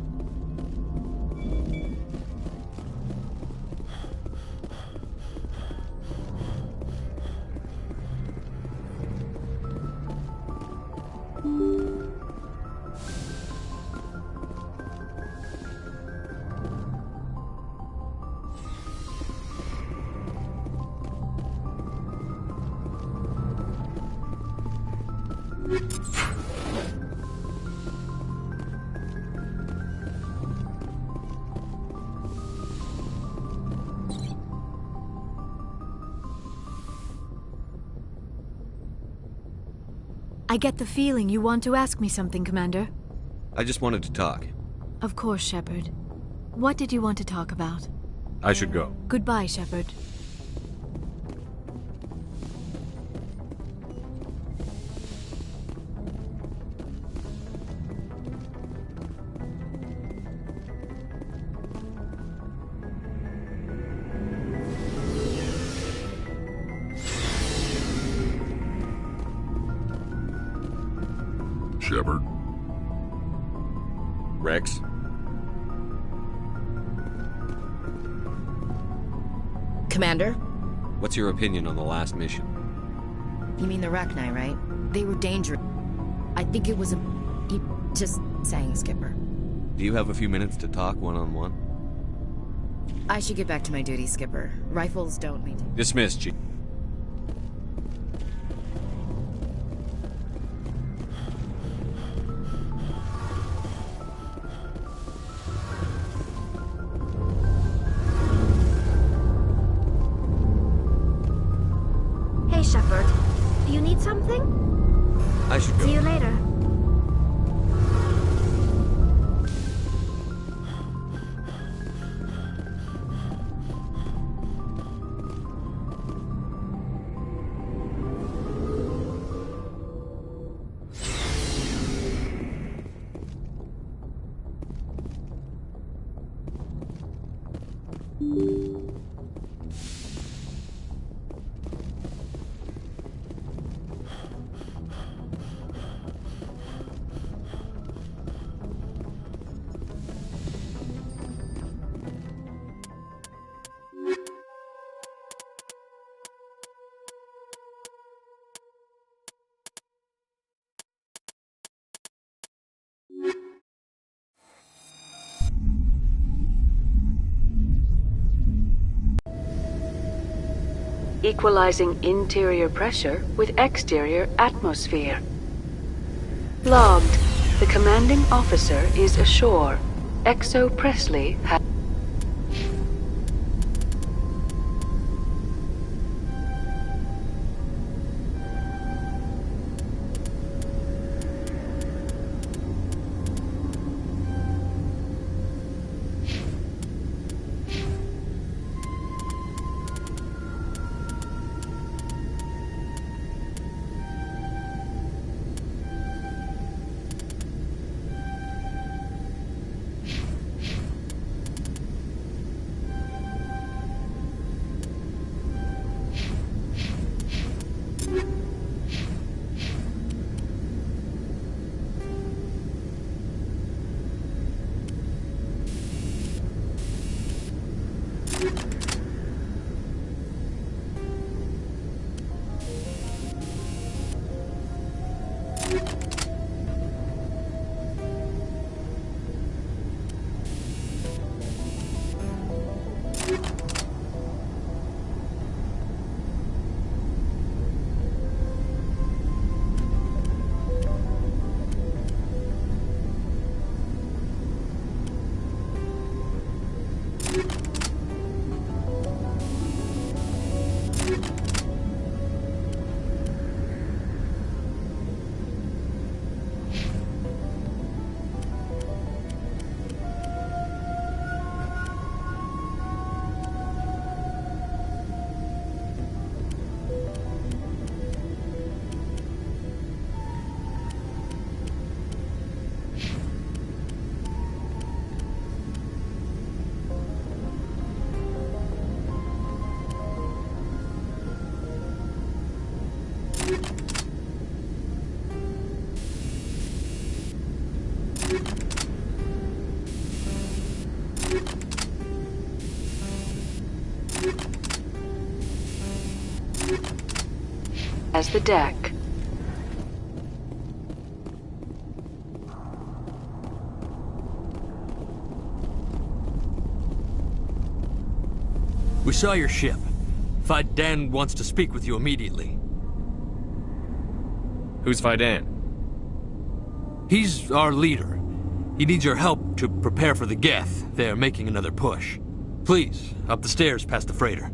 I get the feeling you want to ask me something, Commander. I just wanted to talk. Of course, Shepard. What did you want to talk about? I should go. Goodbye, Shepard. Shepard. Rex? Commander? What's your opinion on the last mission? You mean the Rachni, right? They were dangerous. I think it was a... Just saying, Skipper. Do you have a few minutes to talk one-on-one? I should get back to my duty, Skipper. Rifles don't mean to... Dismissed, Chief. Hey, Shepard. Do you need something? I should go. See you later. equalizing interior pressure with exterior atmosphere. Logged. The commanding officer is ashore. Exo Presley has... as the deck. We saw your ship. Fidan wants to speak with you immediately. Who's Fidan? He's our leader. He needs your help to prepare for the Geth. They're making another push. Please, up the stairs past the freighter.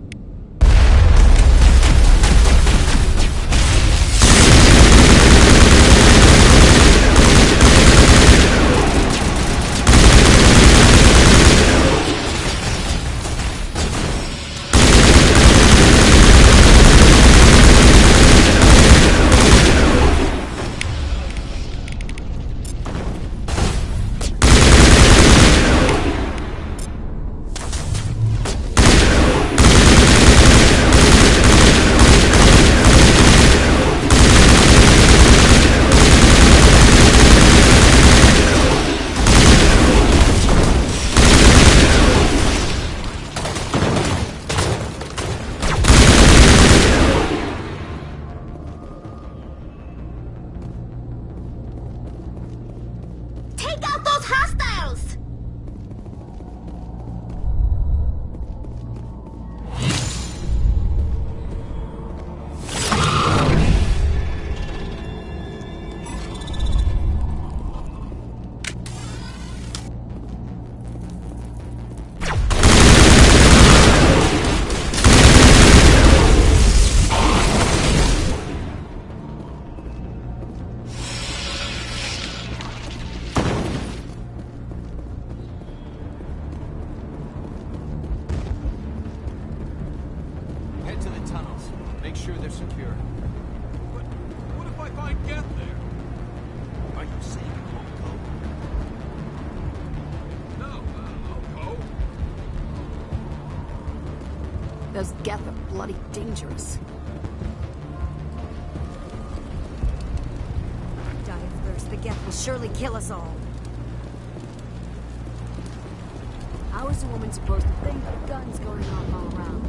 Those Geth are bloody dangerous. Die of thirst. The Geth will surely kill us all. How is a woman supposed to think with guns going off all around?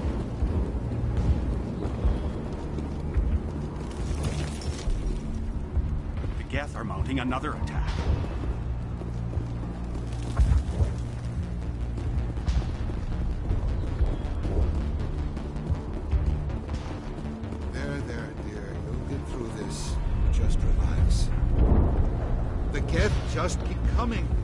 The Geth are mounting another attack. coming.